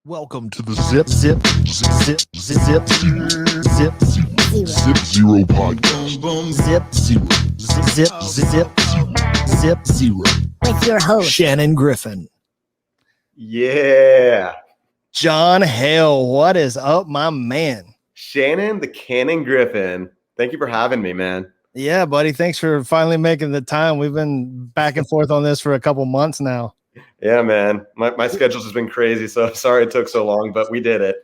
Welcome to the Zip Zero podcast. Zip Zero with your host Shannon Griffin. Yeah. John Haile, what is up, my man? Shannon the Cannon Griffin. Thank you for having me, man. Yeah, buddy. Thanks for finally making the time. We've been back and forth on this for a couple months now. Yeah, man. My schedule's just been crazy, so sorry it took so long, but we did it.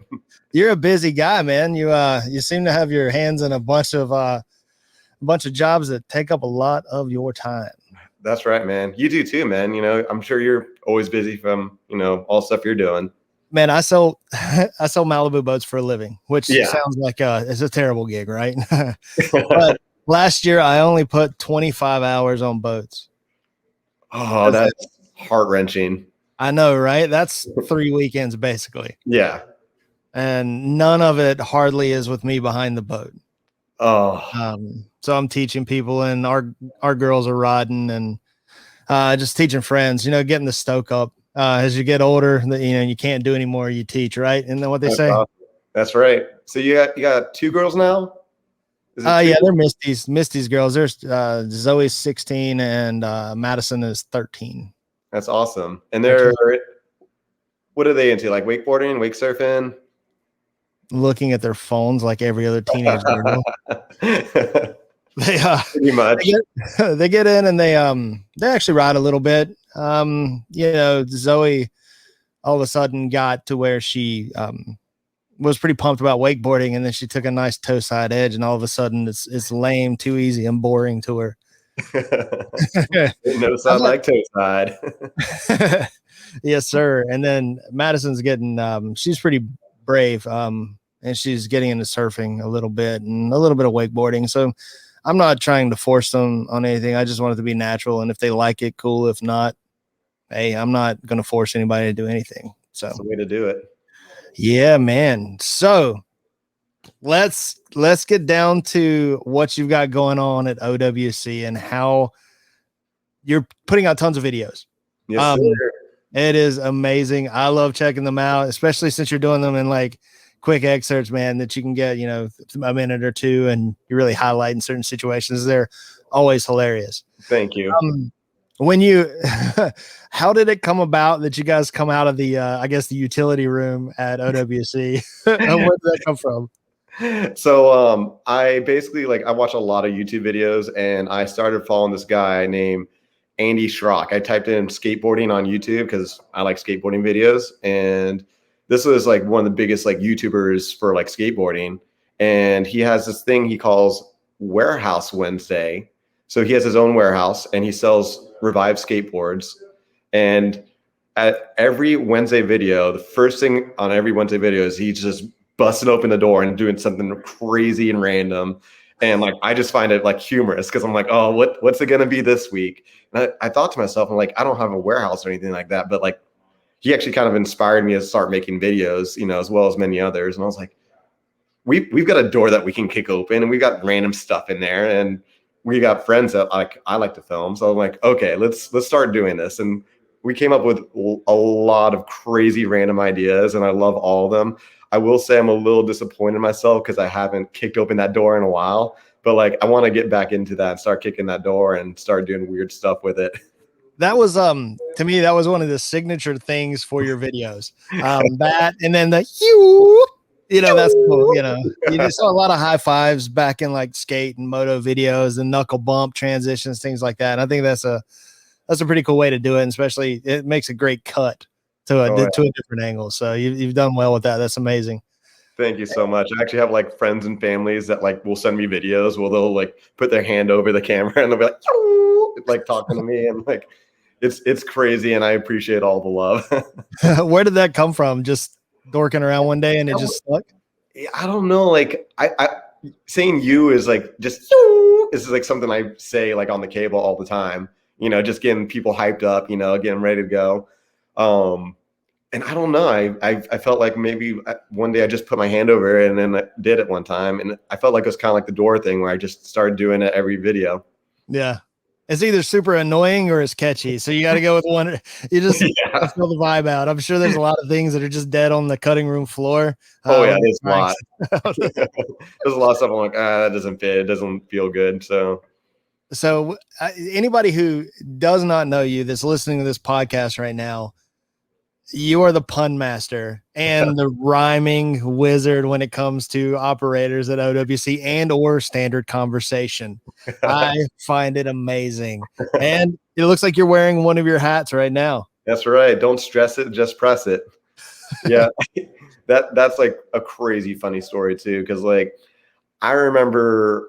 You're a busy guy, man. You seem to have your hands in a bunch of jobs that take up a lot of your time. That's right, man. You do too, man. You know, I'm sure you're always busy from, all the stuff you're doing. Man, I sell Malibu boats for a living, which sounds like it's a terrible gig, right? But last year I only put 25 hours on boats. Oh, that's heart-wrenching. I know, right? That's 3 weekends basically. Yeah. And none of it hardly is with me behind the boat. Oh. So I'm teaching people, and our girls are riding, and just teaching friends, getting the stoke up. As you get older, you can't do anymore. You teach, right? And then what they say. Awesome. That's right. So you got two girls now? Yeah, they're Misty's girls. There's Zoe's 16 and Madison is 13. That's awesome. And what are they into? Like wakeboarding, wake surfing? Looking at their phones like every other teenage girl. They pretty much. They get in and they actually ride a little bit. Zoe all of a sudden got to where she was pretty pumped about wakeboarding, and then she took a nice toe side edge, and all of a sudden it's lame, too easy, and boring to her. No sound like toe side. Yes, sir. And then Madison's getting she's pretty brave, and she's getting into surfing a little bit and a little bit of wakeboarding. So I'm not trying to force them on anything. I just want it to be natural, and if they like it, cool. If not, hey, I'm not going to force anybody to do anything. So that's the way to do it. Yeah, man. So let's get down to what you've got going on at OWC and how you're putting out tons of videos. Yes, sir. It is amazing. I love checking them out, especially since you're doing them in like quick excerpts, man, that you can get, a minute or two, and you're really highlighting certain situations. They're always hilarious. Thank you. How did it come about that you guys come out of the utility room at OWC? Where did that come from? So I basically I watch a lot of YouTube videos, and I started following this guy named Andy Schrock. I typed in skateboarding on YouTube because I like skateboarding videos, and this was one of the biggest YouTubers for skateboarding. And he has this thing he calls Warehouse Wednesday. So he has his own warehouse, and he sells revived skateboards. And at every Wednesday video, the first thing on every Wednesday video is he's just busting open the door and doing something crazy and random. And I just find it humorous, because I'm like, oh, what's it gonna be this week? And I thought to myself, I'm like, I don't have a warehouse or anything like that, but he actually kind of inspired me to start making videos, as well as many others. And I was like, we've got a door that we can kick open, and we've got random stuff in there, and we got friends that I like to film. So I'm like, okay, let's start doing this. And we came up with a lot of crazy random ideas, and I love all of them. I will say I'm a little disappointed in myself because I haven't kicked open that door in a while, but I want to get back into that and start kicking that door and start doing weird stuff with it. That was to me, that was one of the signature things for your videos. That, and then the that's cool. You just saw a lot of high fives back in skate and moto videos and knuckle bump transitions, things like that. And I think that's a pretty cool way to do it. And especially it makes a great cut to a different angle. So you've done well with that. That's amazing. Thank you so much. I actually have friends and families that will send me videos where they'll put their hand over the camera, and they'll be talking to me, and it's crazy, and I appreciate all the love. Where did that come from? Just dorking around one day and it just stuck? I don't know. I saying you is just this is something I say on the cable all the time, just getting people hyped up, getting ready to go. And I don't know, I felt like maybe one day I just put my hand over it, and then I did it one time, and I felt like it was kind of like the door thing where I just started doing it every video. Yeah. It's either super annoying or it's catchy. So you got to go with one. You just Yeah. feel the vibe out. I'm sure there's a lot of things that are just dead on the cutting room floor. Oh yeah, when there's a you're lot. trying- There's a lot of stuff I'm like, that doesn't fit. It doesn't feel good. So So anybody who does not know you that's listening to this podcast right now, you are the pun master and the rhyming wizard when it comes to operators at OWC and or standard conversation. I find it amazing. And it looks like you're wearing one of your hats right now. that's right. Don't stress it, just press it. Yeah. That's like a crazy funny story too. Cause like I remember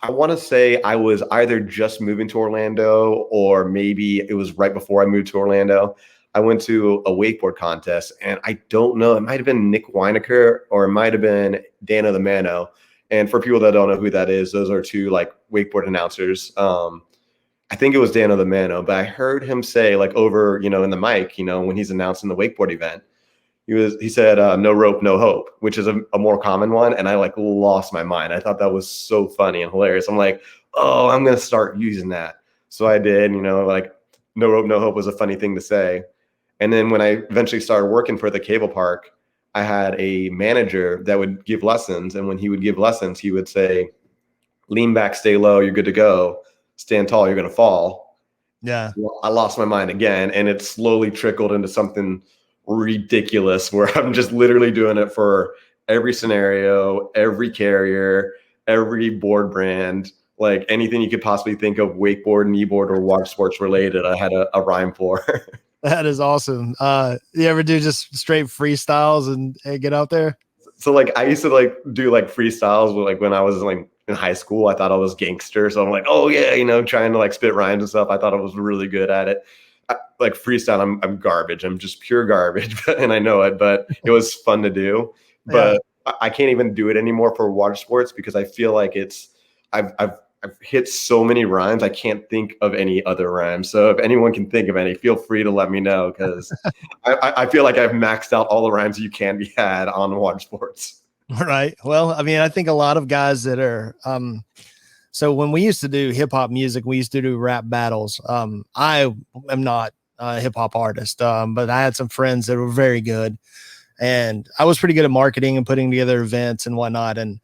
I want to say I was either just moving to Orlando or maybe it was right before I moved to Orlando. I went to a wakeboard contest and I don't know, it might have been Nick Weineker or it might have been Dano the Mano. And for people that don't know who that is, those are two like wakeboard announcers. I think it was Dano the Mano, but I heard him say like over, in the mic, when he's announcing the wakeboard event, he said no rope, no hope, which is a more common one. And I like lost my mind. I thought that was so funny and hilarious. I'm like, oh, I'm going to start using that. So I did, like no rope, no hope was a funny thing to say. And then when I eventually started working for the cable park, I had a manager that would give lessons. And when he would give lessons, he would say, lean back, stay low, you're good to go. Stand tall, you're going to fall. Yeah. Well, I lost my mind again. And it slowly trickled into something ridiculous where I'm just literally doing it for every scenario, every carrier, every board brand, like anything you could possibly think of, wakeboard, kneeboard, or water sports related. I had a rhyme for. That is awesome. You ever do just straight freestyles and get out there? So like I used to like do like freestyles with, like when I was like in high school. I thought I was gangster. So I'm like, oh yeah, trying to like spit rhymes and stuff. I thought I was really good at it. Like freestyle, I'm garbage. I'm just pure garbage, and I know it. But it was fun to do. But I can't even do it anymore for water sports because I feel like I've hit so many rhymes. I can't think of any other rhymes. So if anyone can think of any, feel free to let me know because I feel like I've maxed out all the rhymes you can be had on water sports. Right. Well, I mean, I think a lot of guys that are so when we used to do hip hop music, we used to do rap battles. I am not a hip hop artist, but I had some friends that were very good, and I was pretty good at marketing and putting together events and whatnot. And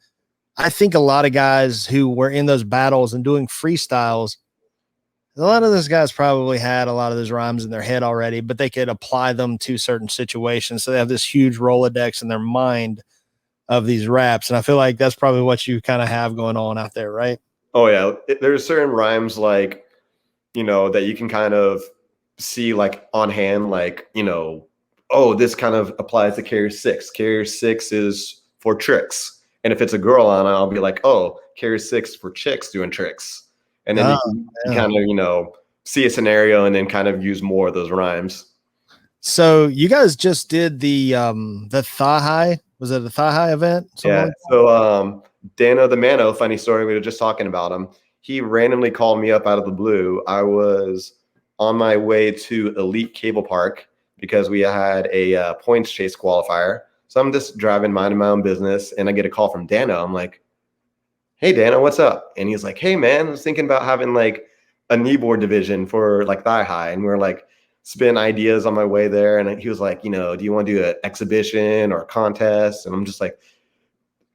I think a lot of guys who were in those battles and doing freestyles, a lot of those guys probably had a lot of those rhymes in their head already, but they could apply them to certain situations. So they have this huge Rolodex in their mind of these raps. And I feel like that's probably what you kind of have going on out there, right? Oh yeah, there's certain rhymes like that you can kind of see like on hand, like oh, this kind of applies to carrier 6. Carrier 6 is for tricks, and if it's a girl on it, I'll be like, oh, carrier 6 for chicks doing tricks, and then you kind of see a scenario and then kind of use more of those rhymes. So you guys just did the thigh high. Was it a thigh high event? Yeah. Like so Dano the Mano, funny story. We were just talking about him. He randomly called me up out of the blue. I was on my way to Elite Cable Park because we had a points chase qualifier. So I'm just driving, minding my own business, and I get a call from Dano. I'm like, hey, Dano, what's up? And he's like, hey, man, I was thinking about having like a kneeboard division for like thigh high. And we're like, spin ideas on my way there. And he was like, do you want to do an exhibition or a contest? And I'm just like,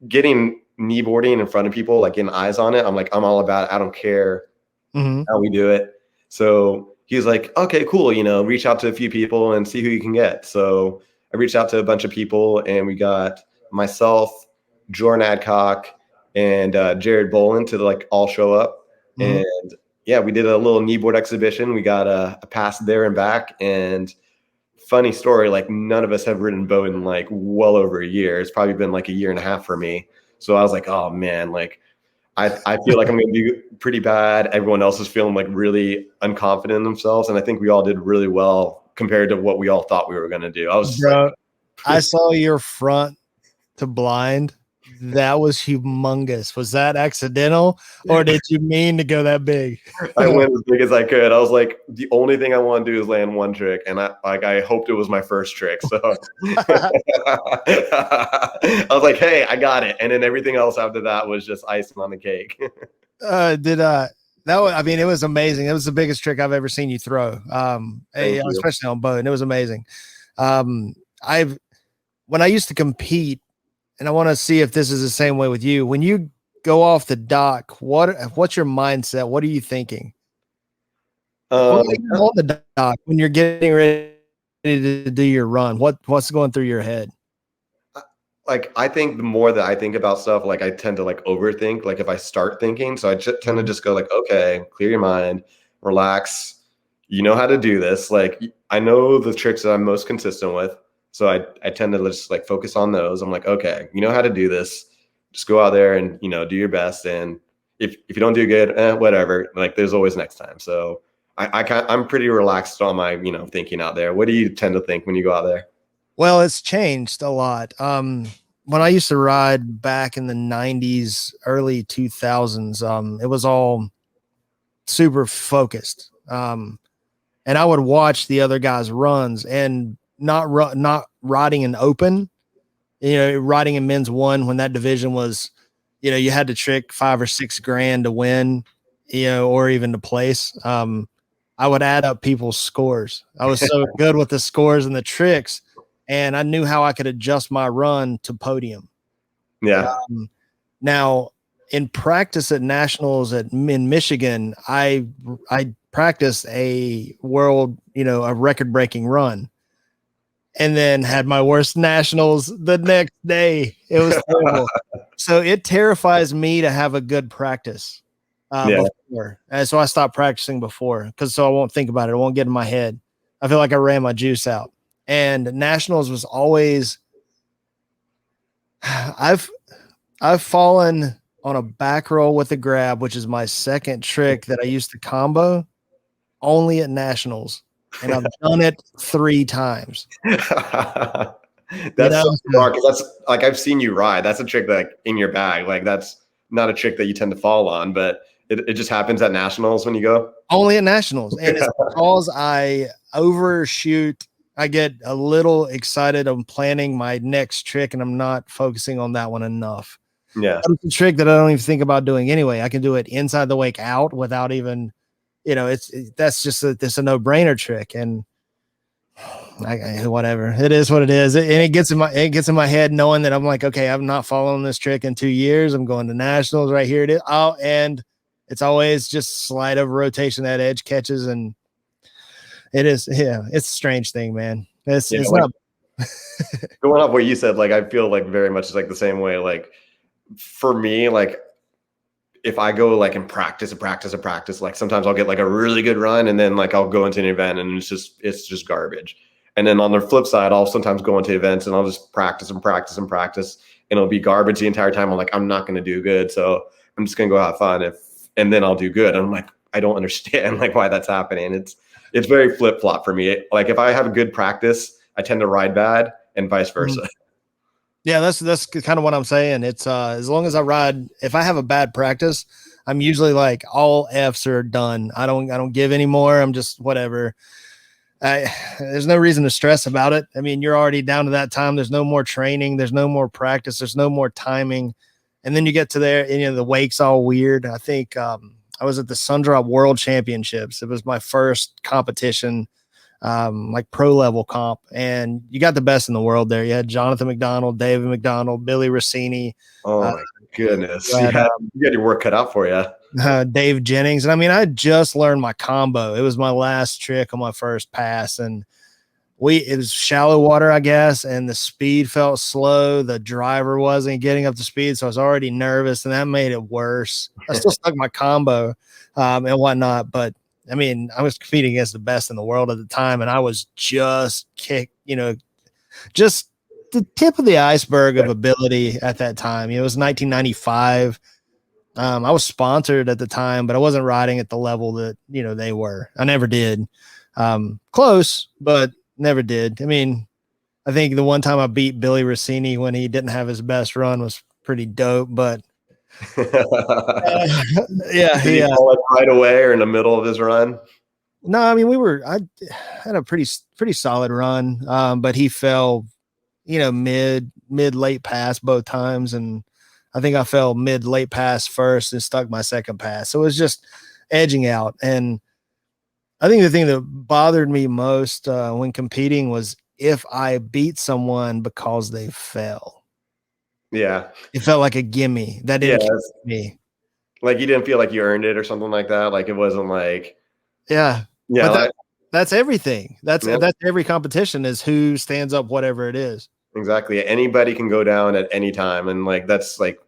getting kneeboarding in front of people, like getting eyes on it. I'm like, I'm all about it. I don't care how we do it. So he's like, okay, cool. Reach out to a few people and see who you can get. So I reached out to a bunch of people and we got myself, Jordan Adcock, and Jared Bolin to like all show up. And yeah, we did a little kneeboard exhibition. We got a pass there and back. And funny story, like none of us have ridden boat in like well over a year. It's probably been like a year and a half for me. So I was like, oh man, like I feel like I'm going to do pretty bad. Everyone else is feeling like really unconfident in themselves. And I think we all did really well compared to what we all thought we were going to do. I saw your front to blind. That was humongous. Was that accidental or did you mean to go that big? I went as big as I could. I was like, the only thing I want to do is land one trick. And I hoped it was my first trick. So I was like, hey, I got it. And then everything else after that was just icing on the cake. I mean, it was amazing. It was the biggest trick I've ever seen you throw. Especially on boat, and it was amazing. I've when I used to compete, and I want to see if this is the same way with you. When you go off the dock, what's your mindset? What are you thinking? Or like on the dock when you're getting ready to do your run, what's going through your head? Like, I think the more that I think about stuff, like I tend to like overthink, like if I start thinking. So I tend to just go like, okay, clear your mind, relax. You know how to do this. Like, I know the tricks that I'm most consistent with. So I tend to just like focus on those. I'm like, okay, you know how to do this. Just go out there and, do your best. And if you don't do good, whatever, like there's always next time. So I'm pretty relaxed on my, thinking out there. What do you tend to think when you go out there? Well, it's changed a lot. When I used to ride back in the 90s, early 2000s, it was all super focused. And I would watch the other guys' runs and not riding in open, riding in men's one when that division was, you had to trick 5 or 6 grand to win, or even to place. I would add up people's scores. I was so good with the scores and the tricks, and I knew how I could adjust my run to podium. Yeah. Now, in practice at nationals in Michigan, I practiced a world, a record breaking run, and then had my worst nationals the next day. It was terrible. So it terrifies me to have a good practice before. And so I stopped practicing before so I won't think about it. It won't get in my head. I feel like I ran my juice out. And nationals was always I've fallen on a back roll with a grab, which is my second trick that I used to combo only at nationals. And I've done it 3 times. That's so smart, because that's like, I've seen you ride. That's a trick that like, in your bag. Like, that's not a trick that you tend to fall on, but it just happens at nationals when you go. Only at nationals. And it's because I overshoot. I get a little excited. I'm planning my next trick and I'm not focusing on that one enough. Yeah. It's a trick that I don't even think about doing anyway. I can do it inside the wake out without even, that's just a no-brainer trick. And whatever, it is what it is. And it gets in my head knowing that I'm like, okay, I'm not following this trick in 2 years. I'm going to nationals right here. It is. Oh, and it's always just slight of rotation that edge catches, and it is, it's a strange thing, man. It's not going off what you said. Like, I feel like very much like the same way. Like, for me, like if I go like and practice, like sometimes I'll get like a really good run, and then like I'll go into an event and it's just garbage. And then on the flip side, I'll sometimes go into events and I'll just practice, and it'll be garbage the entire time. I'm like, I'm not going to do good, so I'm just going to go have fun. And then I'll do good. And I'm like, I don't understand like why that's happening. It's very flip flop for me. Like, if I have a good practice, I tend to ride bad, and vice versa. Mm-hmm. Yeah, that's kind of what I'm saying. It's as long as I ride, if I have a bad practice, I'm usually like all F's are done. I don't give anymore. I'm just whatever. There's no reason to stress about it. I mean, you're already down to that time. There's no more training. There's no more practice. There's no more timing. And then you get to there, and the wake's all weird. I think I was at the Sundrop World Championships. It was my first competition, like pro level comp, and you got the best in the world there. You had Jonathan McDonald, David McDonald, Billy Rossini. Oh my goodness. You had your work cut out for you. Dave Jennings. And I mean, I just learned my combo. It was my last trick on my first pass, and it was shallow water, I guess, and the speed felt slow. The driver wasn't getting up to speed, so I was already nervous, and that made it worse. I still stuck my combo and whatnot, but I mean, I was competing against the best in the world at the time, and I was just just the tip of the iceberg of ability at that time. It was 1995. I was sponsored at the time, but I wasn't riding at the level that, they were. I never did. Close, but never did. I mean, I think the one time I beat Billy Rossini when he didn't have his best run was pretty dope, but yeah, Did he fall like right away or in the middle of his run? No, I mean, I had a pretty solid run, but he fell, mid late pass both times, and I think I fell mid late pass first and stuck my second pass. So it was just edging out. And I think the thing that bothered me most when competing was if I beat someone because they fell. Yeah. It felt like a gimme. That didn't Yeah. count me. Like you didn't feel like you earned it or something like that. Like it wasn't like, Yeah. yeah, But that's everything. That's yeah, every competition is who stands up, whatever it is. exactly. Anybody can go down at any time. And like, that's like,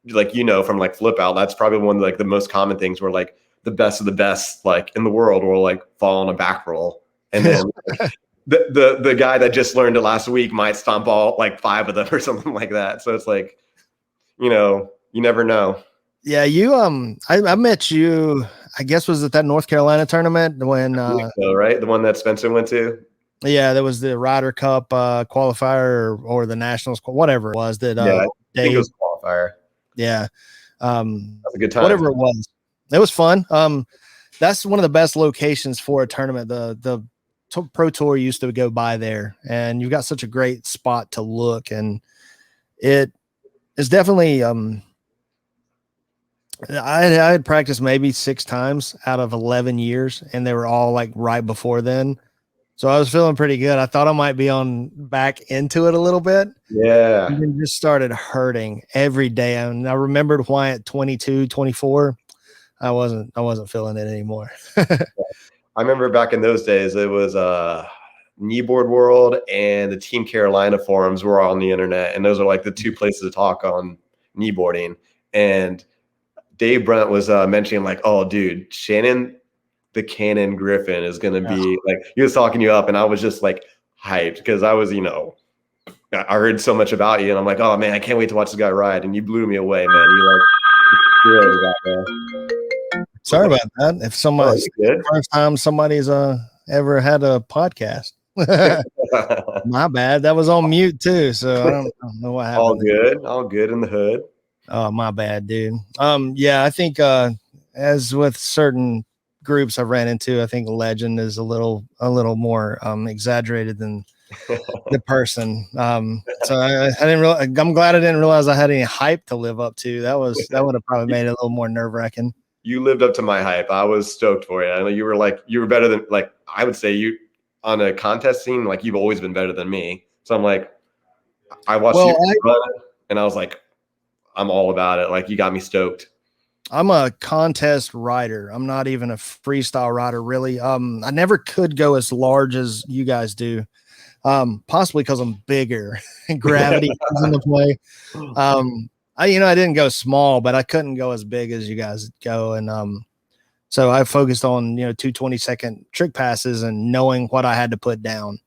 from like flip out, that's probably one of like the most common things where like the best of the best, like in the world will like fall on a back roll. And then like, the guy that just learned it last week might stomp all like 5 of them or something like that. So it's like, you never know. Yeah, I met you, I guess was at that North Carolina tournament when So, right? The one that Spencer went to? yeah, there was the Ryder Cup qualifier or the Nationals, whatever it was that Yeah, I think it Dave, was qualifier. yeah. That's a good time. Whatever it was. It was fun. That's one of the best locations for a tournament. The Pro Tour used to go by there, and you've got such a great spot to look, and it is definitely I had practiced maybe 6 times out of 11 years, and they were all like right before then. So I was feeling pretty good. I thought I might be on back into it a little bit. Yeah. And then just started hurting every day. And I remembered why at 22, 24, I wasn't feeling it anymore. I remember back in those days, it was Kneeboard World and the Team Carolina forums were all on the internet. And those are like the 2 places to talk on kneeboarding. And Dave Brunt was mentioning like, oh, dude, Shannon the Cannon Griffin is going to be like, he was talking you up, and I was just like hyped because I was, I heard so much about you, and I'm like, oh man, I can't wait to watch this guy ride. And you blew me away, man. You really got there. Sorry about that. If somebody's first time somebody's ever had a podcast. My bad. That was on mute too. So I don't know what happened. All good in the hood. Oh, my bad, dude. Yeah, I think as with certain groups I've ran into, I think legend is a little more exaggerated than the person. So I didn't realize, I'm glad I didn't realize I had any hype to live up to. That would have probably made it a little more nerve-wracking. You lived up to my hype. I was stoked for you. I know you were better than, like, I would say you on a contest scene, like you've always been better than me. So I'm like, I watched you run and I was like, I'm all about it. Like, you got me stoked. I'm a contest rider. I'm not even a freestyle rider, really. I never could go as large as you guys do. Possibly because I'm bigger and gravity comes into play. I didn't go small, but I couldn't go as big as you guys go. And so I focused on 2 20-second trick passes and knowing what I had to put down.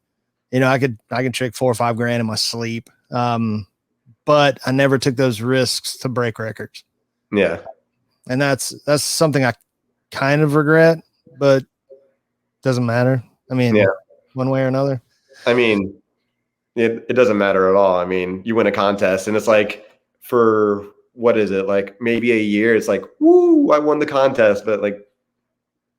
I could trick 4 or 5 grand in my sleep. But I never took those risks to break records. Yeah. And that's something I kind of regret, but doesn't matter. I mean, one way or another. I mean, it doesn't matter at all. I mean, you win a contest and it's like, for what is it? Like maybe a year, it's like, woo, I won the contest, but like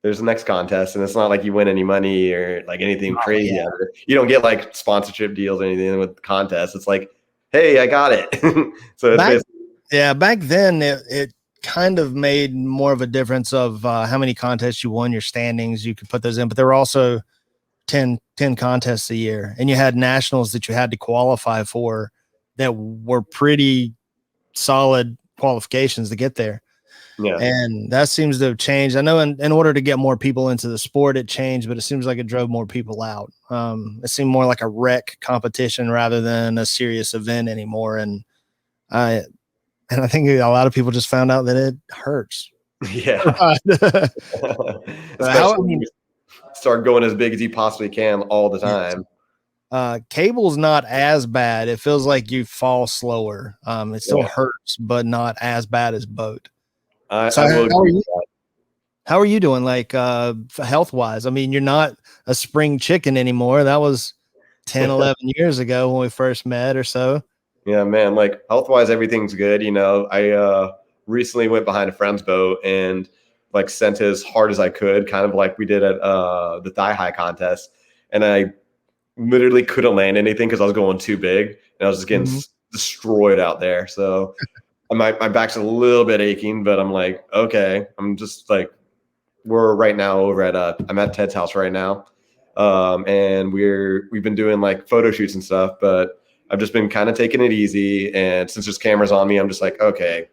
there's the next contest and it's not like you win any money or like anything crazy. Yeah. You don't get like sponsorship deals or anything with the contest. It's like, hey, I got it. So it's back then it kind of made more of a difference of how many contests you won, your standings, you could put those in, but there were also 10 contests a year, and you had nationals that you had to qualify for that were pretty solid qualifications to get there. Yeah. And that seems to have changed. I know in order to get more people into the sport, it changed, but it seems like it drove more people out. It seemed more like a rec competition rather than a serious event anymore. And I think a lot of people just found out that it hurts. Yeah. Especially start going as big as you possibly can all the time. Cable's not as bad. It feels like you fall slower. It still hurts, but not as bad as boat. How are you doing, like health wise? I mean, you're not a spring chicken anymore. That was 10, 11 years ago when we first met or so. Yeah, man, like health wise, everything's good. I recently went behind a friend's boat and like sent it as hard as I could, kind of like we did at the thigh high contest. And I literally couldn't land anything because I was going too big and I was just getting destroyed out there. So my back's a little bit aching, but I'm like, okay, I'm just like we're right now over at I'm at Ted's house right now, and we've been doing like photo shoots and stuff, but I've just been kind of taking it easy. And since there's cameras on me, I'm just like, okay,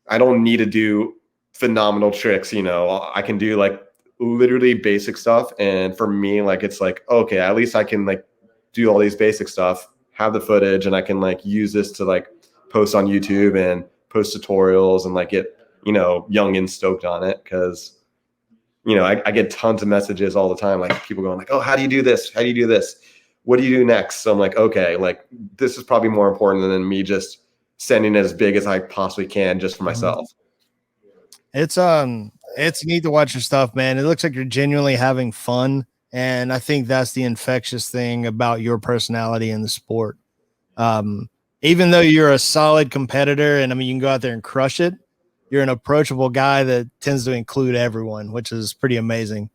I don't need to do phenomenal tricks. I can do like literally basic stuff. And for me, like, it's like, okay, at least I can like do all these basic stuff, have the footage, and I can like use this to like post on YouTube and post tutorials and like get, youngins stoked on it. Cause I get tons of messages all the time. Like people going like, oh, how do you do this? How do you do this? What do you do next? So I'm like, okay, like this is probably more important than me just sending as big as I possibly can just for myself. It's neat to watch your stuff, man. It looks like you're genuinely having fun. And I think that's the infectious thing about your personality in the sport. Even though you're a solid competitor and I mean, you can go out there and crush it, you're an approachable guy that tends to include everyone, which is pretty amazing.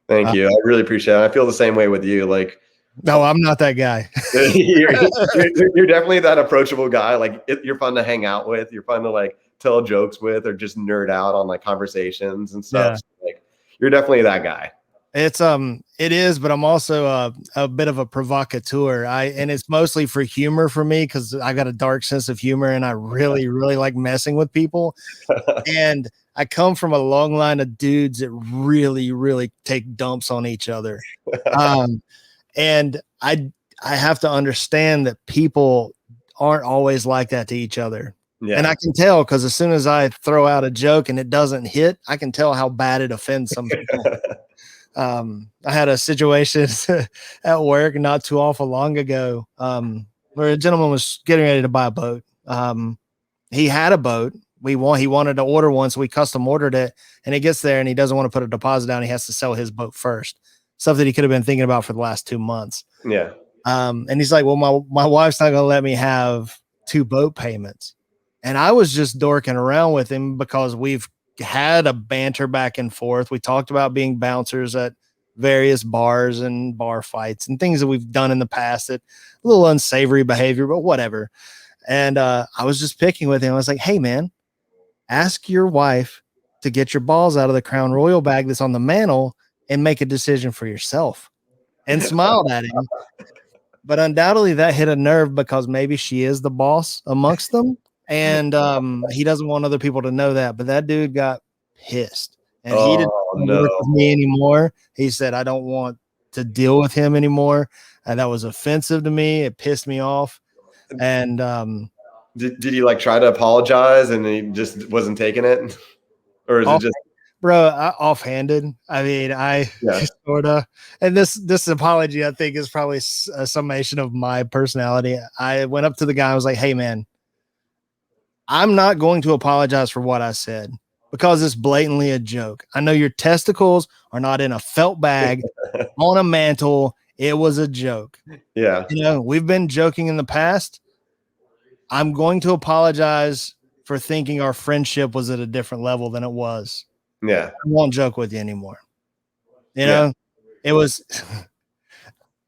Thank you. I really appreciate it. I feel the same way with you. Like, no, I'm not that guy. you're definitely that approachable guy. Like you're fun to hang out with. You're fun to like tell jokes with, or just nerd out on like conversations and stuff. Yeah. So, like you're definitely that guy. It is, but I'm also a bit of a provocateur. And it's mostly for humor for me because I got a dark sense of humor and I really, really like messing with people. And I come from a long line of dudes that really, really take dumps on each other. And I have to understand that people aren't always like that to each other. Yeah. And I can tell because as soon as I throw out a joke and it doesn't hit, I can tell how bad it offends some people. I had a situation at work not too awful long ago where a gentleman was getting ready to buy a boat. He had a boat. He wanted to order one, so we custom ordered it. And he gets there and he doesn't want to put a deposit down. He has to sell his boat first. Stuff that he could have been thinking about for the last 2 months. Yeah. And he's like, well, my wife's not going to let me have 2 boat payments. And I was just dorking around with him because we've had a banter back and forth. We talked about being bouncers at various bars and bar fights and things that we've done in the past, that a little unsavory behavior, but whatever. And I was just picking with him. I was like, hey man, ask your wife to get your balls out of the Crown Royal bag that's on the mantle and make a decision for yourself, and smiled at him. But undoubtedly that hit a nerve because maybe she is the boss amongst them. And he doesn't want other people to know that. But that dude got pissed. And he didn't work with me anymore. He said, I don't want to deal with him anymore. And that was offensive to me. It pissed me off. And did you like try to apologize and he just wasn't taking it? Or is it just offhanded? I mean, sort of, and this apology, I think, is probably a summation of my personality. I went up to the guy. I was like, hey man, I'm not going to apologize for what I said because it's blatantly a joke. I know your testicles are not in a felt bag on a mantle. It was a joke. Yeah. We've been joking in the past. I'm going to apologize for thinking our friendship was at a different level than it was. Yeah. I won't joke with you anymore. It was,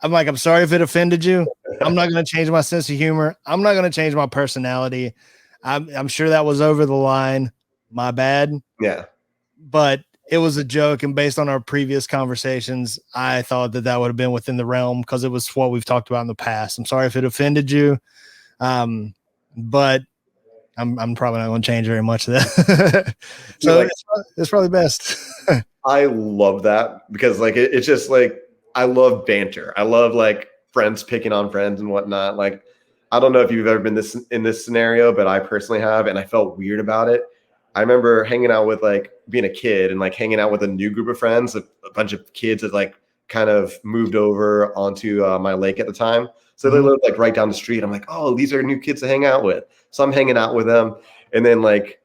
I'm like, I'm sorry if it offended you. I'm not going to change my sense of humor. I'm not going to change my personality. I'm sure that was over the line. My bad. Yeah. But it was a joke. And based on our previous conversations, I thought that would have been within the realm because it was what we've talked about in the past. I'm sorry if it offended you. But I'm probably not going to change very much of that. So it's probably best. I love that because like, it's just like, I love banter. I love like friends picking on friends and whatnot. Like, I don't know if you've ever been in this scenario, but I personally have, and I felt weird about it. I remember hanging out with like being a kid and like hanging out with a new group of friends, a bunch of kids that like kind of moved over onto my lake at the time. So they lived like right down the street. I'm like, oh, these are new kids to hang out with. So I'm hanging out with them. And then like,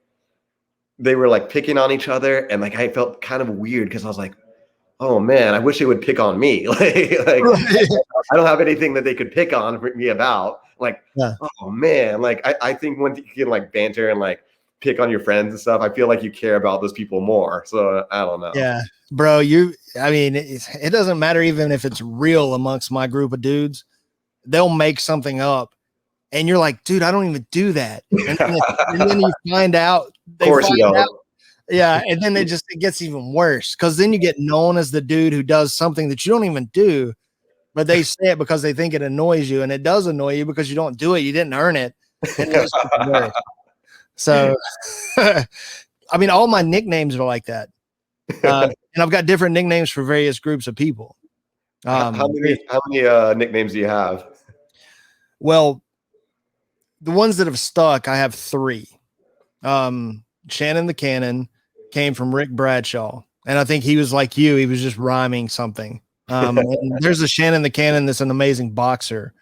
they were like picking on each other. And like, I felt kind of weird because I was like, oh man, I wish they would pick on me. like I don't have anything that they could pick on me about. Like, oh man, like I think when you can like banter and like pick on your friends and stuff, I feel like you care about those people more. So I don't know. Yeah, bro. It doesn't matter even if it's real amongst my group of dudes. They'll make something up and you're like, dude, I don't even do that. And then you find out, Yeah, and then it gets even worse because then you get known as the dude who does something that you don't even do, but they say it because they think it annoys you, and it does annoy you because you don't do it. You didn't earn it, and it just gets worse. So, I mean, all my nicknames are like that, and I've got different nicknames for various groups of people. How many nicknames do you have? Well, the ones that have stuck, I have 3. Shannon the Cannon came from Rick Bradshaw, and I think he was like you. He was just rhyming something. And there's a Shannon the Cannon that's an amazing boxer.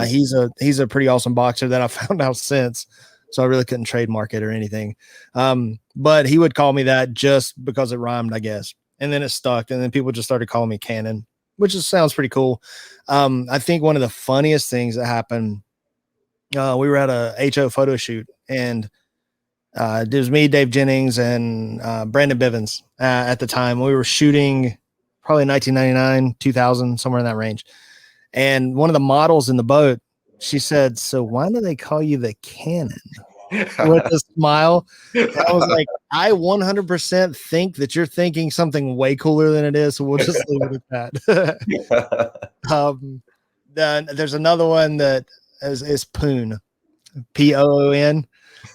He's a pretty awesome boxer that I found out since, so I really couldn't trademark it or anything. But he would call me that just because it rhymed, I guess. And then it stuck, and then people just started calling me Cannon, which sounds pretty cool. I think one of the funniest things that happened, we were at a HO photo shoot, and it was me, Dave Jennings, and Brandon Bivens at the time. We were shooting probably 1999, 2000, somewhere in that range. And one of the models in the boat, she said, "So why do they call you the Cannon?" With a smile. And I was like, I 100% think that you're thinking something way cooler than it is, so we'll just leave it at that. Then there's another one that is Poon, Poon.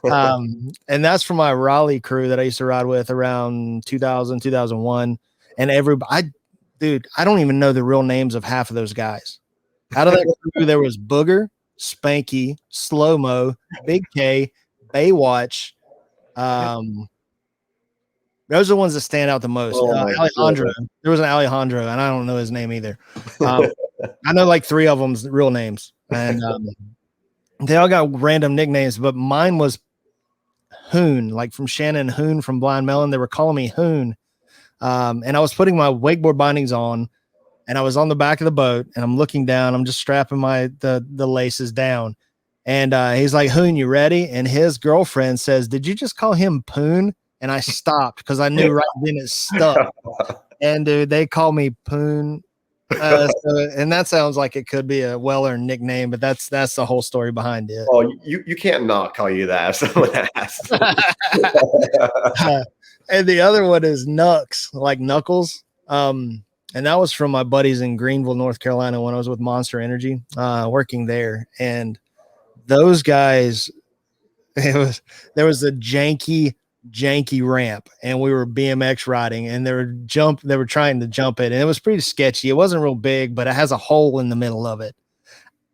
And that's from my Raleigh crew that I used to ride with around 2000, 2001. And I don't even know the real names of half of those guys. Out of that crew, there was Booger, Spanky, Slow Mo, Big K, Baywatch. Those are the ones that stand out the most. Alejandro. God. There was an Alejandro, and I don't know his name either. I know like 3 of them's real names, and they all got random nicknames, but mine was Hoon, like from Shannon Hoon from Blind Melon. They were calling me Hoon. And I was putting my wakeboard bindings on, and I was on the back of the boat, and I'm looking down. I'm just strapping the laces down. And he's like, "Hoon, you ready?" And his girlfriend says, "Did you just call him Poon?" And I stopped because I knew right then it stuck. And dude, they call me Poon. And that sounds like it could be a well-earned nickname, but that's the whole story behind it. Oh, you can't not call you that if someone asks. And the other one is Nux, like Knuckles. And that was from my buddies in Greenville, North Carolina, when I was with Monster Energy, working there. And those guys, there was a janky ramp, and we were BMX riding, and they were trying to jump it, and it was pretty sketchy. It wasn't real big, but it has a hole in the middle of it.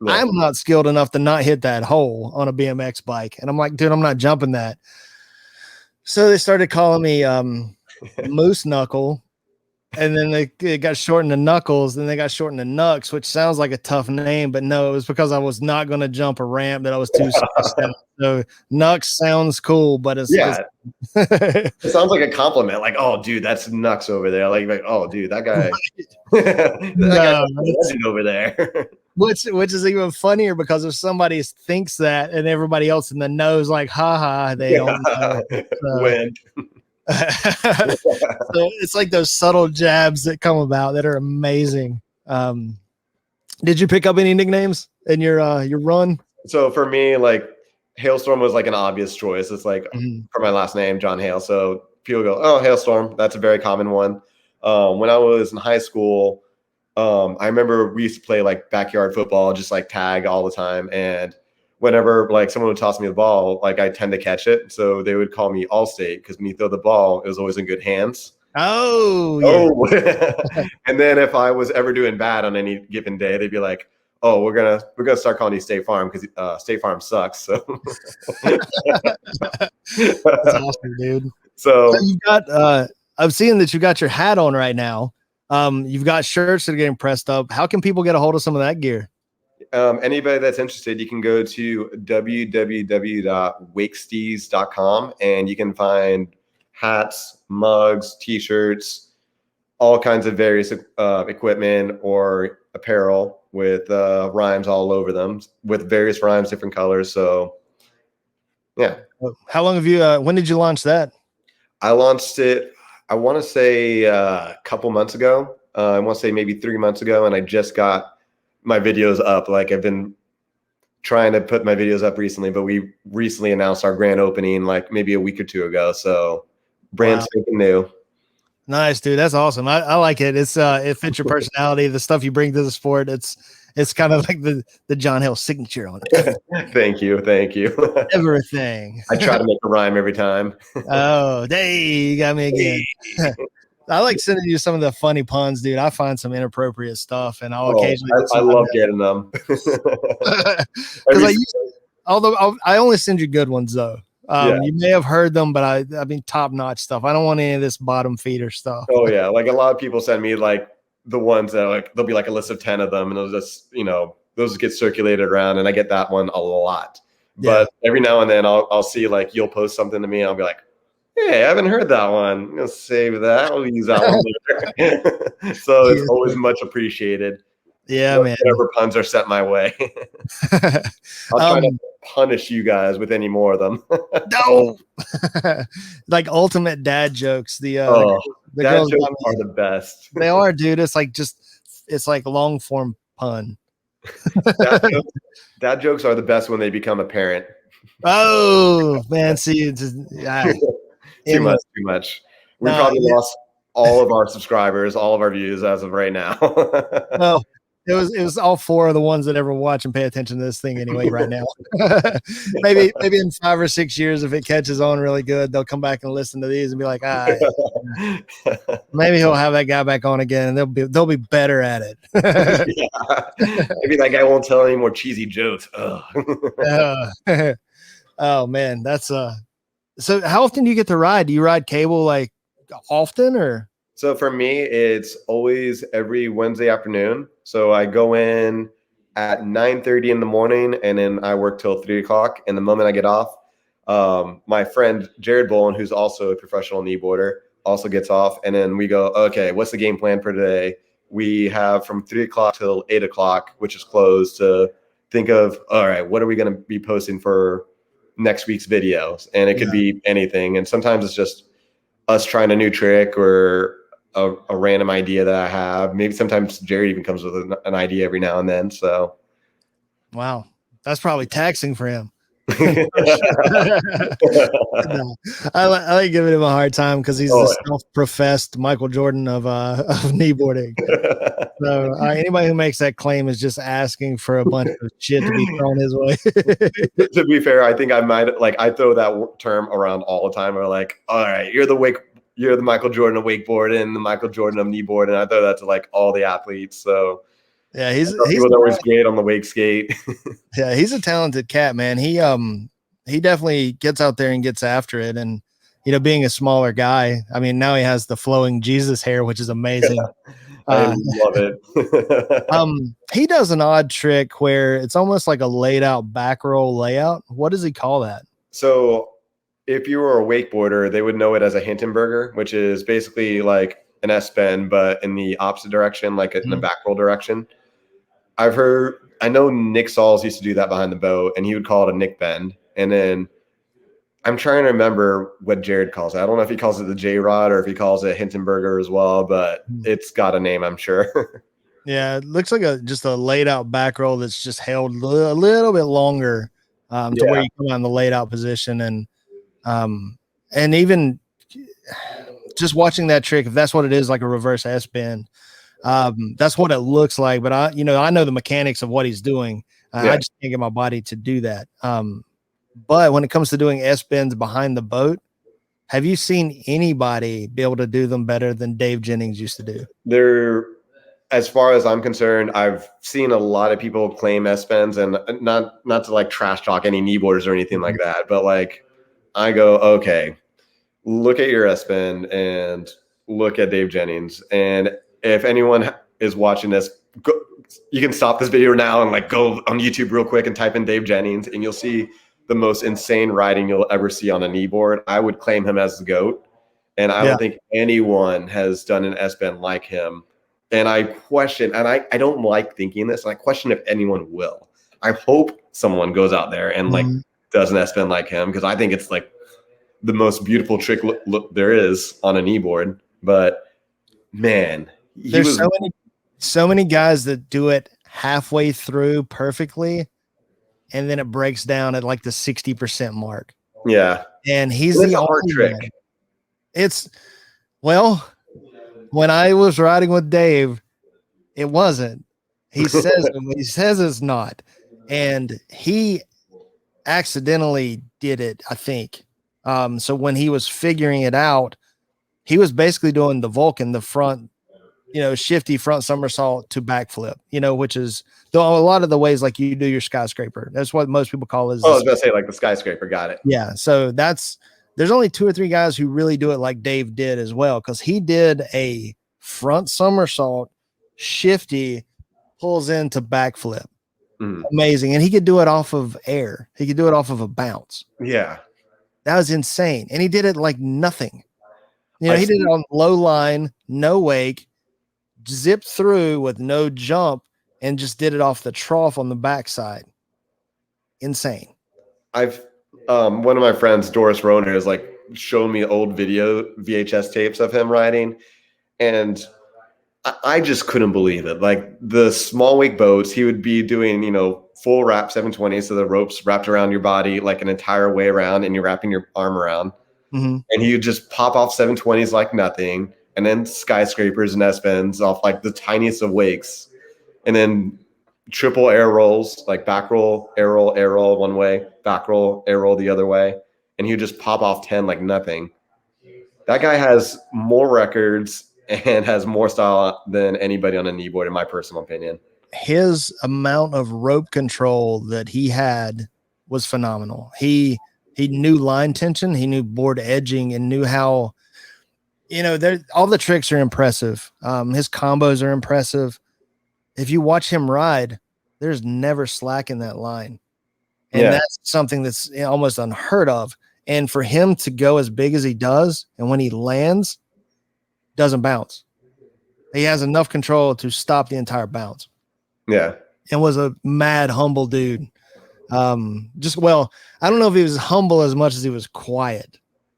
Yeah. I'm not skilled enough to not hit that hole on a BMX bike. And I'm like, dude, I'm not jumping that. So they started calling me Moose Knuckle. And then it got shortened to Knuckles, and they got shortened to Nux, which sounds like a tough name, but no, it was because I was not going to jump a ramp that I was too stressed out. So Nux sounds cool, but it sounds like a compliment. Like, oh, dude, that's Nux over there. Like, oh, dude, that guy, that's over there. Which is even funnier because if somebody thinks that, and everybody else in the know is like, haha, they don't know. Win. So it's like those subtle jabs that come about that are amazing. Did you pick up any nicknames in your run? So for me, like Hailstorm was like an obvious choice. It's like for my last name, John Hale. So people go, "Oh, Hailstorm." That's a very common one. When I was in high school, I remember we used to play like backyard football, just like tag all the time. And whenever like someone would toss me the ball, like I tend to catch it. So they would call me Allstate because when you throw the ball, it was always in good hands. Oh, yeah. And then if I was ever doing bad on any given day, they'd be like, "Oh, we're gonna start calling you State Farm because State Farm sucks." So that's awesome, dude. So you've got I'm seeing that you got your hat on right now. You've got shirts that are getting pressed up. How can people get a hold of some of that gear? Anybody that's interested, you can go to www.wakestees.com and you can find hats, mugs, t-shirts, all kinds of various equipment or apparel with rhymes all over them, with various rhymes, different colors. So, yeah. How long have you? When did you launch that? I launched it, I want to say a couple months ago. I want to say maybe 3 months ago, and I just got my videos up. Like I've been trying to put my videos up recently, but we recently announced our grand opening like maybe a week or 2 ago. So brand Wow. spanking new. Nice, dude. That's awesome. I like it. It's it fits your personality, the stuff you bring to the sport. It's kind of like the John Hill signature on it. Thank you. Everything. I try to make a rhyme every time. Oh, hey, you got me again. I like sending you some of the funny puns, dude. I find some inappropriate stuff, and I'll occasionally get I some love getting them. because I only send you good ones though. Yeah. You may have heard them, but I mean top notch stuff. I don't want any of this bottom feeder stuff. Oh yeah, like a lot of people send me like the ones that like there'll be like a list of 10 of them, and those just those get circulated around, and I get that one a lot. But every now and then I'll see like you'll post something to me, and I'll be like, hey, I haven't heard that one. I'm gonna save that. I'll use that one later. So it's always much appreciated. Yeah, man. Whatever puns are sent my way. I'll try to punish you guys with any more of them. No, like ultimate dad jokes. The dad jokes are the best. They are, dude. It's like long form pun. Dad jokes are the best when they become a parent. Oh man, see, too much. We probably lost all of our subscribers, all of our views as of right now. Well, it was all 4 of the ones that ever watch and pay attention to this thing anyway right now. maybe in 5 or 6 years, if it catches on really good, they'll come back and listen to these and be like, maybe he'll have that guy back on again, and they'll be better at it. Maybe that guy won't tell any more cheesy jokes. Oh man, that's so how often do you get to ride? Do you ride cable like often or? So for me, it's always every Wednesday afternoon. So I go in at 9:30 in the morning, and then I work till 3 o'clock. And the moment I get off, my friend Jared Bolin, who's also a professional kneeboarder, also gets off. And then we go, okay, what's the game plan for today? We have from 3 o'clock till 8 o'clock, which is closed, to think of, all right, what are we going to be posting for next week's videos? And it could be anything. And sometimes it's just us trying a new trick or a random idea that I have. Maybe sometimes Jared even comes with an idea every now and then. So, wow, that's probably taxing for him. I like giving him a hard time because he's the self-professed Michael Jordan of kneeboarding. So anybody who makes that claim is just asking for a bunch of shit to be thrown his way. To be fair, I think I might I throw that term around all the time. Or like, all right, you're the Michael Jordan of wakeboarding and the Michael Jordan of kneeboard, and I throw that to like all the athletes. So yeah, he's always great on the wake skate. Yeah, he's a talented cat, man. He definitely gets out there and gets after it. And being a smaller guy, I mean, now he has the flowing Jesus hair, which is amazing. I love it. He does an odd trick where it's almost like a laid out back roll layout. What does he call that? So if you were a wakeboarder, they would know it as a Hindenburger, which is basically like an S-bend, but in the opposite direction, like in the back roll direction. I know Nick Sauls used to do that behind the boat, and he would call it a Nick bend. And then I'm trying to remember what Jared calls it. I don't know if he calls it the J-Rod or if he calls it Hindenburger as well, but it's got a name, I'm sure. Yeah, it looks like just a laid out back roll that's just held a little bit longer to where you come out in the laid out position. And even just watching that trick, if that's what it is, like a reverse S-bend, that's what it looks like. But I know the mechanics of what he's doing. I just can't get my body to do that. But when it comes to doing S-bends behind the boat, have you seen anybody be able to do them better than Dave Jennings used to do? As far as I'm concerned, I've seen a lot of people claim S-bends, and not to like trash talk any kneeboarders or anything like that, but like I go, okay, look at your S-bend and look at Dave Jennings. And if anyone is watching this, you can stop this video now and like go on YouTube real quick and type in Dave Jennings, and you'll see the most insane riding you'll ever see on a kneeboard. I would claim him as the GOAT, and I don't think anyone has done an S-bend like him. And I question, and I don't like thinking this, and I question if anyone will. I hope someone goes out there and like does an S-bend like him, because I think it's like the most beautiful trick there is on a kneeboard. But man, there's so many guys that do it halfway through perfectly, and then it breaks down at like the 60% mark. Yeah, and he's the hard trick. It's well, when I was riding with Dave, it wasn't. He says it's not, and he accidentally did it, I think. So when he was figuring it out, he was basically doing the Vulcan, the front, shifty front somersault to backflip, which is a lot of the ways like you do your skyscraper. That's what most people call is. Oh, I was gonna say like the skyscraper. Got it. Yeah. So there's only 2 or 3 guys who really do it like Dave did as well, because he did a front somersault, shifty, pulls into backflip. Amazing. And he could do it off of air. He could do it off of a bounce. Yeah. That was insane. And he did it like nothing. He did it on low line, no wake, zipped through with no jump, and just did it off the trough on the backside. Insane. One of my friends, Doris Roner, has like shown me old VHS tapes of him riding, and I just couldn't believe it. Like the small wake boats, he would be doing, full wrap 720. So the ropes wrapped around your body like an entire way around, and you're wrapping your arm around. And he would just pop off 720s like nothing, and then skyscrapers and S-bends off like the tiniest of wakes, and then triple air rolls, like back roll, air roll one way, back roll, air roll the other way, and he would just pop off 10 like nothing. That guy has more records and has more style than anybody on a kneeboard, in my personal opinion. His amount of rope control that he had was phenomenal. He knew line tension, he knew board edging, and knew how, all the tricks are impressive. His combos are impressive. If you watch him ride, there's never slack in that line. And that's something that's almost unheard of. And for him to go as big as he does, and when he lands, doesn't bounce. He has enough control to stop the entire bounce. Yeah. And was a mad, humble dude. I don't know if he was humble as much as he was quiet.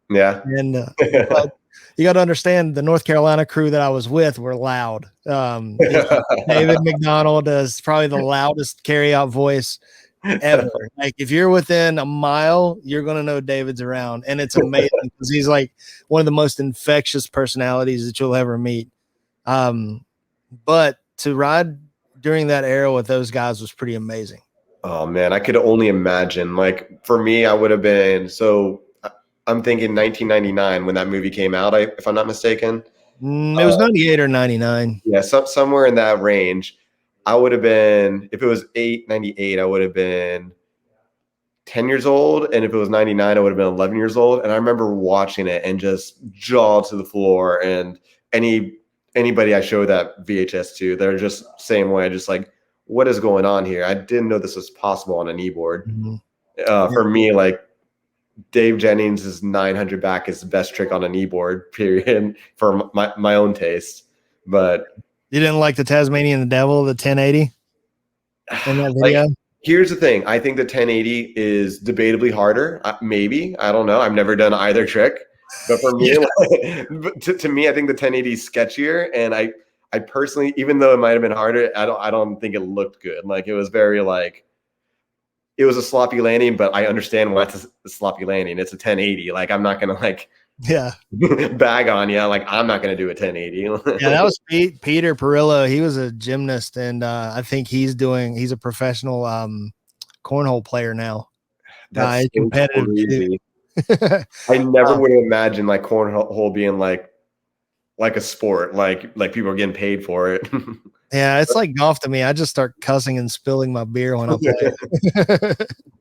Yeah. And but you got to understand, the North Carolina crew that I was with were loud. David McDonald is probably the loudest carryout voice ever. Like if you're within a mile, you're going to know David's around. And it's amazing because he's like one of the most infectious personalities that you'll ever meet. But to ride during that era with those guys was pretty amazing. Oh man, I could only imagine. Like for me, I would have been, so I'm thinking 1999 when that movie came out, if I'm not mistaken. It was 98 or 99. Yeah, somewhere in that range. I would have been, if it was 98, I would have been 10 years old. And if it was 99, I would have been 11 years old. And I remember watching it and just jaw to the floor. And anybody I show that VHS to, they're just same way, just like, what is going on here? I didn't know this was possible on a kneeboard. For me, like Dave Jennings' 900 back is the best trick on a kneeboard, period, for my own taste. But you didn't like the Tasmanian the Devil, the 1080 in that video? Like, here's the thing. I think the 1080 is debatably harder. Maybe. I don't know. I've never done either trick. But for me, to me, I think the 1080 is sketchier. And I personally, even though it might have been harder, I don't think it looked good. Like it was very like, it was a sloppy landing, but I understand why it's a sloppy landing. It's a 1080. Like I'm not gonna bag on you. Like I'm not gonna do a 1080. Yeah, that was Peter Perillo. He was a gymnast, and I think he's a professional cornhole player now. That's competitive. I never would have imagined like cornhole being like a sport, like people are getting paid for it. Yeah, it's like golf to me. I just start cussing and spilling my beer when I play.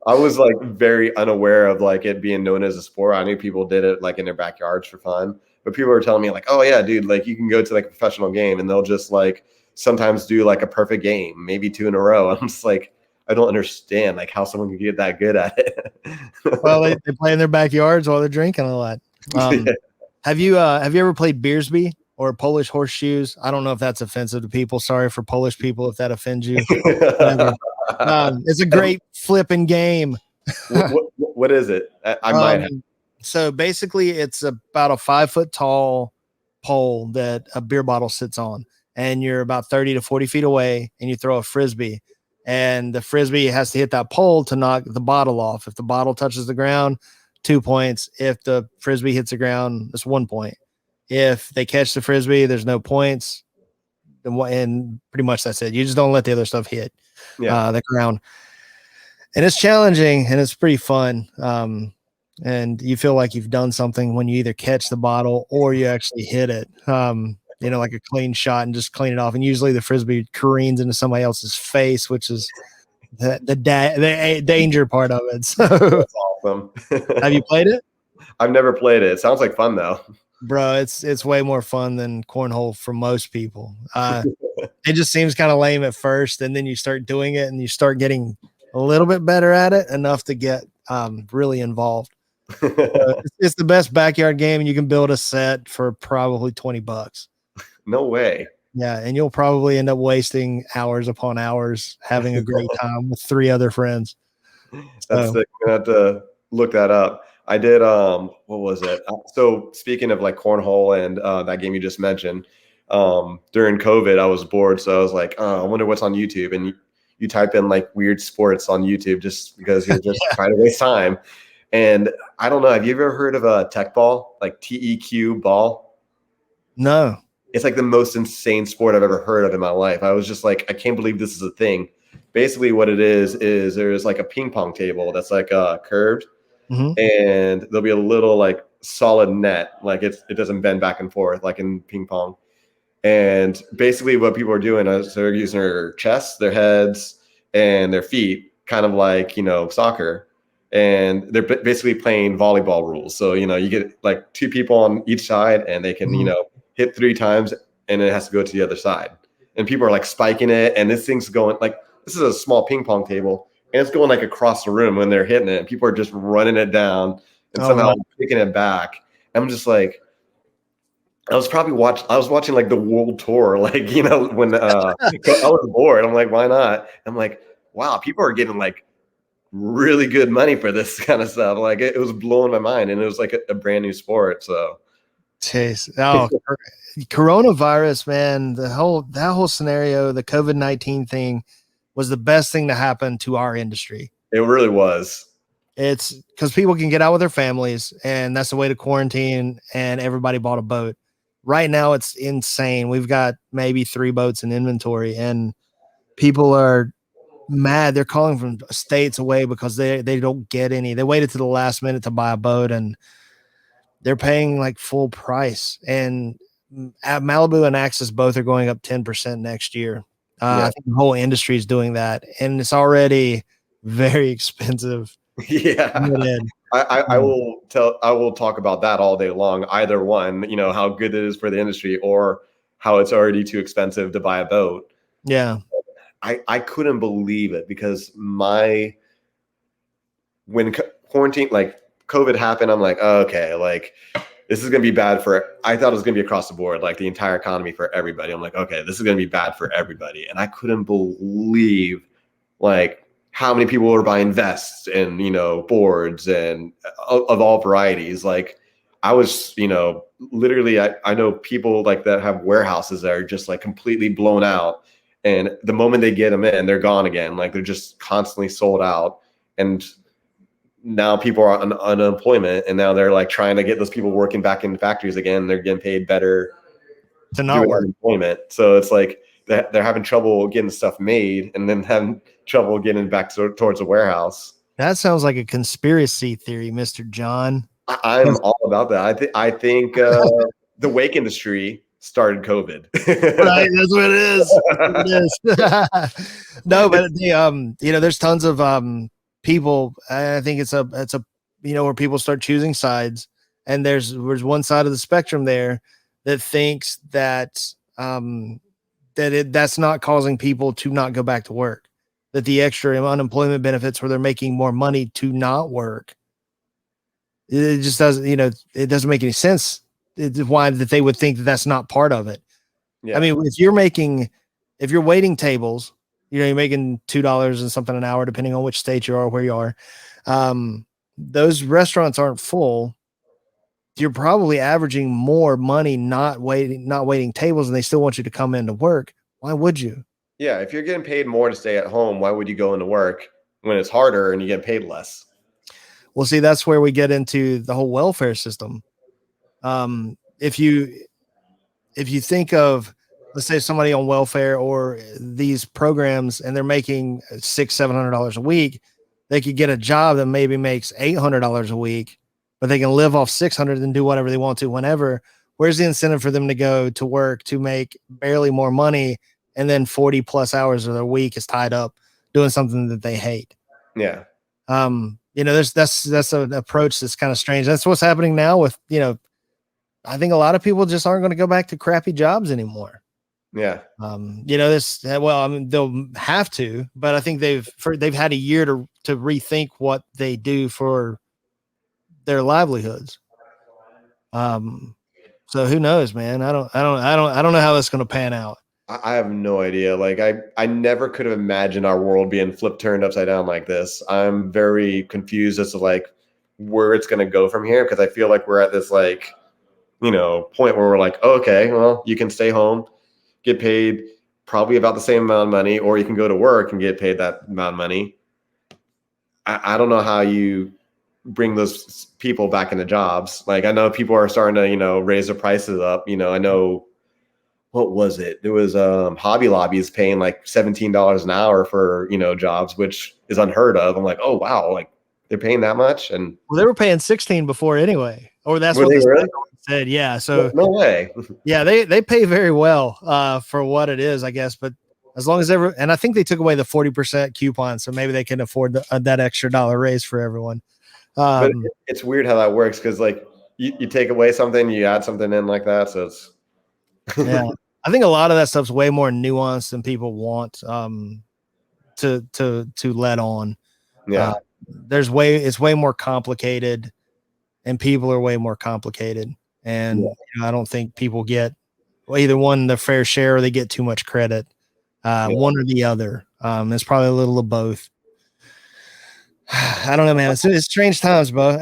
I was like very unaware of like it being known as a sport. I knew people did it like in their backyards for fun, but people were telling me like, oh yeah, dude, like you can go to like a professional game and they'll just like sometimes do like a perfect game, maybe 2 in a row. I'm just like, I don't understand like how someone can get that good at it. Well, they play in their backyards while they're drinking a lot. Have you ever played Beersby or Polish horseshoes? I don't know if that's offensive to people. Sorry for Polish people if that offends you. It's a great flipping game. What is it? I might have. So basically, it's about a 5 foot tall pole that a beer bottle sits on, and you're about 30 to 40 feet away, and you throw a frisbee, and the frisbee has to hit that pole to knock the bottle off. If the bottle touches the ground, 2 points. If the frisbee hits the ground, it's 1 point. If they catch the frisbee, there's no points. And pretty much that's it. You just don't let the other stuff hit the ground. And it's challenging and it's pretty fun. And you feel like you've done something when you either catch the bottle or you actually hit it. Like a clean shot and just clean it off. And usually the frisbee careens into somebody else's face, which is the danger part of it. So that's awesome. Have you played it? I've never played it. It sounds like fun though. Bro, it's way more fun than cornhole for most people. It just seems kind of lame at first, and then you start doing it and you start getting a little bit better at it, enough to get really involved. It's the best backyard game, and you can build a set for probably $20. No way. Yeah, and you'll probably end up wasting hours upon hours having a great time with 3 other friends. That's sick. I'm gonna have to look that up. I did what was it? So speaking of like cornhole and that game you just mentioned, during COVID, I was bored, so I was like, I wonder what's on YouTube. And you type in like weird sports on YouTube just because you're just trying to waste time. And I don't know, have you ever heard of a tech ball, like TEQ ball? No. It's like the most insane sport I've ever heard of in my life. I was just like, I can't believe this is a thing. Basically what it is there's like a ping pong table that's like curved, and there'll be a little like solid net, like it doesn't bend back and forth like in ping pong. And basically what people are doing is they're using their chests, their heads, and their feet, kind of like, soccer. And they're basically playing volleyball rules. So, you get like 2 people on each side, and they can, hit 3 times, and it has to go to the other side. And people are like spiking it, and this thing's going like, this is a small ping pong table, and it's going like across the room when they're hitting it. And people are just running it down and somehow picking it back. I'm just like, I was watching like the world tour, like, when I was bored. I'm like, why not? I'm like, wow, people are getting like really good money for this kind of stuff. Like it was blowing my mind, and it was like a brand new sport. So coronavirus, man, that whole scenario, the COVID-19 thing was the best thing to happen to our industry. It really was. It's because people can get out with their families, and that's the way to quarantine, and everybody bought a boat. Right now it's insane. We've got maybe 3 boats in inventory, and people are mad. They're calling from states away because they don't get any. They waited to the last minute to buy a boat, and they're paying like full price. And at Malibu and Axis both are going up 10% next year. I think the whole industry is doing that, and it's already very expensive. Yeah. I will talk about that all day long. Either one, how good it is for the industry, or how it's already too expensive to buy a boat. Yeah. I couldn't believe it, because when quarantine, like COVID happened, I'm like, oh, okay, like this is going to be bad I thought it was going to be across the board, like the entire economy for everybody. I'm like, okay, this is going to be bad for everybody. And I couldn't believe like how many people were buying vests and, boards and of all varieties. Like I was, literally, I know people like that have warehouses that are just like completely blown out. And the moment they get them in, they're gone again. Like they're just constantly sold out. And now people are on unemployment, and now they're like trying to get those people working back in factories again. They're getting paid better to not work. Unemployment. So it's like they're having trouble getting stuff made, and then having trouble getting back towards a warehouse. That sounds like a conspiracy theory, Mr. John. I'm all about that. I think the wake industry started COVID. Right, that's what it is. No, but there's tons of people. I think it's a where people start choosing sides, and there's one side of the spectrum there that thinks that that's not causing people to not go back to work, that the extra unemployment benefits where they're making more money to not work. It just doesn't, it doesn't make any sense. It's why that they would think that that's not part of it. Yeah. I mean, if you're waiting tables, you're making $2 and something an hour, depending on which state you are, where you are. Those restaurants aren't full. You're probably averaging more money not waiting tables, and they still want you to come into work. Why would you? Yeah, if you're getting paid more to stay at home, why would you go into work when it's harder and you get paid less? Well, see, that's where we get into the whole welfare system. If you think of, let's say, somebody on welfare or these programs, and they're making $600-700 a week, they could get a job that maybe makes $800 a week, but they can live off 600 and do whatever they want to whenever. Where's the incentive for them to go to work to make barely more money, and then 40 plus hours of their week is tied up doing something that they hate? Yeah. That's an approach that's kind of strange. That's what's happening now with, I think a lot of people just aren't going to go back to crappy jobs anymore. Yeah. They'll have to, but I think they've had a year to rethink what they do for their livelihoods. So who knows, man? I don't know how that's going to pan out. I have no idea. Like I never could have imagined our world being turned upside down like this. I'm very confused as to like where it's going to go from here, because I feel like we're at this like, point where we're like, oh, okay, well, you can stay home, get paid probably about the same amount of money, or you can go to work and get paid that amount of money. I don't know how you bring those people back into jobs. Like I know people are starting to, raise their prices up. I know, what was it? There was Hobby Lobby is paying like $17 an hour for, jobs, which is unheard of. I'm like, oh wow, like they're paying that much. And well, they were paying 16 before anyway, or that's what they really said. Yeah. So no way. Yeah, they pay very well for what it is, I guess. But as long as and I think they took away the 40% coupon, so maybe they can afford that extra dollar raise for everyone. But it's weird how that works, because like you take away something, you add something in like that. So it's yeah. I think a lot of that stuff's way more nuanced than people want to let on. Yeah. It's way more complicated, and people are way more complicated. And I don't think people get either one the fair share, or they get too much credit. One or the other. It's probably a little of both. I don't know, man. It's strange times, bro.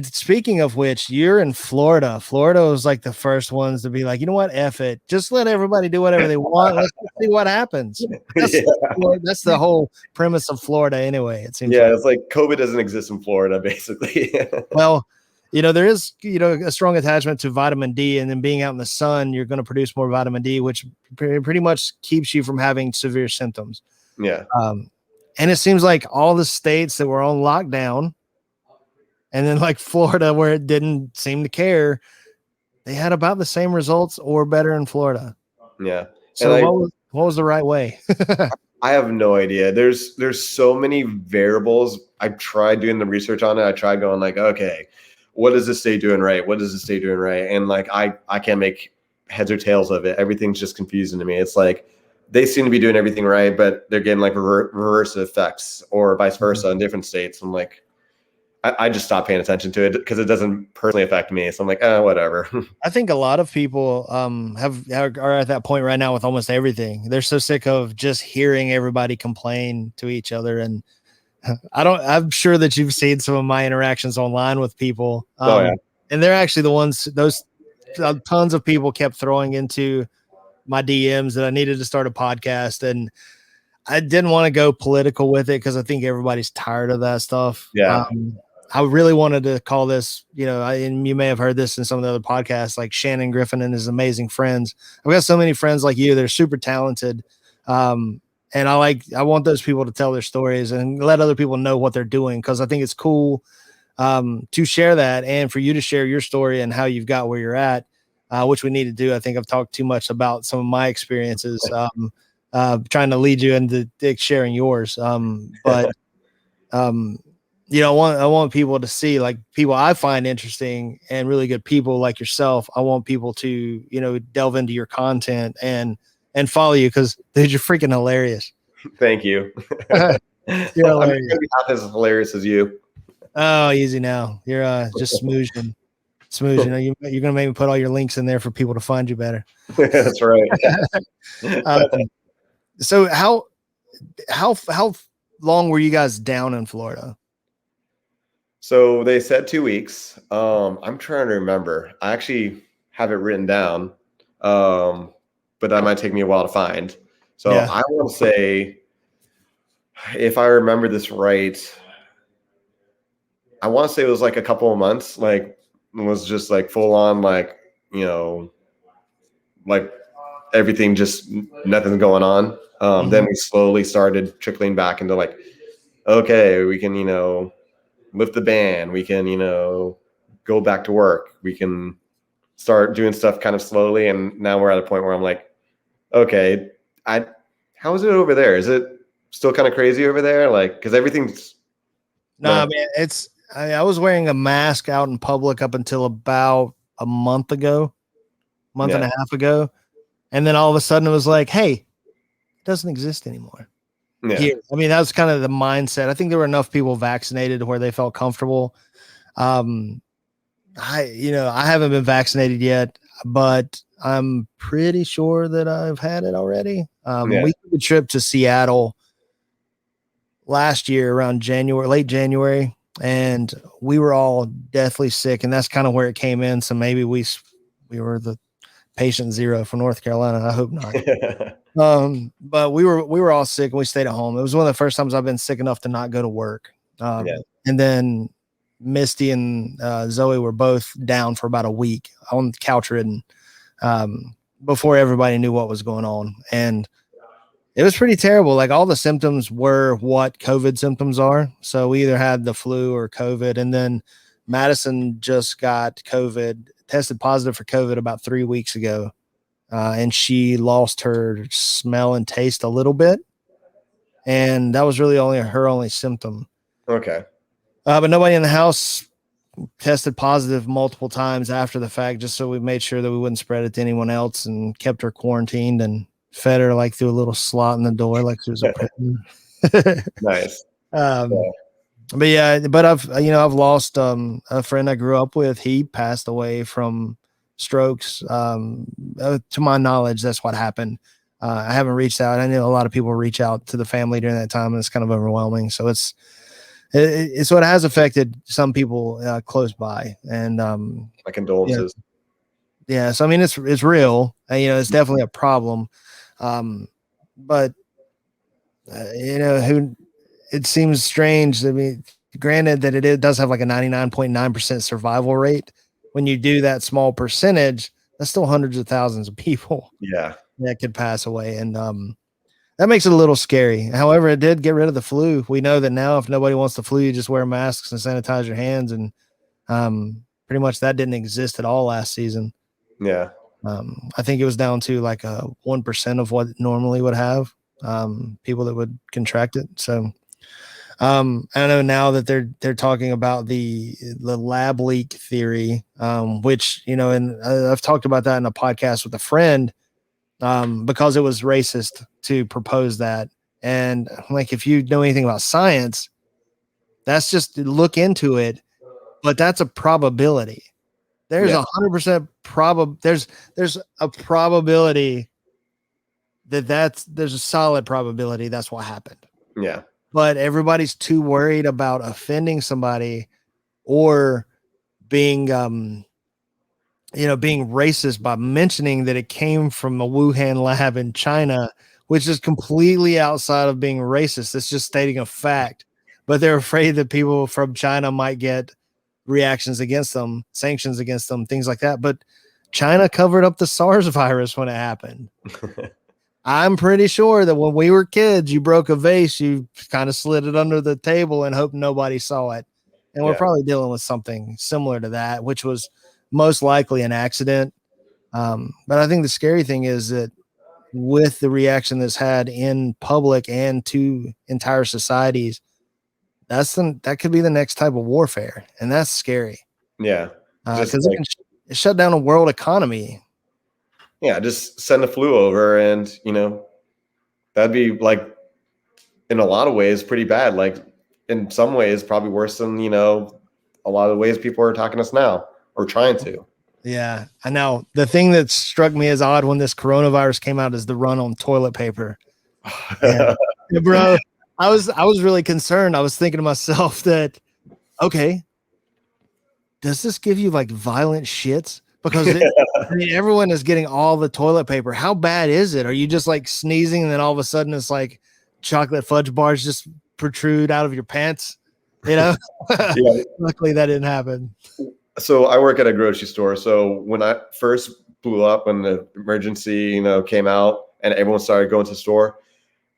Speaking of which, you're in Florida. Florida was like the first ones to be like, you know what? F it. Just let everybody do whatever they want. Let's see what happens. That's the whole premise of Florida anyway, it seems. Yeah, it's like COVID doesn't exist in Florida, basically. Well, there is, a strong attachment to vitamin D, and then being out in the sun, you're going to produce more vitamin D, which pretty much keeps you from having severe symptoms. Yeah. And it seems like all the states that were on lockdown, and then like Florida, where it didn't seem to care, they had about the same results or better in Florida. Yeah. So what was the right way? I have no idea. There's so many variables. I've tried doing the research on it. I tried going like, okay, what is this state doing right? What is this state doing right? And like, I can't make heads or tails of it. Everything's just confusing to me. It's like, they seem to be doing everything right, but they're getting like reverse effects, or vice versa in different states. I'm like, I just stopped paying attention to it because it doesn't personally affect me. So I'm like, whatever. I think a lot of people are at that point right now with almost everything. They're so sick of just hearing everybody complain to each other. And I'm sure that you've seen some of my interactions online with people. And they're actually the ones, those tons of people kept throwing into my DMs that I needed to start a podcast, and I didn't want to go political with it because I think everybody's tired of that stuff. Yeah. I really wanted to call this, and you may have heard this in some of the other podcasts, like Shannon Griffin and his amazing friends. I've got so many friends like you that are super talented. And I want those people to tell their stories and let other people know what they're doing, because I think it's cool to share that, and for you to share your story and how you've got where you're at. Which we need to do. I think I've talked too much about some of my experiences, trying to lead you into sharing yours. But I want people to see, like, people I find interesting and really good people like yourself. I want people to, delve into your content and follow you, because dude, you're freaking hilarious. Thank you. You're hilarious. I'm gonna be half as hilarious as you. Oh, easy now. You're just smoozing. Smooth, you're gonna make me put all your links in there for people to find you better. That's right. So how long were you guys down in Florida? So they said 2 weeks. I'm trying to remember. I actually have it written down, but that might take me a while to find. So yeah. I will say, if I remember this right, I want to say it was like a couple of months, like it was just like full on, like, you know, like everything, just nothing's going on. Then we slowly started trickling back into like, okay, we can, you know, lift the band, we can, you know, go back to work, we can start doing stuff kind of slowly. And now we're at a point where I'm like, okay, how is it over there? Is it still kind of crazy over there? Like, because everything's Nah, man, I was wearing a mask out in public up until about a month and a half ago. And then all of a sudden it was like, hey, it doesn't exist anymore. Yeah. Here. I mean, that was kind of the mindset. I think there were enough people vaccinated where they felt comfortable. I haven't been vaccinated yet, but I'm pretty sure that I've had it already. We took a trip to Seattle last year around late January, and we were all deathly sick, and that's kind of where it came in. So maybe we were the patient zero from North Carolina. I hope not. But we were all sick and we stayed at home. It was one of the first times I've been sick enough to not go to work. And then Misty and Zoe were both down for about a week on couch ridden before everybody knew what was going on. And it was pretty terrible. Like all the symptoms were what COVID symptoms are. So we either had the flu or COVID. And then Madison just got COVID, tested positive for COVID about 3 weeks ago. And she lost her smell and taste a little bit. And that was really her only symptom. Okay. But nobody in the house tested positive multiple times after the fact, just so we made sure that we wouldn't spread it to anyone else, and kept her quarantined and fed her like through a little slot in the door, like she was a prisoner. Nice. But I've lost a friend I grew up with. He passed away from strokes. To my knowledge, that's what happened. I haven't reached out. I know a lot of people reach out to the family during that time, and it's kind of overwhelming. So it's what has affected some people close by. And my condolences. Yeah. So I mean, it's real. It's definitely a problem. But it seems strange. I mean, granted that it does have like a 99.9% survival rate. When you do that small percentage, that's still hundreds of thousands of people. Yeah. That could pass away. And that makes it a little scary. However, it did get rid of the flu. We know that now if nobody wants the flu, you just wear masks and sanitize your hands. And pretty much that didn't exist at all last season. Yeah. I think it was down to like 1% of what normally would have people that would contract it. So I know now that they're talking about the lab leak theory, which, and I've talked about that in a podcast with a friend, because it was racist to propose that. And like, if you know anything about science, that's just look into it, but that's a probability. There's 100% there's a probability there's a solid probability that's what happened. Yeah. But everybody's too worried about offending somebody or being being racist by mentioning that it came from a Wuhan lab in China, which is completely outside of being racist. It's just stating a fact. But they're afraid that people from China might get reactions against them, sanctions against them, things like that. But China covered up the SARS virus when it happened. I'm pretty sure that when we were kids, you broke a vase, you kind of slid it under the table and hoped nobody saw it. And we're probably dealing with something similar to that, which was most likely an accident. But I think the scary thing is that with the reaction that's had in public and to entire societies, that could be the next type of warfare. And that's scary. Yeah. Because it can shut down a world economy. Yeah, just send the flu over, and that'd be like, in a lot of ways, pretty bad. Like in some ways, probably worse than a lot of the ways people are attacking us now or trying to. Yeah, I know. The thing that struck me as odd when this coronavirus came out is the run on toilet paper. Yeah, bro, I was really concerned. I was thinking to myself that, okay, does this give you like violent shits? Because everyone is getting all the toilet paper. How bad is it? Are you just like sneezing and then all of a sudden it's like chocolate fudge bars just protrude out of your pants? You know, Yeah. luckily that didn't happen. So I work at a grocery store. So when I first blew up, when the emergency, came out and everyone started going to the store,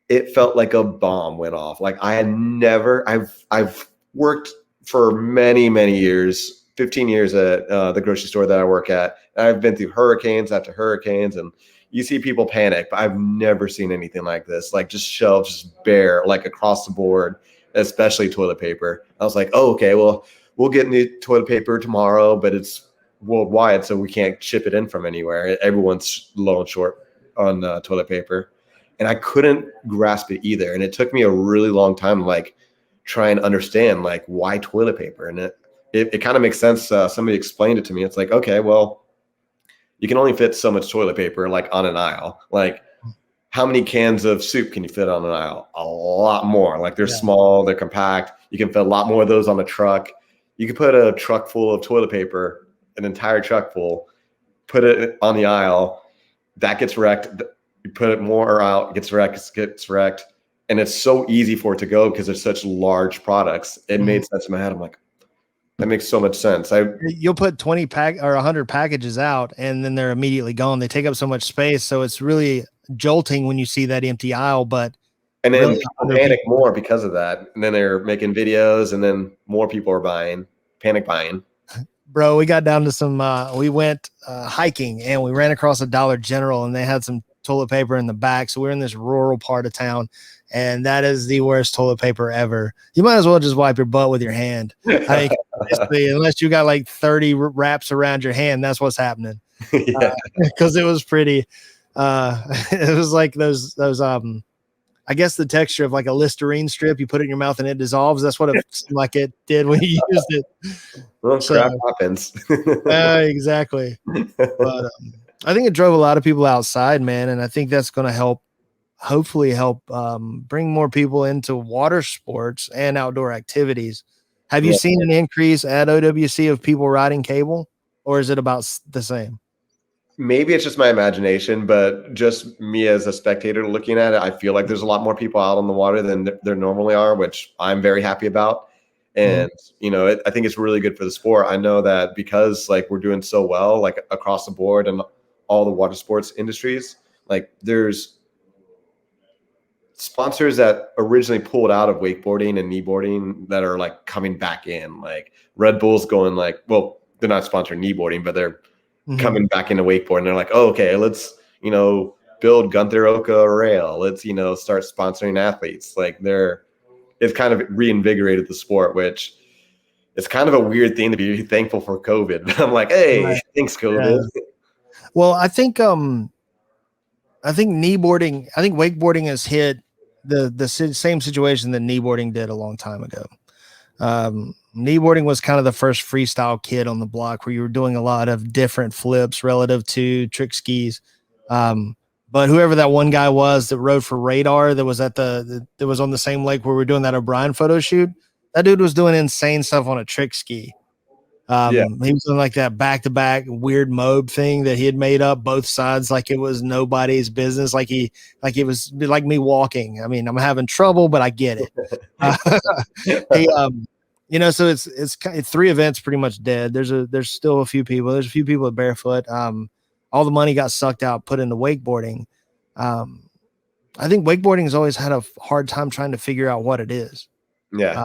it felt like a bomb went off. Like I've worked for many, many years, 15 years at the grocery store that I work at. And I've been through hurricanes after hurricanes, and you see people panic, but I've never seen anything like this. Like just shelves just bare, like across the board, especially toilet paper. I was like, oh, okay, well, we'll get new toilet paper tomorrow, but it's worldwide, so we can't ship it in from anywhere. Everyone's low and short on toilet paper. And I couldn't grasp it either. And it took me a really long time to like try and understand like why toilet paper. And it kind of makes sense. Somebody explained it to me. It's like, okay, well, you can only fit so much toilet paper like on an aisle. Like how many cans of soup can you fit on an aisle? A lot more. Like they're small, they're compact. You can fit a lot more of those on a truck. You could put a truck full of toilet paper, an entire truck full, put it on the aisle. That gets wrecked. You put it more out, it gets wrecked. And it's so easy for it to go because they're such large products. It made sense in my head. I'm like, that makes so much sense. You'll put 20 pack or 100 packages out and then they're immediately gone. They take up so much space. So it's really jolting when you see that empty aisle, and then really people panic more because of that. And then they're making videos and then more people are panic buying. Bro, we got down to we went hiking and we ran across a Dollar General and they had some toilet paper in the back. So we're in this rural part of town and that is the worst toilet paper ever. You might as well just wipe your butt with your hand. Unless you got like 30 wraps around your hand, that's what's happening. Because it was pretty, it was like those, I guess the texture of like a Listerine strip, you put it in your mouth and it dissolves. That's what it seemed like it did when you used it. Well, crap happens. Exactly. But I think it drove a lot of people outside, man. And I think that's going to hopefully help bring more people into water sports and outdoor activities. Have you seen an increase at OWC of people riding cable, or is it about the same? Maybe it's just my imagination, but just me as a spectator looking at it, I feel like there's a lot more people out on the water than there normally are, which I'm very happy about. And, I think it's really good for the sport. I know that because like we're doing so well, like across the board and all the water sports industries, like there's sponsors that originally pulled out of wakeboarding and kneeboarding that are like coming back in. Like Red Bull's going like, well, they're not sponsoring kneeboarding, but they're coming back into wakeboard. And they're like, oh, okay, let's, build Gunther Oka rail. Let's, start sponsoring athletes. Like it's kind of reinvigorated the sport, which it's kind of a weird thing to be thankful for COVID. I'm like, hey, thanks COVID. Yeah. Well, I think wakeboarding has hit the same situation that kneeboarding did a long time ago. Kneeboarding was kind of the first freestyle kid on the block where you were doing a lot of different flips relative to trick skis. But whoever that one guy was that rode for Radar that was that was on the same lake where we were doing that O'Brien photo shoot, that dude was doing insane stuff on a trick ski. He was doing like that back-to-back weird mobe thing that he had made up both sides like it was nobody's business, like it was like me walking. I mean, I'm having trouble, but I get it. So it's 3 events pretty much dead. There's still a few people. There's a few people at barefoot. All the money got sucked out, put into wakeboarding. I think wakeboarding has always had a hard time trying to figure out what it is. Yeah.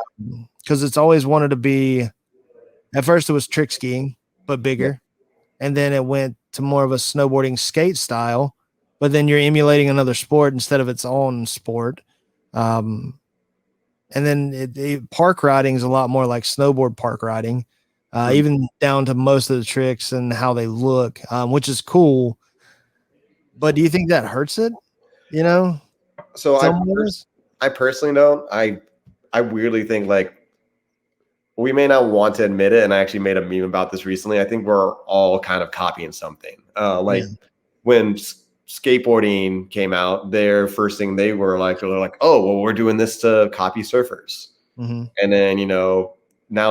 Because it's always wanted to be. At first, it was trick skiing, but bigger. And then it went to more of a snowboarding skate style. But then you're emulating another sport instead of its own sport. And then park riding is a lot more like snowboard park riding, even down to most of the tricks and how they look, which is cool. But do you think that hurts it? So I personally don't. I weirdly think like, we may not want to admit it, and I actually made a meme about this recently. I think we're all kind of copying something. When skateboarding came out, their first thing they're like, oh, well, we're doing this to copy surfers. And then, now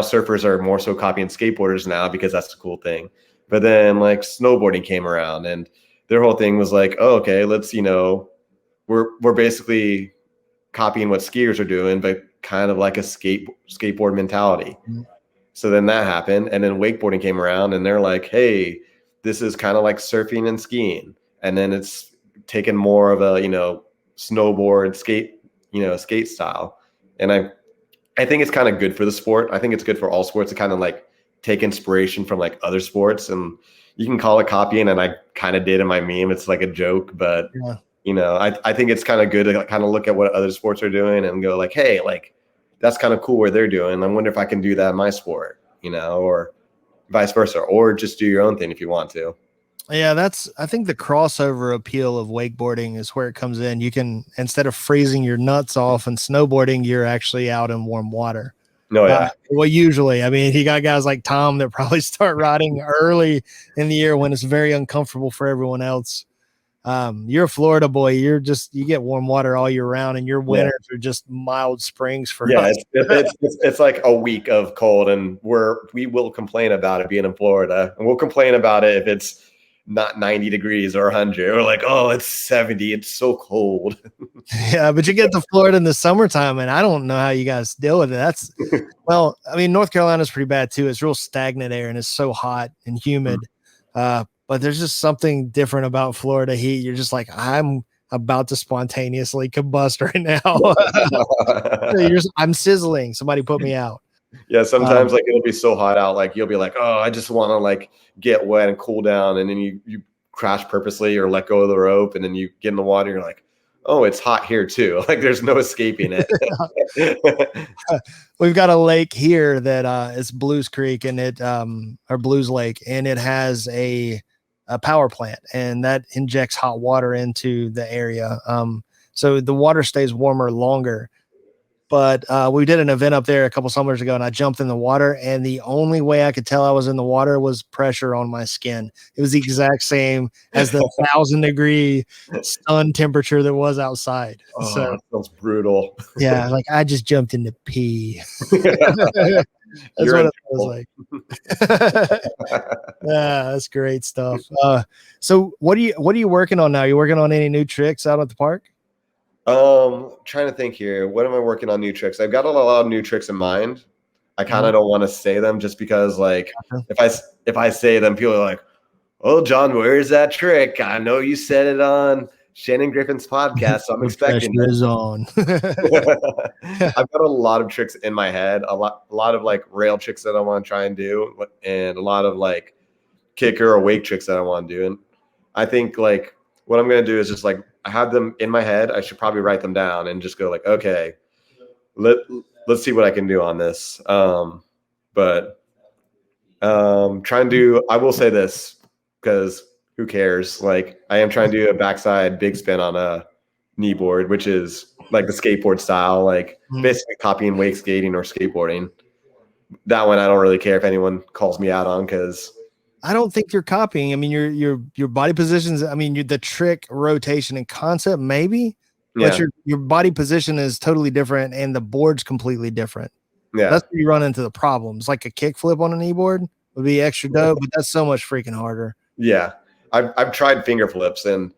surfers are more so copying skateboarders now because that's the cool thing. But then like snowboarding came around and their whole thing was like, oh, okay, let's, we're basically copying what skiers are doing, but kind of like a skateboard mentality. Mhm. So then that happened, and then wakeboarding came around, and they're like, hey, this is kind of like surfing and skiing. And then it's taken more of a, snowboard, skate style. And I think it's kind of good for the sport. I think it's good for all sports to kind of like take inspiration from like other sports, and you can call it copying. And I kind of did in my meme. It's like a joke, but Yeah. I think it's kind of good to kind of look at what other sports are doing and go like, hey, like that's kind of cool where they're doing. I wonder if I can do that in my sport, or vice versa, or just do your own thing if you want to. Yeah, I think the crossover appeal of wakeboarding is where it comes in. You can, instead of freezing your nuts off and snowboarding, you're actually out in warm water. No, yeah. Well, usually, I mean, you got guys like Tom that probably start riding early in the year when it's very uncomfortable for everyone else. You're a Florida boy. You get warm water all year round, and your winters are just mild springs for us. It's like a week of cold, and we will complain about it being in Florida, and we'll complain about it if it's not 90 degrees or 100. We're like, oh, it's 70. It's so cold. Yeah, but you get to Florida in the summertime, and I don't know how you guys deal with it. Well, I mean, North Carolina's pretty bad too. It's real stagnant air, and it's so hot and humid. But there's just something different about Florida heat. You're just like, I'm about to spontaneously combust right now. I'm sizzling. Somebody put me out. Yeah, sometimes like it'll be so hot out, like you'll be like, oh, I just want to like get wet and cool down, and then you crash purposely or let go of the rope, and then you get in the water, you're like, oh, it's hot here too. Like there's no escaping it. We've got a lake here that is Blues Creek, and or Blues Lake, and it has a power plant, and that injects hot water into the area. So the water stays warmer longer. But we did an event up there a couple summers ago, and I jumped in the water, and the only way I could tell I was in the water was pressure on my skin. It was the exact same as the 1,000-degree sun temperature that was outside. Oh, so that feels brutal. Yeah, like I just jumped into pee. That's what it feels like. Yeah, that's great stuff. So what are you working on now? You working on any new tricks out at the park? Trying to think here. What am I working on new tricks? I've got a lot of new tricks in mind. I kind of don't want to say them just because like if I say them, people are like, oh, John, where's that trick? I know you said it on Shannon Griffin's podcast, so I'm expecting it. Is on. I've got a lot of tricks in my head, a lot of like rail tricks that I want to try and do, and a lot of like kicker or wake tricks that I want to do. And I think like what I'm going to do is just like, I have them in my head. I should probably write them down and just go like, okay, let's see what I can do on this. But trying to do, I will say this because who cares? Like I am trying to do a backside big spin on a kneeboard, which is like the skateboard style, like basically copying wake skating or skateboarding. That one, I don't really care if anyone calls me out on because I don't think you're copying. I mean, your body positions. I mean, the trick, rotation, and concept maybe, but your body position is totally different, and the board's completely different. Yeah, that's where you run into the problems. Like a kick flip on a kneeboard would be extra dope, but that's so much freaking harder. Yeah, I've tried finger flips, and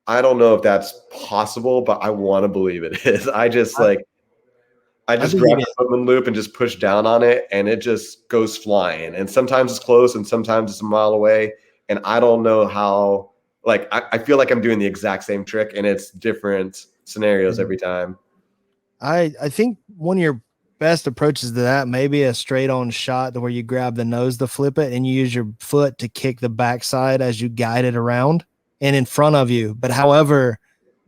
I don't know if that's possible, but I want to believe it is. I just grab the footman loop and just push down on it, and it just goes flying. And sometimes it's close, and sometimes it's a mile away. And I don't know how. Like I feel like I'm doing the exact same trick, and it's different scenarios every time. I think one of your best approaches to that may be a straight on shot where you grab the nose to flip it, and you use your foot to kick the backside as you guide it around and in front of you. But however,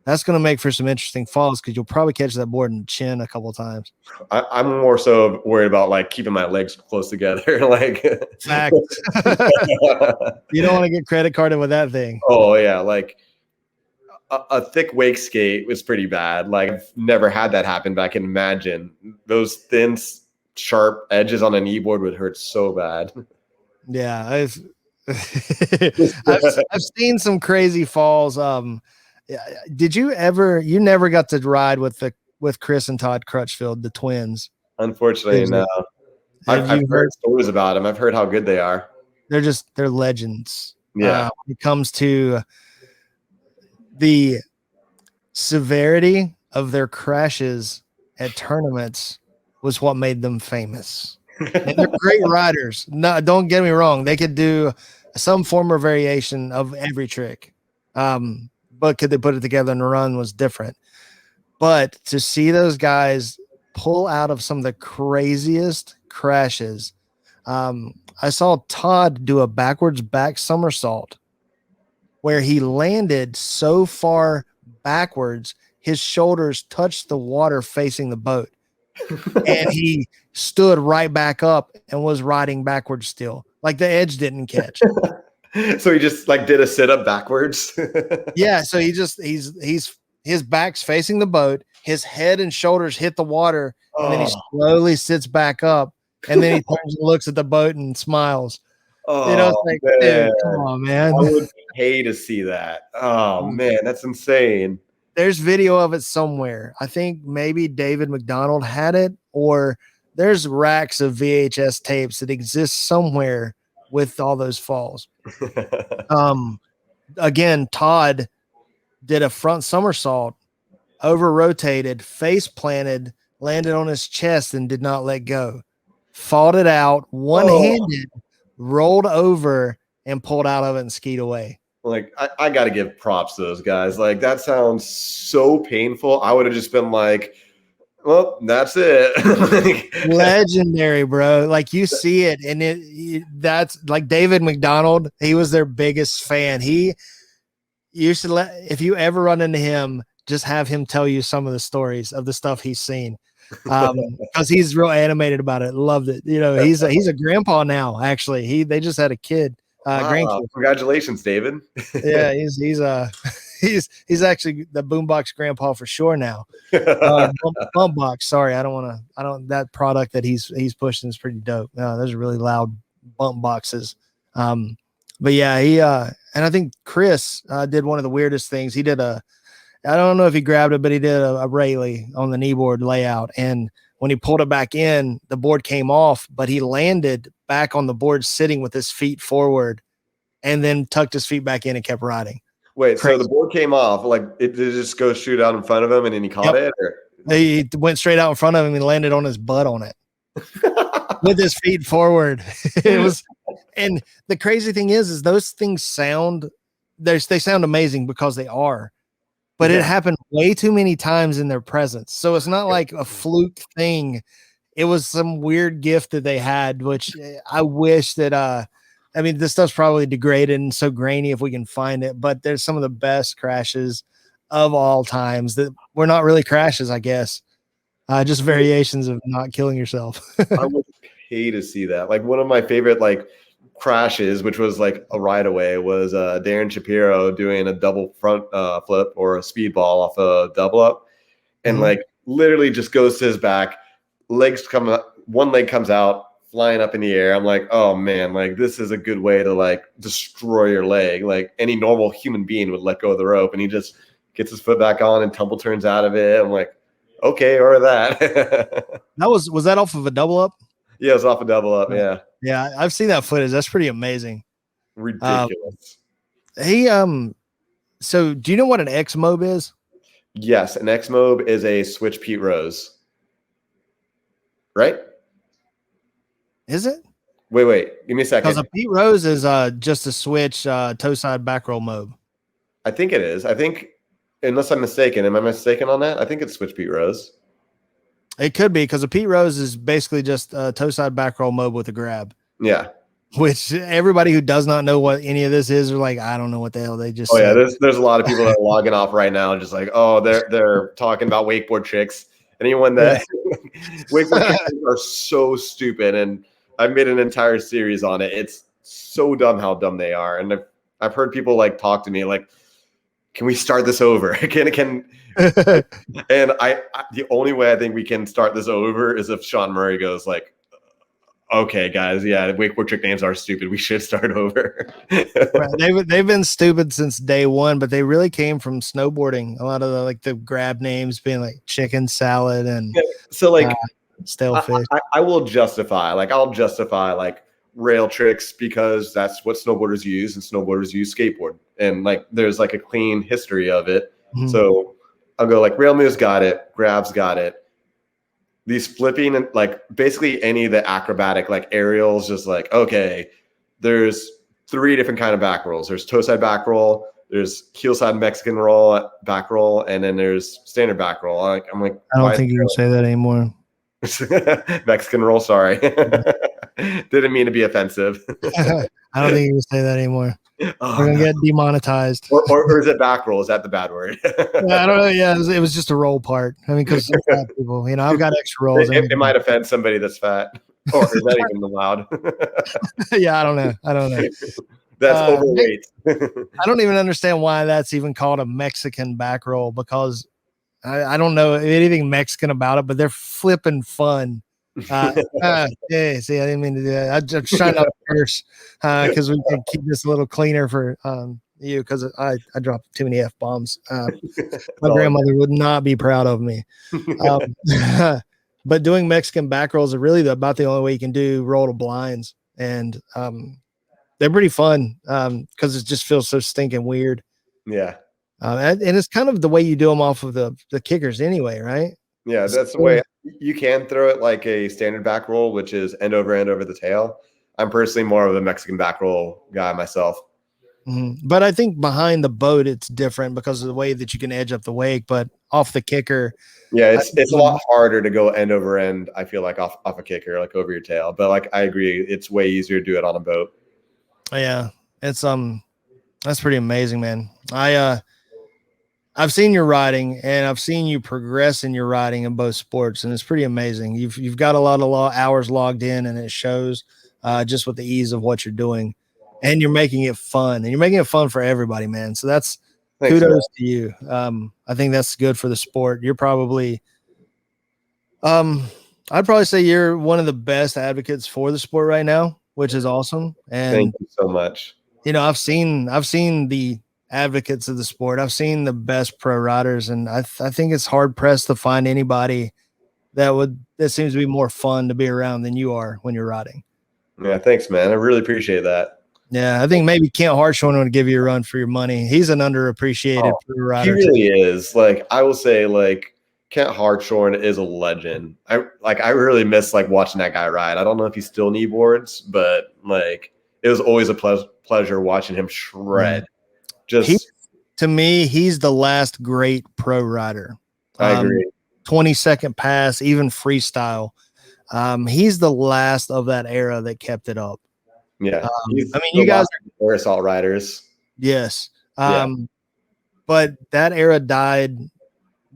that's going to make for some interesting falls because you'll probably catch that board in the chin a couple of times. I'm more so worried about like keeping my legs close together. Like fact. You don't want to get credit carded with that thing. Oh yeah. Like a thick wake skate was pretty bad. Like I've never had that happen, but I can imagine those thin, sharp edges on a kneeboard would hurt so bad. Yeah. I've seen some crazy falls. Did you never got to ride with Chris and Todd Crutchfield, the twins? Unfortunately, no. I've heard stories about them. I've heard how good they are. They're legends. Yeah. When it comes to the severity of their crashes at tournaments, was what made them famous. And they're great riders. No, don't get me wrong. They could do some form or variation of every trick. But could they put it together and run was different. But to see those guys pull out of some of the craziest crashes, I saw Todd do a backwards back somersault where he landed so far backwards, his shoulders touched the water facing the boat. And he stood right back up and was riding backwards still. Like the edge didn't catch. So he just like did a sit up backwards. Yeah. So he's his back's facing the boat, his head and shoulders hit the water, and then he slowly sits back up, and then he turns and looks at the boat and smiles. Oh, you know, it's like, dude, come on, man. I would pay to see that. Oh man, that's insane. There's video of it somewhere. I think maybe David McDonald had it, or there's racks of VHS tapes that exist somewhere with all those falls. Again, Todd did a front somersault, over rotated, face planted, landed on his chest and did not let go. Fought it out, one-handed, rolled over and pulled out of it and skied away. Like, I got to give props to those guys. Like, that sounds so painful. I would have just been like, well, that's it. Legendary, bro. Like, you see it, and that's like David McDonald. He was their biggest fan. He used to if you ever run into him, just have him tell you some of the stories of the stuff he's seen. Because he's real animated about it. Loved it. You know, he's a grandpa now, actually. They just had a kid. Wow. Congratulations, David. Yeah, he's actually the boombox grandpa for sure now. Bump box. Sorry, that product that he's pushing is pretty dope. Those are really loud bump boxes. But yeah, he and I think Chris did one of the weirdest things. He did I don't know if he grabbed it, but he did a Rayleigh on the kneeboard layout. And when he pulled it back in, the board came off, but he landed back on the board sitting with his feet forward and then tucked his feet back in and kept riding. Wait, crazy. So the board came off, like it did just go shoot out in front of him and then he caught it? Or? He went straight out in front of him and landed on his butt on it with his feet forward. It was, and the crazy thing is those things they sound amazing because they are. But it happened way too many times in their presence. So it's not like a fluke thing. It was some weird gift that they had, which I wish that, I mean, this stuff's probably degraded and so grainy if we can find it, but there's some of the best crashes of all times that were not really crashes, I guess. Just variations of not killing yourself. I would pay to see that. Like, one of my favorite, like, crashes, which was like a ride away, was Darren Shapiro doing a double front flip or a speedball off a double up, and like literally just goes to his back, legs come up, one leg comes out flying up in the air. I'm like, oh man, like this is a good way to like destroy your leg. Like any normal human being would let go of the rope, and he just gets his foot back on and tumble turns out of it. I'm like, okay, or that. was that off of a double up? Yeah, it's off a double up. Yeah. Yeah, I've seen that footage. That's pretty amazing. Ridiculous. So do you know what an X-Mob is? Yes, an X-Mob is a switch Pete Rose. Right? Is it? Wait. Give me a second. Because a Pete Rose is just a switch toe side back roll mob. I think it is. I think, unless I'm mistaken. Am I mistaken on that? I think it's switch Pete Rose. It could be, because a Pete Rose is basically just a toe side back roll mob with a grab. Yeah. Which everybody who does not know what any of this is are like, I don't know what the hell they just said. Yeah, there's a lot of people that are logging off right now, just like, oh, they're talking about wakeboard tricks. Anyone that wakeboard tricks are so stupid, and I've made an entire series on it. It's so dumb how dumb they are, and I've heard people like talk to me like, can we start this over? can and I the only way I think we can start this over is if Sean Murray goes like, okay, guys, yeah, wakeboard trick names are stupid. We should start over. Right. They've been stupid since day one, but they really came from snowboarding. A lot of the grab names being like chicken salad and so like stale fish. I'll justify like rail tricks because that's what snowboarders use, and snowboarders use skateboard, and like there's like a clean history of it. So I'll go like rail moves got it, grabs got it. these flipping and like basically any of the acrobatic like aerials, just like, okay, there's 3 different kind of back rolls. There's toe side back roll, there's heel side Mexican roll, back roll, and then there's standard back roll. I'm like, I don't think you can say that anymore. Mexican roll, sorry. Didn't mean to be offensive. I don't think you can say that anymore. Oh, We're gonna get demonetized. Or is it back roll? Is that the bad word? Yeah, I don't know. Yeah, it was just a roll part. I mean, because fat people, you know, I've got extra rolls. It might offend somebody that's fat. Or is that even allowed? Yeah, I don't know. That's overweight. I don't even understand why that's even called a Mexican back roll, because I don't know anything Mexican about it, but they're flipping fun. Yeah, see, I didn't mean to do that. I'm just trying not to curse because we can keep this a little cleaner for you, because I dropped too many F-bombs. My grandmother would not be proud of me. But doing Mexican back rolls are really about the only way you can do roll to blinds. And they're pretty fun because it just feels so stinking weird. Yeah. And it's kind of the way you do them off of the kickers anyway, right? Yeah, that's the way you can throw it, like a standard back roll, which is end over the tail. I'm personally more of a Mexican back roll guy myself. Mm-hmm. But I think behind the boat, it's different because of the way that you can edge up the wake, but off the kicker. Yeah, it's a lot harder to go end over end, I feel like, off a kicker, like over your tail. But like, I agree, it's way easier to do it on a boat. Yeah, it's that's pretty amazing, man. I've seen your riding, and I've seen you progress in your riding in both sports, and it's pretty amazing. You've got a lot of hours logged in, and it shows just with the ease of what you're doing, and you're making it fun, and you're making it fun for everybody, man. So that's kudos to you. I think that's good for the sport. You're probably, I'd probably say you're one of the best advocates for the sport right now, which is awesome. And thank you so much. You know, I've seen the advocates of the sport. I've seen the best pro riders, and I think it's hard pressed to find anybody that seems to be more fun to be around than you are when you're riding. Yeah, thanks, man. I really appreciate that. Yeah, I think maybe Kent Hartshorn would give you a run for your money. He's an underappreciated pro rider. He really is. Like, I will say, like, Kent Hartshorn is a legend. I really miss like watching that guy ride. I don't know if he still kneeboards, but like it was always a pleasure watching him shred. To me, he's the last great pro rider. I agree. 20-second pass, even freestyle. He's the last of that era that kept it up. Yeah. I mean, you guys are assault riders. Yes. But that era died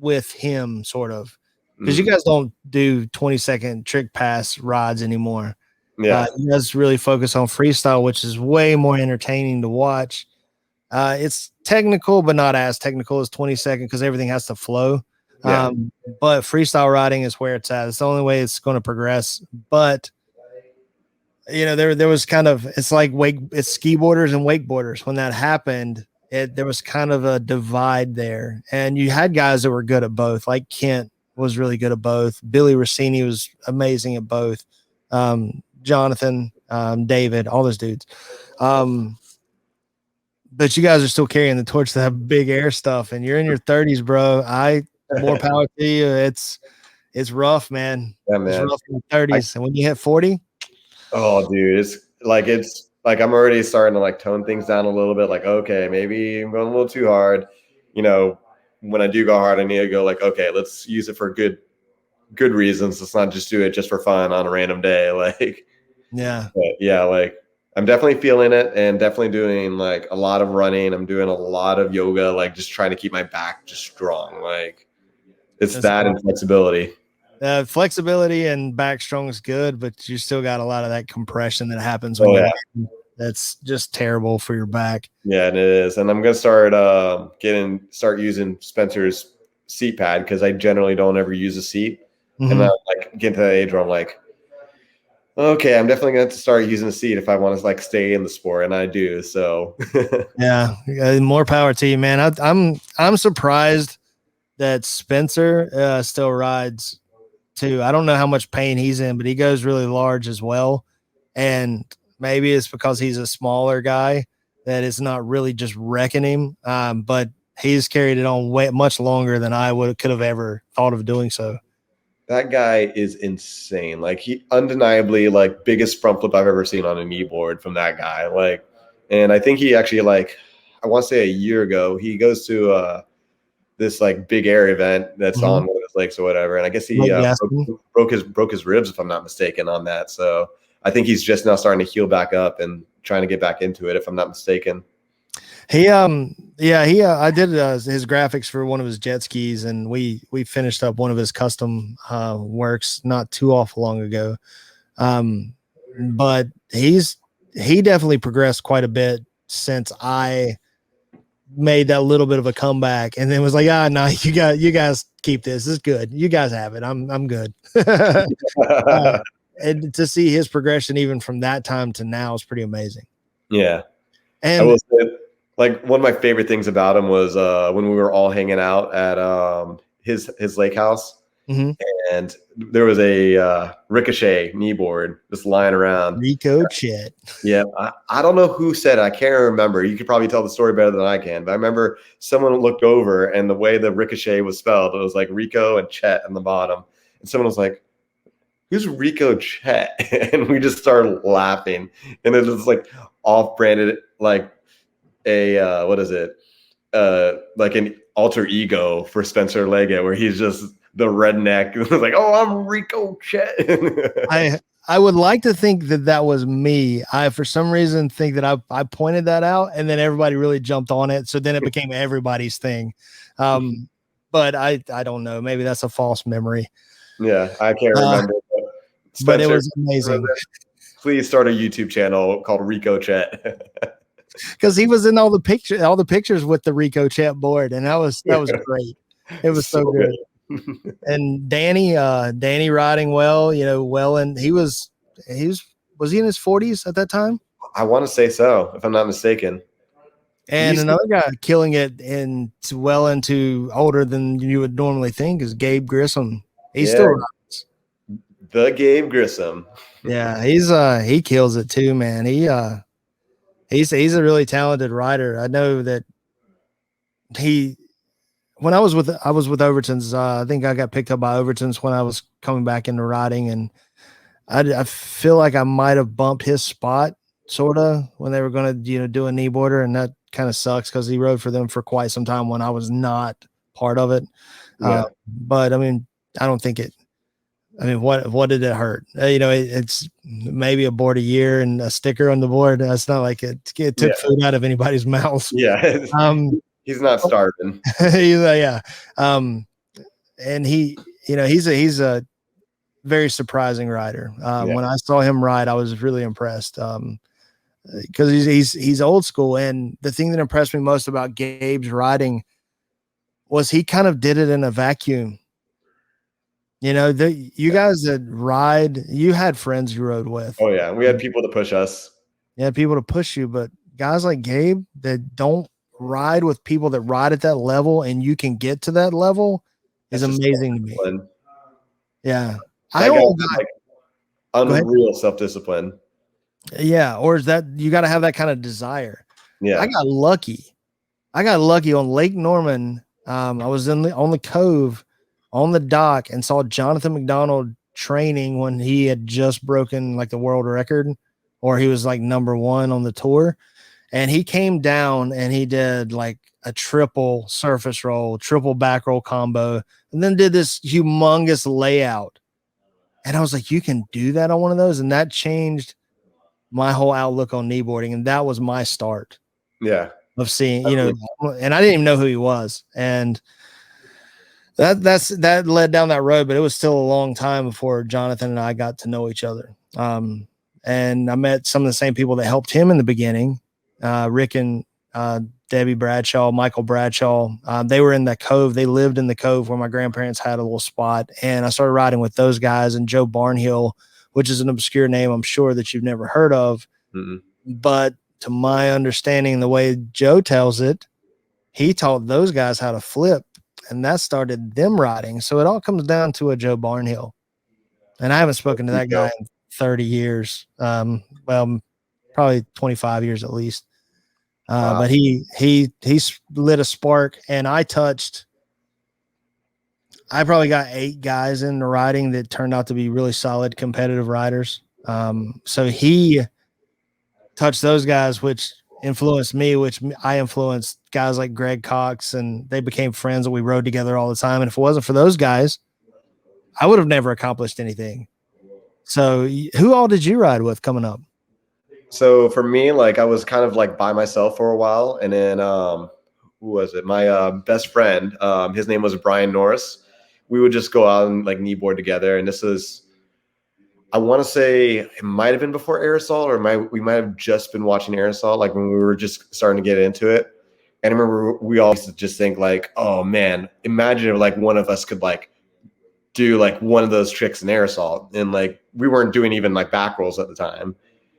with him, sort of, because you guys don't do 20-second trick pass rides anymore. Yeah. You guys really focus on freestyle, which is way more entertaining to watch. It's technical, but not as technical as 20-second because everything has to flow. Yeah. But freestyle riding is where it's at. It's the only way it's going to progress. But you know, there was kind of, it's like it's ski boarders and wakeboarders. When that happened, there was kind of a divide there, and you had guys that were good at both. Like Kent was really good at both. Billy Rossini was amazing at both. Jonathan, David, all those dudes. But you guys are still carrying the torch to have big air stuff, and you're in your 30s, bro. More power to you. It's rough, man. Yeah, man. It's rough in the 30s, and when you hit 40, oh, dude, it's like I'm already starting to like tone things down a little bit. Like, okay, maybe I'm going a little too hard. You know, when I do go hard, I need to go like, okay, let's use it for good reasons. Let's not just do it just for fun on a random day. Like, like I'm definitely feeling it, and definitely doing like a lot of running. I'm doing a lot of yoga, like just trying to keep my back just strong. Like it's that and flexibility. Flexibility and back strong is good, but you still got a lot of that compression that happens when you're that's just terrible for your back. Yeah, it is. And I'm gonna start using Spencer's seat pad because I generally don't ever use a seat. Mm-hmm. And I'm like getting to that age where I'm like, okay, I'm definitely going to start using a seat if I want to like stay in the sport, and I do. So yeah, more power to you, man. I'm surprised that Spencer still rides too. I don't know how much pain he's in, but he goes really large as well. And maybe it's because he's a smaller guy that it's not really just wrecking him. But he's carried it on way much longer than I could have ever thought of doing so. That guy is insane. Like he undeniably like biggest front flip I've ever seen on a kneeboard from that guy. Like, and I think he actually like I want to say a year ago he goes to this like big air event that's on one of his lakes or whatever, and I guess he broke his ribs if I'm not mistaken on that. So I think he's just now starting to heal back up and trying to get back into it if I'm not mistaken. He I did his graphics for one of his jet skis, and we finished up one of his custom works not too awful long ago. But he definitely progressed quite a bit since I made that little bit of a comeback, and then was like, no, you guys keep this. It's good. You guys have it. I'm good. And to see his progression even from that time to now is pretty amazing. Yeah. And I will say, like, one of my favorite things about him was when we were all hanging out at his lake house, and there was a Ricochet kneeboard just lying around. Rico Chet. Yeah, I don't know who said it. I can't remember. You could probably tell the story better than I can. But I remember someone looked over, and the way the Ricochet was spelled, it was like Rico and Chet on the bottom. And someone was like, "Who's Rico Chet?" And we just started laughing. And it was like off-branded, like a what is it? Like an alter ego for Spencer Leggett, where he's just the redneck. It was like, "Oh, I'm Rico Chet." I would like to think that that was me. I, for some reason, think that I pointed that out, and then everybody really jumped on it. So then it became everybody's thing. But I don't know. Maybe that's a false memory. Yeah, I can't remember. Spencer, but it was amazing. Please start a YouTube channel called Rico Chet. Because he was in all the pictures with the Rico Chet board, and that was great. It was so good. And Danny riding well, and was he in his 40s at that time? I want to say so, if I'm not mistaken. And another guy killing it well into older than you would normally think is Gabe Grissom. He's still rides. The Gabe Grissom. Yeah, he kills it too, man. He's a really talented rider. I know that when I was with Overton's, I think I got picked up by Overton's when I was coming back into riding, and I feel like I might have bumped his spot sort of when they were going to do a kneeboarder, and that kind of sucks because he rode for them for quite some time when I was not part of it. Yeah. But I mean, I don't think it. I mean, what did it hurt? It's maybe a board a year and a sticker on the board. That's not like it took food out of anybody's mouth. Yeah. He's not starving. Yeah. And he's a very surprising rider. When I saw him ride, I was really impressed. Because he's old school. And the thing that impressed me most about Gabe's riding was he kind of did it in a vacuum. You guys that ride, you had friends you rode with. Oh yeah. We had people to push us. You had people to push you, but guys like Gabe that don't ride with people that ride at that level and you can get to that level is amazing to me. Yeah. I don't like unreal self-discipline. Yeah. Or is that you got to have that kind of desire? Yeah. I got lucky on Lake Norman. I was on the cove on the dock and saw Jonathan McDonald training when he had just broken like the world record, or he was like #1 on the tour. And he came down and he did like a triple surface roll, triple back roll combo, and then did this humongous layout. And I was like, you can do that on one of those. And that changed my whole outlook on kneeboarding. And that was my start. Yeah. Of seeing, and I didn't even know who he was. And that led down that road, but it was still a long time before Jonathan and I got to know each other. And I met some of the same people that helped him in the beginning. Rick and Debbie Bradshaw, Michael Bradshaw. They were in the cove. They lived in the cove where my grandparents had a little spot. And I started riding with those guys and Joe Barnhill, which is an obscure name I'm sure that you've never heard of. But to my understanding, the way Joe tells it, he taught those guys how to flip, and that started them riding. So it all comes down to a Joe Barnhill. And I haven't spoken to that guy in 30 years. Well, probably 25 years at least. But he lit a spark, and I I probably got 8 guys in the riding that turned out to be really solid competitive riders. So he touched those guys, which influenced me, which I influenced guys like Greg Cox, and they became friends and we rode together all the time. And if it wasn't for those guys, I would have never accomplished anything. So who all did you ride with coming up? So for me, like I was kind of like by myself for a while, and then who was it? My best friend, his name was Brian Norris. We would just go out and like kneeboard together, and this is, I want to say it might have been before Aerosol, or we might have just been watching Aerosol, like when we were just starting to get into it. And I remember we all used to just think like, oh man, imagine if like one of us could like do like one of those tricks in Aerosol, and like we weren't doing even like back rolls at the time.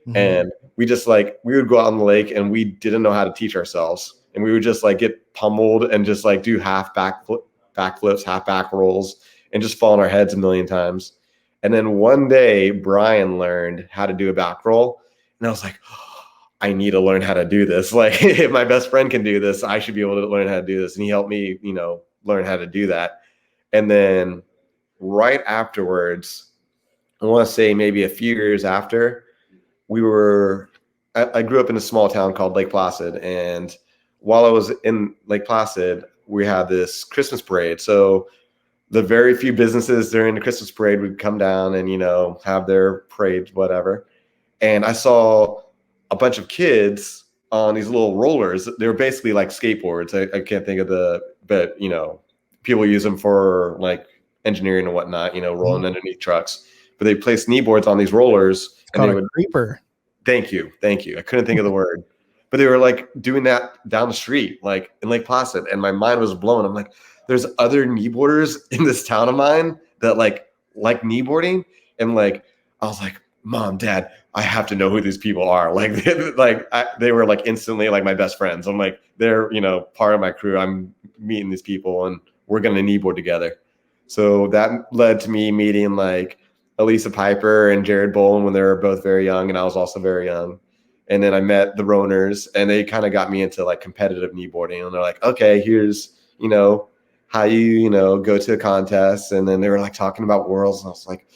Mm-hmm. And we just like, we would go out on the lake and we didn't know how to teach ourselves. And we would just like get pummeled and just like do half backflips, half back rolls, and just fall on our heads a million times. And then one day Brian learned how to do a back roll. And I was like, oh, I need to learn how to do this. Like if my best friend can do this, I should be able to learn how to do this. And he helped me, you know, learn how to do that. And then right afterwards, I want to say maybe a few years after, I grew up in a small town called Lake Placid. And while I was in Lake Placid, we had this Christmas parade. So the very few businesses during the Christmas parade would come down and, you know, have their parade, whatever. And I saw a bunch of kids on these little rollers. They were basically like skateboards. I can't think of but, you know, people use them for like engineering and whatnot, you know, rolling underneath trucks. But they placed kneeboards on these rollers. It's called a creeper. Thank you. I couldn't think of the word. But they were like doing that down the street, like in Lake Placid. And my mind was blown. I'm like, there's other kneeboarders in this town of mine that like kneeboarding. And like, I was like, Mom, Dad, I have to know who these people are. Like, they were like instantly like my best friends. I'm like, they're, you know, part of my crew. I'm meeting these people and we're going to kneeboard together. So that led to me meeting like Elisa Piper and Jared Boland when they were both very young, and I was also very young. And then I met the Roners, and they kind of got me into like competitive kneeboarding. And they're like, okay, here's, you know, how you know, go to a contest. And then they were like talking about worlds. And I was like,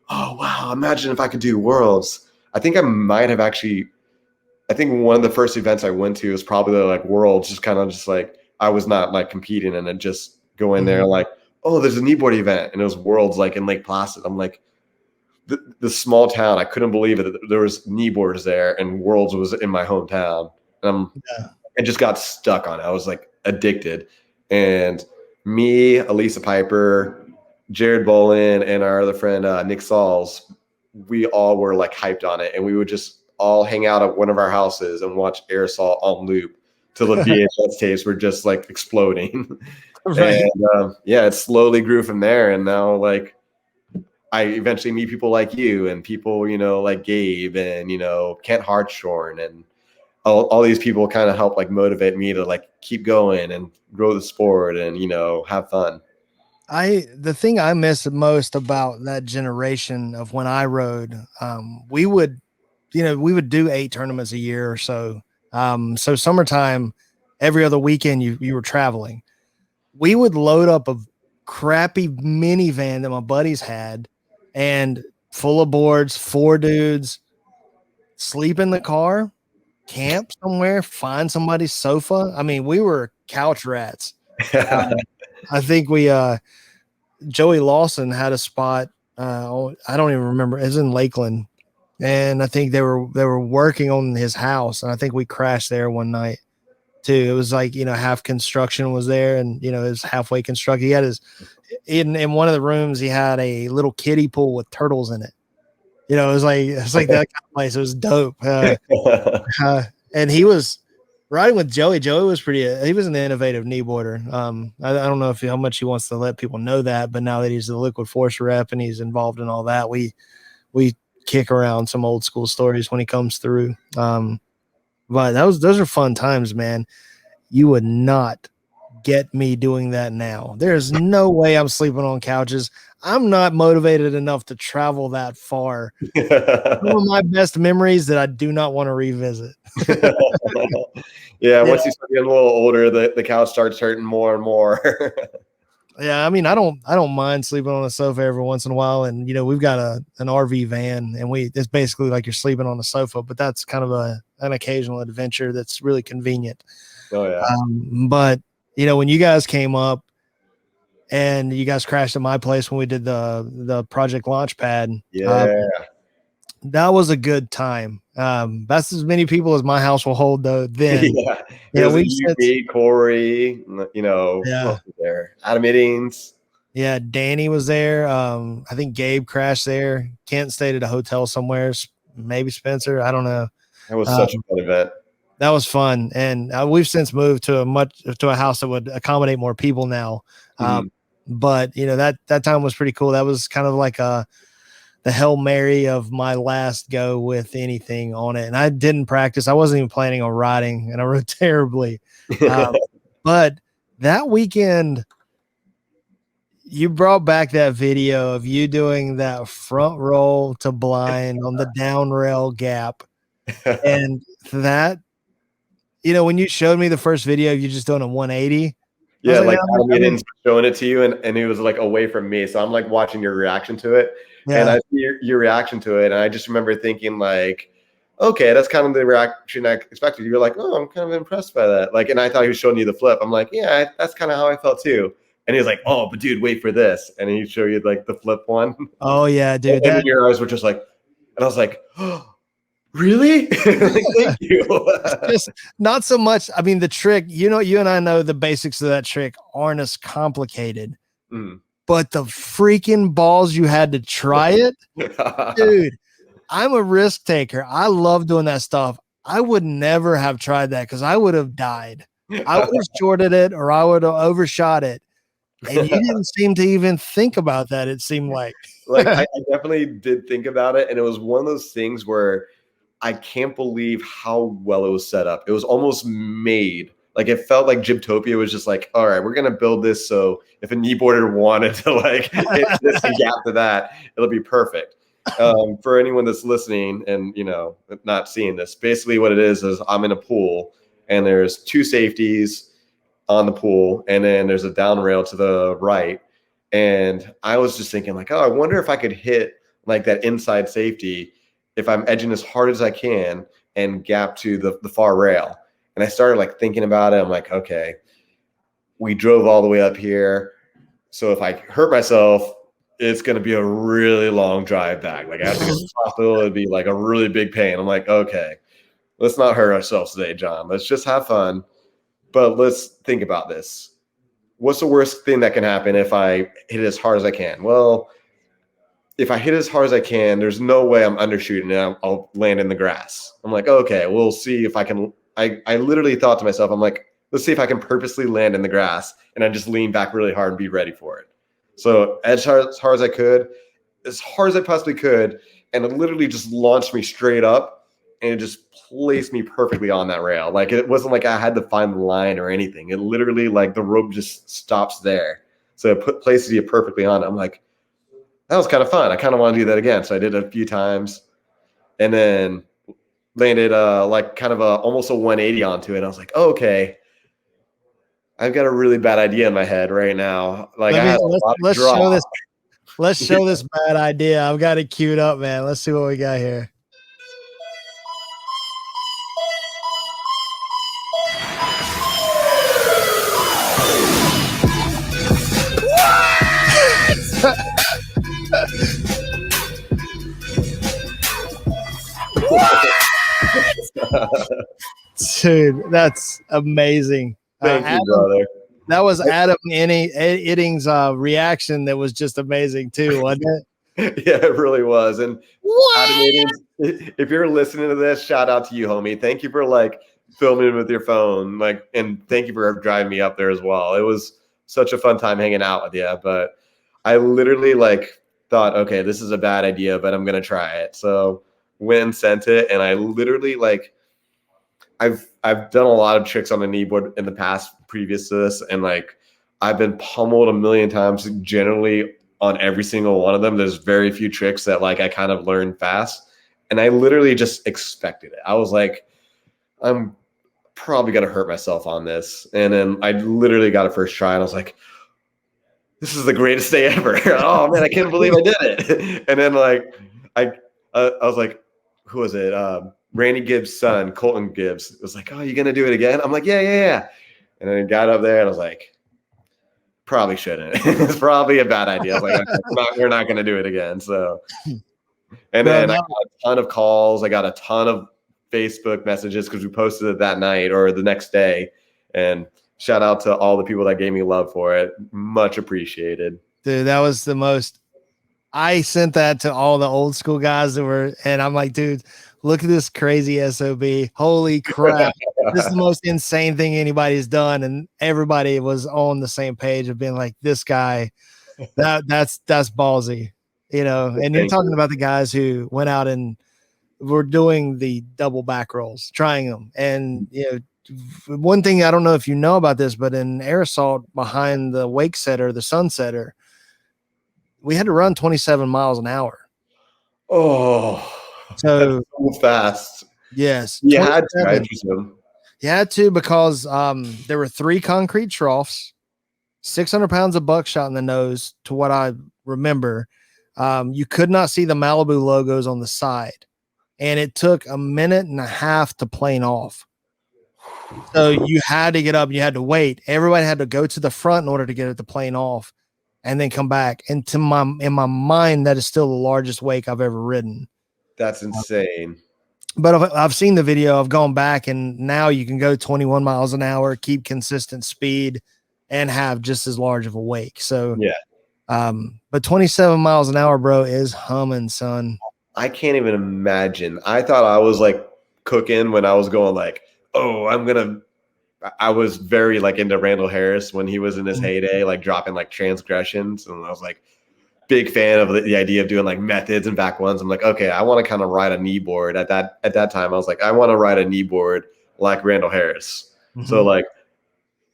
oh, wow, imagine if I could do worlds. I think one of the first events I went to was probably like worlds, just kind of just like, I was not like competing and then just go in there like, oh, there's a kneeboard event. And it was worlds like in Lake Placid. I'm like, the small town, I couldn't believe it. There was kneeboards there and worlds was in my hometown. And I just got stuck on it. I was like addicted. And me, Elisa Piper, Jared Bolin, and our other friend, Nick Sauls, we all were like hyped on it. And we would just all hang out at one of our houses and watch Aerosol on loop till the VHS tapes were just like exploding. Right. And it slowly grew from there. And now like, I eventually meet people like you and people, you know, like Gabe and, you know, Kent Hartshorn, and all these people kind of help like motivate me to like keep going and grow the sport and, you know, have fun. The thing I miss most about that generation of when I rode, we would do 8 tournaments a year or so. So summertime, every other weekend you were traveling. We would load up a crappy minivan that my buddies had, and full of boards, 4 dudes, sleep in the car, camp somewhere, find somebody's sofa. I mean, we were couch rats. I think Joey Lawson had a spot. I don't even remember. It was in Lakeland. And I think they were working on his house. And I think we crashed there one night too. It was like, you know, half construction was there, and, you know, it was halfway constructed. He had in one of the rooms, he had a little kiddie pool with turtles in it. You know, it was like that kind of place. It was dope. And he was riding with Joey. Joey was he was an innovative kneeboarder. I don't know how much he wants to let people know that, but now that he's the Liquid Force rep and he's involved in all that, we kick around some old school stories when he comes through. But those are fun times, man. You would not get me doing that now. There's no way I'm sleeping on couches. I'm not motivated enough to travel that far. Some of my best memories that I do not want to revisit. Yeah, once you start getting a little older, the couch starts hurting more and more. Yeah, I mean, I don't mind sleeping on a sofa every once in a while, and we've got an RV van, and it's basically like you're sleeping on a sofa, but that's kind of an occasional adventure that's really convenient. Oh yeah. But when you guys came up and you guys crashed at my place when we did the Project Launchpad, Yeah. that was a good time. That's as many people as my house will hold though. Then, Yeah. It was we've you, since, me, Corey, who yeah. else was there? Adam Iddings. Yeah, Danny was there. I think Gabe crashed there. Kent stayed at a hotel somewhere. Maybe Spencer. I don't know. That was such a Um, fun event. that was fun, and we've since moved to a house that would accommodate more people now. Mhm. But that time was pretty cool. That was kind of like the Hail Mary of my last go with anything on it, and I didn't practice. I wasn't even planning on riding, and I rode terribly. But that weekend, you brought back that video of you doing that front roll to blind on the down rail gap. And that, when you showed me the first video of you just doing a 180, I was Yeah, like, like Adam I mean, Iddings showing it to you, and it was like away from me. So I'm like watching your reaction to it. And yeah, I see your reaction to it. And I just remember thinking, like, okay, that's kind of the reaction I expected. You're like, oh, I'm kind of impressed by that. Like, and I thought he was showing you the flip. I'm like, yeah, that's kind of how I felt too. And he was like, oh, but dude, wait for this. And he'd show you like the flip one. oh yeah, dude, And then your eyes were just like, and I was like, oh, really? Like, thank you. it's just not so much. I mean, the trick, you and I know the basics of that trick aren't as complicated, Mm. but the freaking balls you had to try it, dude. I'm a risk taker. I love doing that stuff. I would never have tried that because I would have died. I would have shorted it or I would have overshot it. And you didn't seem to even think about that, it seemed like. Like I definitely did think about it, and it was one of those things where I can't believe how well it was set up. It was almost made. Like it felt like Gyptopia was just like, all right, we're gonna build this so if a kneeboarder wanted to like hit this and gap to that, it'll be perfect. For anyone that's listening and not seeing this, basically what it is I'm in a pool and there's two safeties on the pool, and then there's a down rail to the right. And I was just thinking, like, oh, I wonder if I could hit like that inside safety if I'm edging as hard as I can and gap to the far rail. And I started like thinking about it. I'm like, okay, we drove all the way up here. So if I hurt myself, it's going to be a really long drive back. Like I have to get to the hospital. It'd be like a really big pain. I'm like, okay, let's not hurt ourselves today, John. Let's just have fun. But let's think about this. What's the worst thing that can happen if I hit it as hard as I can? Well, if I hit as hard as I can, there's no way I'm undershooting and I'll land in the grass. I'm like, okay, we'll see if I can. I literally thought to myself, I'm like, let's see if I can purposely land in the grass, and I just lean back really hard and be ready for it. So as hard as I could, as hard as I possibly could, and it literally just launched me straight up, and it just placed me perfectly on that rail. Like it wasn't like I had to find the line or anything. It literally like the rope just stops there, so it places you perfectly on it. I'm like, that was kind of fun. I kind of want to do that again. So I did it a few times and then landed like kind of almost a 180 onto it. I was like, oh, okay, I've got a really bad idea in my head right now. Like I had a lot of draw. Let's show this bad idea. I've got it queued up, man. Let's see what we got here. Dude, that's amazing. Thank you, brother. That was Adam Iddings' reaction that was just amazing too, wasn't it? Yeah, it really was. And Adam Iddings, if you're listening to this, shout out to you, homie. Thank you for like filming with your phone, like, and thank you for driving me up there as well. It was such a fun time hanging out with you. But I literally like thought, okay, this is a bad idea, but I'm gonna try it. So went and sent it, and I literally like I've done a lot of tricks on the kneeboard in the past previous to this, and like I've been pummeled a million times generally on every single one of them. There's very few tricks that like I kind of learned fast, and I literally just expected it. I was like, I'm probably gonna hurt myself on this, and then I literally got a first try, and I was like, this is the greatest day ever. Oh man, I can't believe I did it. And then like I was like, who was it? Randy Gibbs' son, Colton Gibbs, was like, oh, you gonna do it again? I'm like, yeah. And then I got up there and I was like, probably shouldn't. It's probably a bad idea. I was like, we're not gonna do it again. So and then I got a ton of calls. I got a ton of Facebook messages because we posted it that night or the next day. And shout out to all the people that gave me love for it. Much appreciated. Dude, that was the most. I sent that to all the old school guys that were, and I'm like, dude, look at this crazy SOB. Holy crap. This is the most insane thing anybody's done. And everybody was on the same page of being like, this guy, that's ballsy, you know. And you're talking about the guys who went out and were doing the double back rolls, trying them. And, you know, one thing I don't know if you know about this, but in air assault behind the wake setter, the sunsetter, we had to run 27 miles an hour. Oh, so fast. Yes. You had to. You had to because there were 3 concrete troughs, 600 pounds of buckshot in the nose, to what I remember. You could not see the Malibu logos on the side. And it took a minute and a half to plane off. So you had to get up, you had to wait. Everybody had to go to the front in order to get it to plane off and then come back. And in my mind, that is still the largest wake I've ever ridden. That's insane. But I've seen the video. I've gone back, and now you can go 21 miles an hour, keep consistent speed, and have just as large of a wake. So yeah. But 27 miles an hour, bro, is humming, son. I can't even imagine. I thought I was like cooking when I was going like, oh, I was very like into Randall Harris when he was in his heyday, like dropping like transgressions. And I was like big fan of the idea of doing like methods and back ones. I'm like, okay, I want to kind of ride a kneeboard at that time. I was like, I want to ride a kneeboard like Randall Harris. Mm-hmm. So like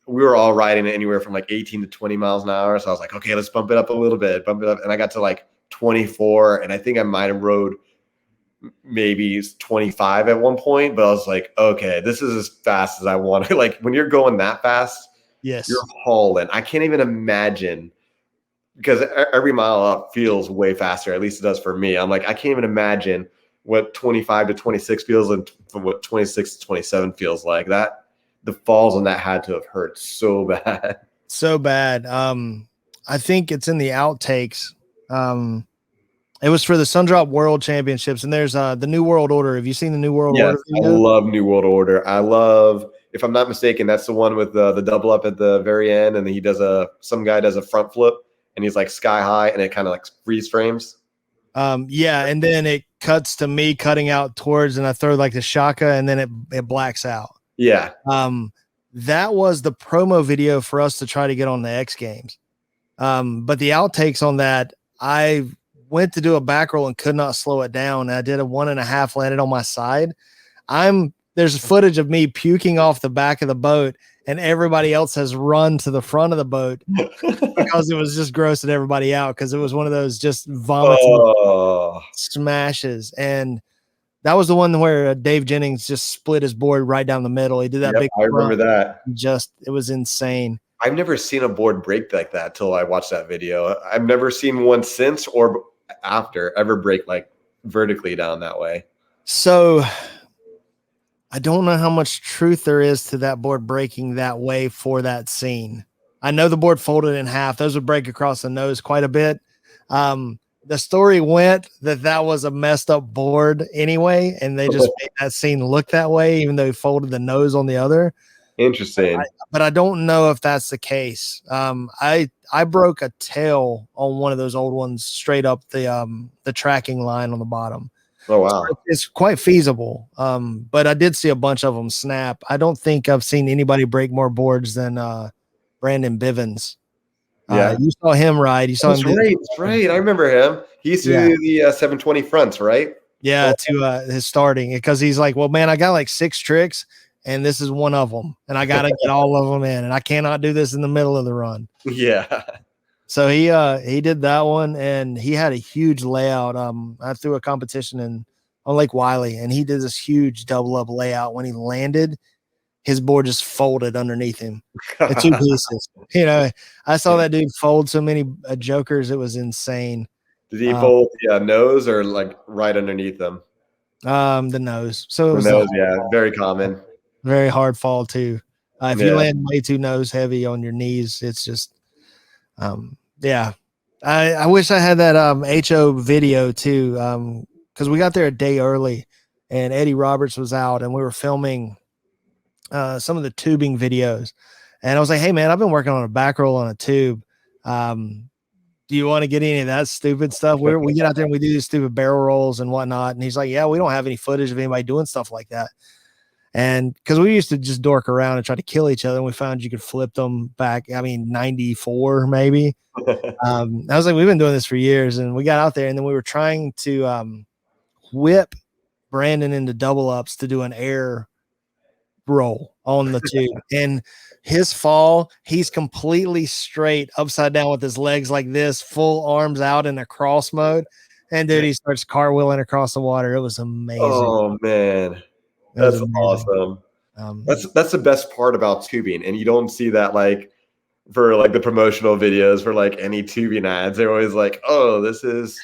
we were all riding anywhere from like 18 to 20 miles an hour. So I was like, okay, let's bump it up a little bit, bump it up. And I got to like 24. And I think I might've rode maybe 25 at one point, but I was like, okay, this is as fast as I want to. Like when you're going that fast, yes, you're hauling. I can't even imagine, because every mile up feels way faster. At least it does for me. I'm like, I can't even imagine what 25 to 26 feels and what 26 to 27 feels like. That the falls on that had to have hurt so bad. So bad. I think it's in the outtakes. It was for the Sundrop World Championships, and there's the New World Order. Have you seen the New World Order? I love New World Order. I love, if I'm not mistaken, that's the one with the double up at the very end, and then he does some guy does a front flip, and he's like sky high, and it kind of like freeze frames. Yeah, and then it cuts to me cutting out towards, and I throw like the shaka, and then it blacks out. Yeah. That was the promo video for us to try to get on the X Games. But the outtakes on that, I went to do a back roll and could not slow it down. And I did a 1.5, landed on my side. There's footage of me puking off the back of the boat, and everybody else has run to the front of the boat because it was just grossing everybody out. Cause it was one of those just vomiting smashes. And that was the one where Dave Jennings just split his board right down the middle. He did that big. I remember that. It was insane. I've never seen a board break like that till I watched that video. I've never seen one since or after ever break like vertically down that way. So I don't know how much truth there is to that board breaking that way for that scene. I know the board folded in half. Those would break across the nose quite a bit. The story went that was a messed up board anyway, and they just made that scene look that way, even though he folded the nose on the other. Interesting. But I don't know if that's the case. I broke a tail on one of those old ones straight up the tracking line on the bottom. Oh, wow. So it's quite feasible. But I did see a bunch of them snap. I don't think I've seen anybody break more boards than Brandon Bivens. Yeah. You saw him ride. You saw him. That's right. I remember him. He used to do the 720 fronts, right? Yeah, to his starting, because he's like, well, man, I got like 6 tricks, and this is one of them, and I got to get all of them in, and I cannot do this in the middle of the run. Yeah. So he did that one, and he had a huge layout. I threw a competition on Lake Wiley, and he did this huge double up layout. When he landed, his board just folded underneath him in two pieces. You know, I saw that dude fold so many jokers. It was insane. Did he fold the nose or like right underneath them? The nose. So it was the nose, yeah, very common. Very hard fall too. If you Yeah. land way too nose heavy on your knees, it's just, yeah. I wish I had that HO video too, because we got there a day early, and Eddie Roberts was out, and we were filming some of the tubing videos, and I was like, "Hey man, I've been working on a back roll on a tube. Do you want to get any of that stupid stuff? We get out there and we do these stupid barrel rolls and whatnot." And he's like, "Yeah, we don't have any footage of anybody doing stuff like that." And because we used to just dork around and try to kill each other, and we found you could flip them back. I mean, 94 maybe. I was like, we've been doing this for years, and we got out there, and then we were trying to whip Brandon into double ups to do an air roll on the tube. And his fall, he's completely straight upside down with his legs like this, full arms out in a cross mode. And dude, he starts cartwheeling across the water. It was amazing. Oh man. That's awesome. That's the best part about tubing, and you don't see that like for like the promotional videos for like any tubing ads. They're always like, "Oh, this is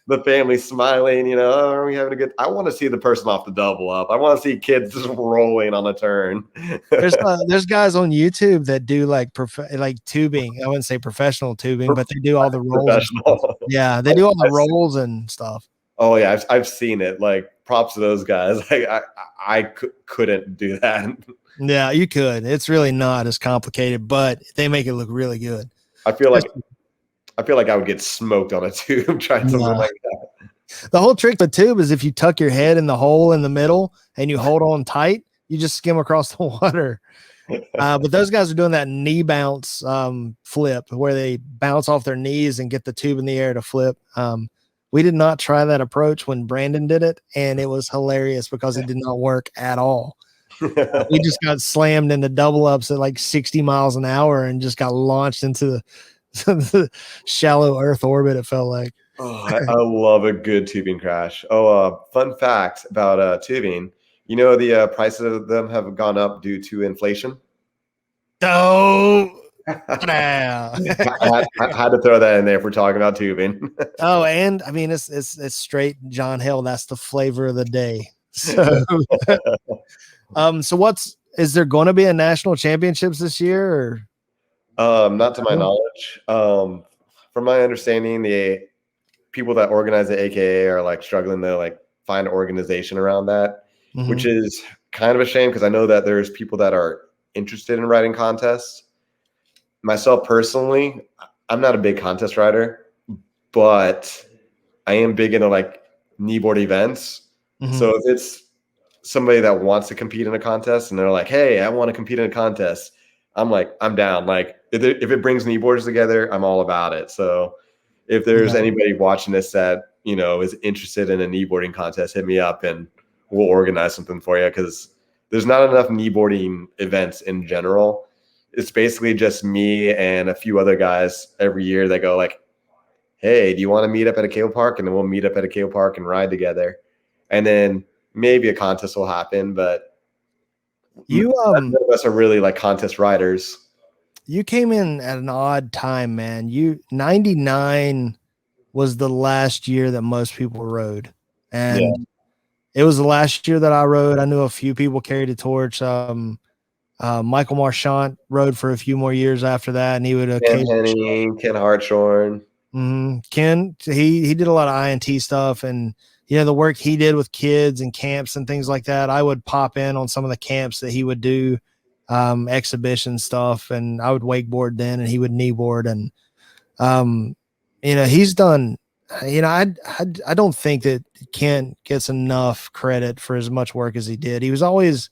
the family smiling." You know, "Oh, are we having a good?" I want to see the person off the double up. I want to see kids just rolling on a turn. There's guys on YouTube that do like tubing. I wouldn't say professional tubing, but they do all the rolls. Yeah, they do all the rolls and stuff. Oh yeah, I've seen it. Like, props to those guys. I couldn't do that. Yeah, you could. It's really not as complicated, but they make it look really good. I feel like I would get smoked on a tube trying something like that. The whole trick of the tube is if you tuck your head in the hole in the middle and you hold on tight, you just skim across the water. But those guys are doing that knee bounce flip where they bounce off their knees and get the tube in the air to flip. We did not try that approach when Brandon did it, and it was hilarious because it did not work at all. We just got slammed into double ups at like 60 miles an hour and just got launched into the shallow Earth orbit, it felt like. Oh, I love a good tubing crash. Oh, fun fact about tubing. You know, the prices of them have gone up due to inflation. Oh, I had to throw that in there if we're talking about tubing. Oh, and I mean, it's straight John Hill. That's the flavor of the day. So, so is there going to be a national championships this year? Or? Not to my knowledge. From my understanding, the people that organize the AKA are like struggling to like find an organization around that, which is kind of a shame because I know that there's people that are interested in writing contests. Myself personally, I'm not a big contest writer, but I am big into like kneeboard events. So if it's somebody that wants to compete in a contest and they're like, "Hey, I want to compete in a contest," I'm like, I'm down. Like if it brings kneeboards together, I'm all about it. So if there's anybody watching this that, you know, is interested in a kneeboarding contest, hit me up and we'll organize something for you, because there's not enough kneeboarding events in general. It's basically just me and a few other guys every year that go like, "Hey, do you want to meet up at a cable park?" And then we'll meet up at a cable park and ride together. And then maybe a contest will happen, but none of us are really like contest riders. You came in at an odd time, man. 99 was the last year that most people rode. And it was the last year that I rode. I knew a few people carried a torch. Michael Marchant rode for a few more years after that, and he would occasionally Ken Hartshorn. Ken, he did a lot of INT stuff, and you know the work he did with kids and camps and things like that. I would pop in on some of the camps that he would do, exhibition stuff, and I would wakeboard then, and he would kneeboard, and you know he's done. You know, I don't think that Ken gets enough credit for as much work as he did. He was always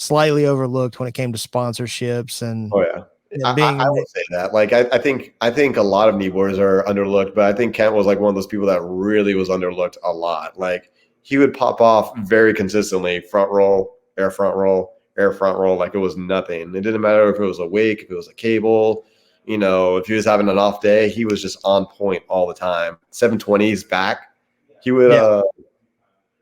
slightly overlooked when it came to sponsorships and I would say that. Like I think a lot of kneeboarders are underlooked, but I think Kent was like one of those people that really was underlooked a lot. Like he would pop off very consistently, front roll, air front roll, air front roll, like it was nothing. It didn't matter if it was a wake, if it was a cable, you know, if he was having an off day, he was just on point all the time. 720s back. He would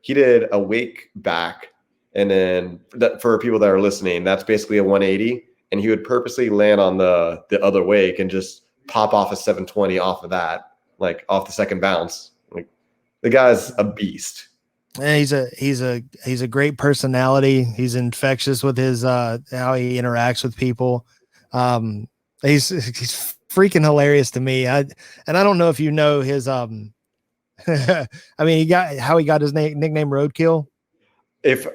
he did a wake back. And then for people that are listening, that's basically a 180. And he would purposely land on the other wake and just pop off a 720 off of that, like off the second bounce. Like the guy's a beast. And he's a great personality. He's infectious with his how he interacts with people. He's freaking hilarious to me. I don't know if you know his I mean, he got his nickname Roadkill. If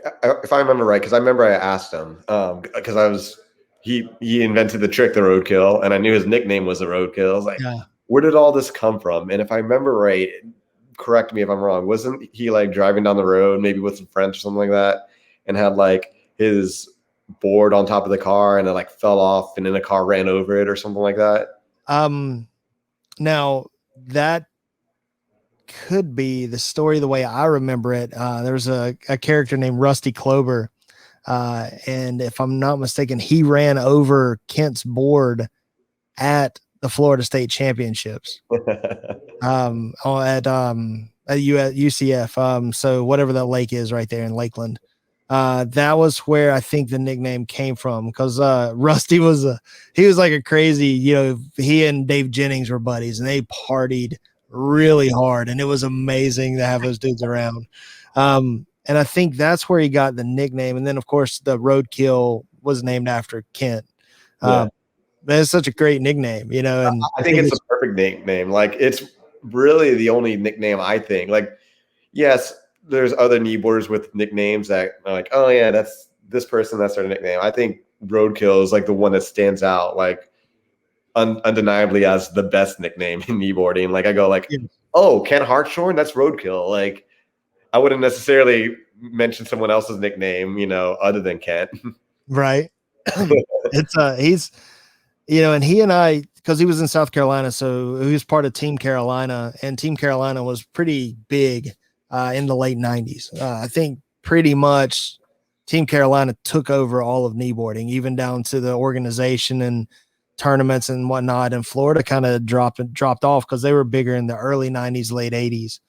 I remember right, because I remember I asked him, because he invented the trick, the roadkill, and I knew his nickname was the roadkill. I was like, Yeah. where did all this come from? And if I remember right, correct me if I'm wrong, wasn't he like driving down the road, maybe with some friends or something like that, and had like his board on top of the car and it like fell off and then the car ran over it or something like that? Now that could be the story the way I remember it. There's a character named Rusty Clover. And if I'm not mistaken, he ran over Kent's board at the Florida State Championships. At UCF. So whatever that lake is right there in Lakeland. That was where I think the nickname came from, because Rusty was he was like a crazy, he and Dave Jennings were buddies and they partied really hard, and it was amazing to have those dudes around. And I think that's where he got the nickname. And then of course the Roadkill was named after Kent. It's such a great nickname, and I think it's a perfect nickname. Like, it's really the only nickname I think. Like, yes, there's other kneeboarders with nicknames that are like, oh yeah, that's this person, that's their nickname. I think Roadkill is like the one that stands out, like undeniably as the best nickname in kneeboarding. Like, I go like, oh, Ken Hartshorn, that's Roadkill. Like, I wouldn't necessarily mention someone else's nickname, other than Kent. Right. It's he's, and he and I, because he was in South Carolina, so he was part of Team Carolina, and Team Carolina was pretty big in the late 90s. I think pretty much Team Carolina took over all of kneeboarding, even down to the organization and tournaments and whatnot. And Florida kind of dropped off because they were bigger in the early 90s, late 80s.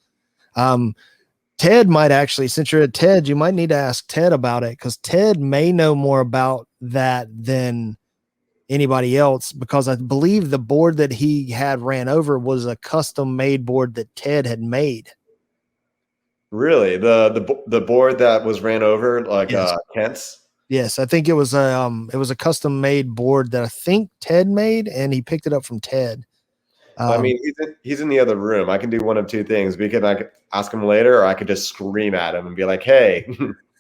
Ted might actually, since you're at Ted, you might need to ask Ted about it, because Ted may know more about that than anybody else, because I believe the board that he had ran over was a custom made board that Ted had made. Really? The board that was ran over, like, yes. Kent's? Yes, I think it was a custom made board that I think Ted made, and he picked it up from Ted. I mean, he's in the other room. I can do one of two things. I could ask him later, or I could just scream at him and be like, hey.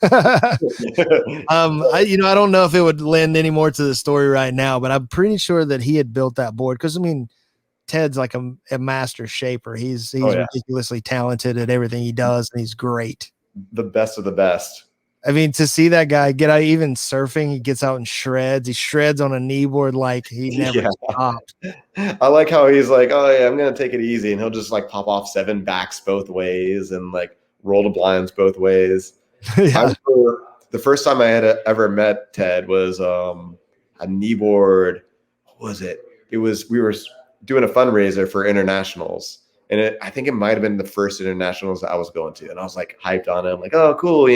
I don't know if it would lend any more to the story right now, but I'm pretty sure that he had built that board, because I mean, Ted's like a master shaper. He's ridiculously talented at everything he does, and he's great. The best of the best. I mean, to see that guy get out, even surfing, he gets out and shreds. He shreds on a kneeboard like he never stopped. I like how he's like, oh yeah, I'm gonna take it easy, and he'll just like pop off 7 backs both ways and like roll the blinds both ways. Yeah. The first time I had ever met Ted was a kneeboard. What was it? We were doing a fundraiser for internationals, and I think it might have been the first internationals that I was going to, and I was like hyped on him, like, oh cool,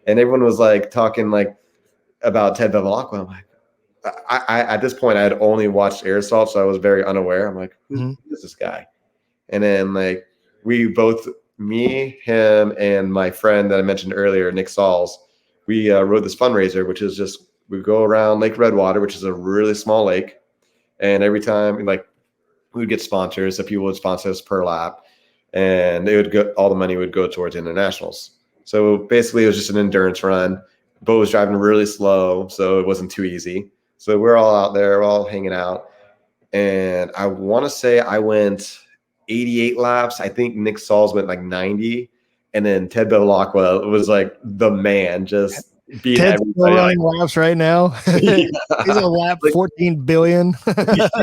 and everyone was like talking like about Ted Bevilacqua. I'm like, I at this point I had only watched Airsoft, so I was very unaware. I'm like, who is this guy? And then like me, him, and my friend that I mentioned earlier, Nick Sauls, we rode this fundraiser, which is just, we go around Lake Redwater, which is a really small lake, and every time like we would get sponsors, so people would sponsor us per lap, and all the money would go towards internationals. So basically, it was just an endurance run. Bo was driving really slow, so it wasn't too easy. So we're all out there, we're all hanging out. And I want to say I went 88 laps. I think Nick Sauls went like 90. And then Ted Bevilacqua was like the man, just beating everybody. Running laps right now. He's a lap like, 14 billion.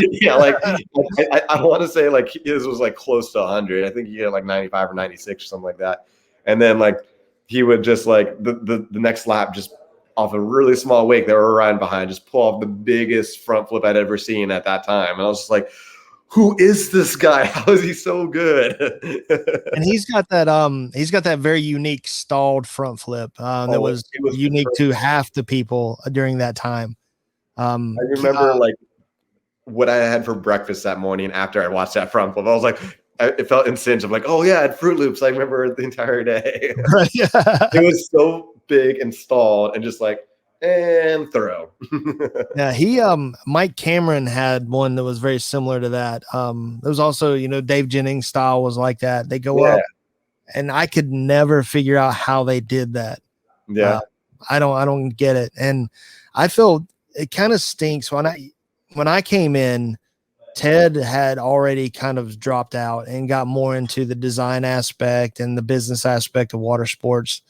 Yeah, like I want to say like his was like close to 100. I think he had like 95 or 96 or something like that. And then like he would just like the next lap, just off a really small wake that we were riding behind, just pull off the biggest front flip I'd ever seen at that time. And I was just like, who is this guy? How is he so good? And he's got that very unique stalled front flip that was it was unique to perfect. half the people during that time. I remember like what I had for breakfast that morning after I watched that front flip. I was like, it felt instant. I'm like, oh yeah, I had Fruit Loops. I remember the entire day. Yeah. It was so big and stalled and just like, and throw. Yeah, Mike Cameron had one that was very similar to that. There was also, Dave Jennings style was like that. They go Yeah. up, and I could never figure out how they did that. Yeah. I don't get it. And I feel it kind of stinks when I came in, Ted had already kind of dropped out and got more into the design aspect and the business aspect of water sports.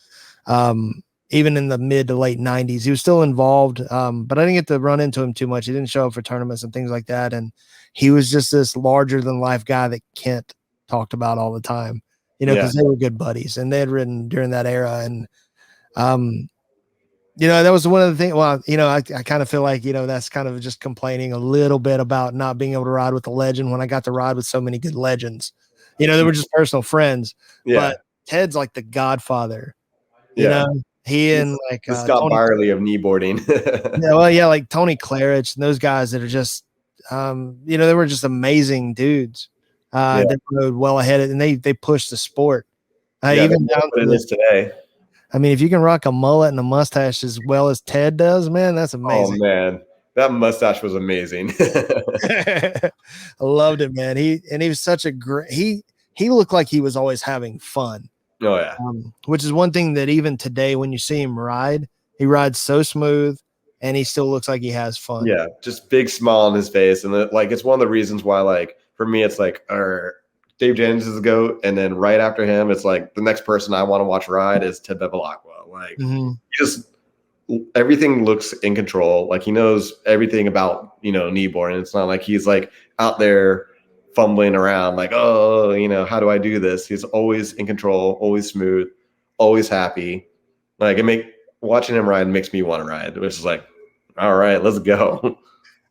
Even in the mid to late 90s, he was still involved. But I didn't get to run into him too much. He didn't show up for tournaments and things like that. And he was just this larger than life guy that Kent talked about all the time, because they were good buddies and they had ridden during that era. And, that was one of the things. Well, I kind of feel like, that's kind of just complaining a little bit about not being able to ride with a legend when I got to ride with so many good legends. They were just personal friends. Yeah. But Ted's like the godfather. Yeah. He and like the Scott Tony Byerly of kneeboarding. like Tony Claridge and those guys that are just, they were just amazing dudes. They rode well ahead and they pushed the sport. Even down to this today. I mean, if you can rock a mullet and a mustache as well as Ted does, man, that's amazing. Oh man, that mustache was amazing. I loved it, man. He was such a great. He looked like he was always having fun. Oh yeah, which is one thing that even today, when you see him ride, he rides so smooth, and he still looks like he has fun. Yeah, just big smile on his face, and it's one of the reasons why, like, for me, it's like, Dave Jennings is the GOAT, and then right after him, it's like the next person I want to watch ride is Ted Bevilacqua. Like, he just everything looks in control. Like he knows everything about kneeboard, and it's not like he's like out there fumbling around like, oh, how do I do this? He's always in control, always smooth, always happy. Like watching him ride makes me want to ride, which is like, all right, let's go.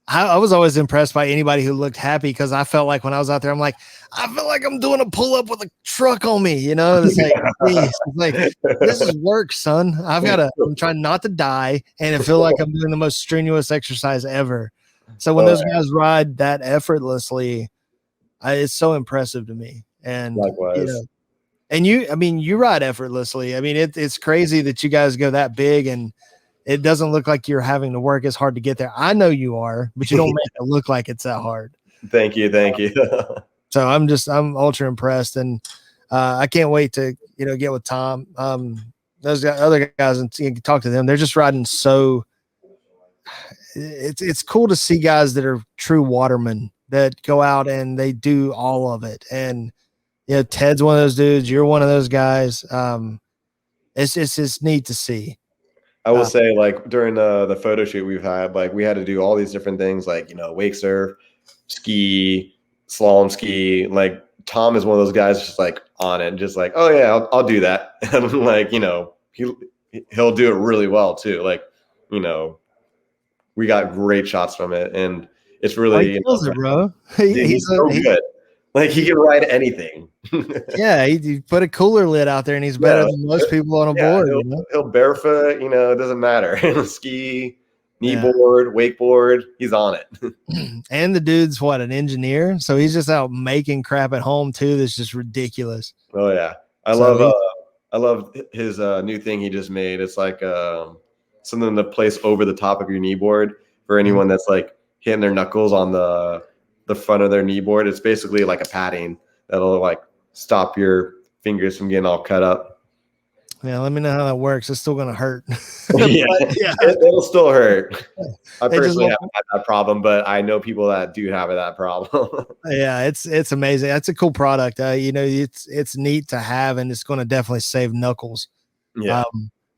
I was always impressed by anybody who looked happy because I felt like when I was out there, I'm like, I feel like I'm doing a pull up with a truck on me. It's like, geez, it's like, this is work, son. I'm trying not to die and I feel like I'm doing the most strenuous exercise ever. So when those guys ride that effortlessly, it's so impressive to me. And likewise. And you ride effortlessly. I mean, it's crazy that you guys go that big and it doesn't look like you're having to work as hard to get there. I know you are, but you don't make it look like it's that hard. Thank you. So I'm ultra impressed, and I can't wait to get with Tom. Those other guys and talk to them. They're just riding so. It's cool to see guys that are true watermen that go out and they do all of it. And Ted's one of those dudes. You're one of those guys. It's just neat to see. I will say, like, during the photo shoot we've had, like, we had to do all these different things, like, wake surf, ski, slalom ski. Like, Tom is one of those guys just, like, on it, just like, oh, yeah, I'll do that. And, like, he'll do it really well, too. Like, we got great shots from it. And it's really, he kills it, bro. He's so good. Like, he can ride anything. Yeah, he put a cooler lid out there, and he's better than most people on a board. He'll barefoot, it doesn't matter. Ski, kneeboard, wakeboard, he's on it. And the dude's an engineer, so he's just out making crap at home too. That's just ridiculous. Oh yeah, I love his new thing he just made. It's like something to place over the top of your kneeboard for anyone that's like hitting their knuckles on the front of their kneeboard. It's basically like a padding that'll like stop your fingers from getting all cut up. Yeah, let me know how that works. It's still gonna hurt. Yeah, it'll still hurt. I personally haven't had that problem, but I know people that do have that problem. Yeah, it's amazing. That's a cool product. It's neat to have, and it's going to definitely save knuckles. Yeah,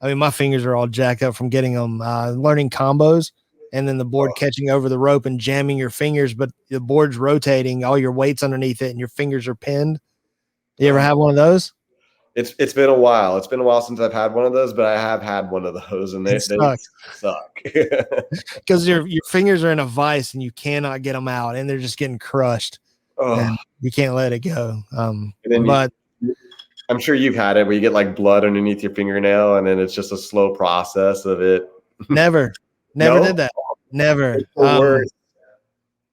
I mean, my fingers are all jacked up from getting them learning combos, and then the board catching over the rope and jamming your fingers, but the board's rotating, all your weight's underneath it, and your fingers are pinned. You ever have one of those? It's been a while. It's been a while since I've had one of those, but I have had one of those, and they suck because your fingers are in a vice and you cannot get them out, and they're just getting crushed. Oh, and you can't let it go. and then But I'm sure you've had it where you get like blood underneath your fingernail, and then it's just a slow process of it. never No, did that. Never. it's the worst.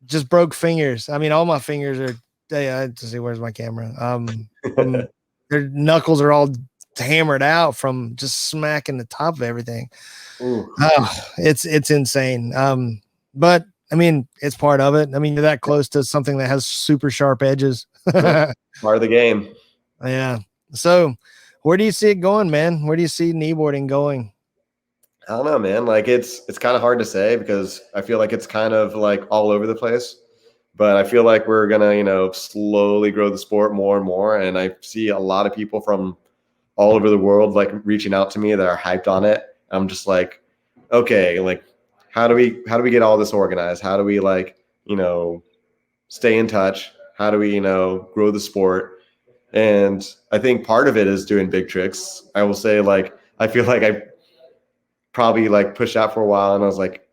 Just broke fingers. I mean, all my fingers are. To see where's my camera. From their knuckles are all hammered out from just smacking the top of everything. Ooh. Oh, it's insane. But I mean, it's part of it. I mean, you're that close to something that has super sharp edges. Part of the game. Yeah. So, where do you see it going, man? Where do you see kneeboarding going? I don't know, man. Like it's kind of hard to say because I feel like it's kind of like all over the place. But I feel like we're gonna, slowly grow the sport more and more. And I see a lot of people from all over the world like reaching out to me that are hyped on it. I'm just like, okay, like how do we get all this organized? How do we like, stay in touch? How do we, grow the sport? And I think part of it is doing big tricks. I will say, like, I feel like I probably like pushed out for a while, and I was like,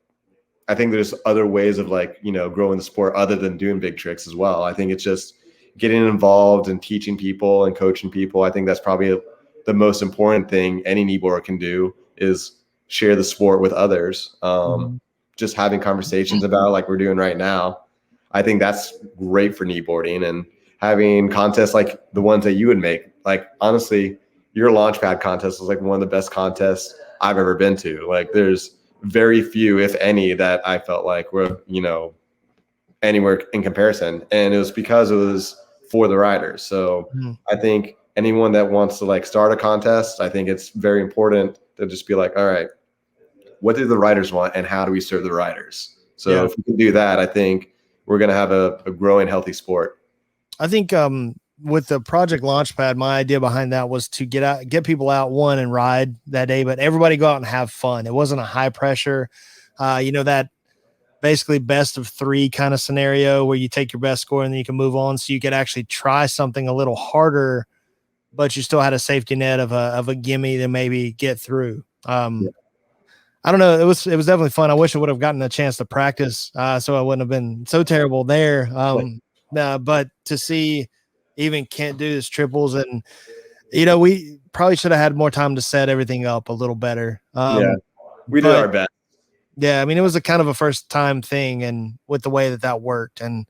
I think there's other ways of like, growing the sport other than doing big tricks as well. I think it's just getting involved and teaching people and coaching people. I think that's probably the most important thing any kneeboarder can do is share the sport with others. Just having conversations about like we're doing right now. I think that's great for kneeboarding, and having contests like the ones that you would make. Like honestly, your launchpad contest was like one of the best contests I've ever been to. Like there's very few, if any, that I felt like were, anywhere in comparison. And it was because it was for the riders. So I think anyone that wants to like start a contest, I think it's very important to just be like, all right, what do the riders want and how do we serve the riders? So if we can do that, I think we're going to have a growing, healthy sport. I think with the Project Launchpad, my idea behind that was to get people out and ride that day, but everybody go out and have fun. It wasn't a high pressure, that basically best of 3 kind of scenario where you take your best score and then you can move on. So you could actually try something a little harder, but you still had a safety net of a gimme to maybe get through. I don't know. It was definitely fun. I wish I would have gotten a chance to practice, so I wouldn't have been so terrible there. But to see even Kent do his triples, and we probably should have had more time to set everything up a little better. We did our best. Yeah, I mean, it was a kind of a first time thing, and with the way that worked, and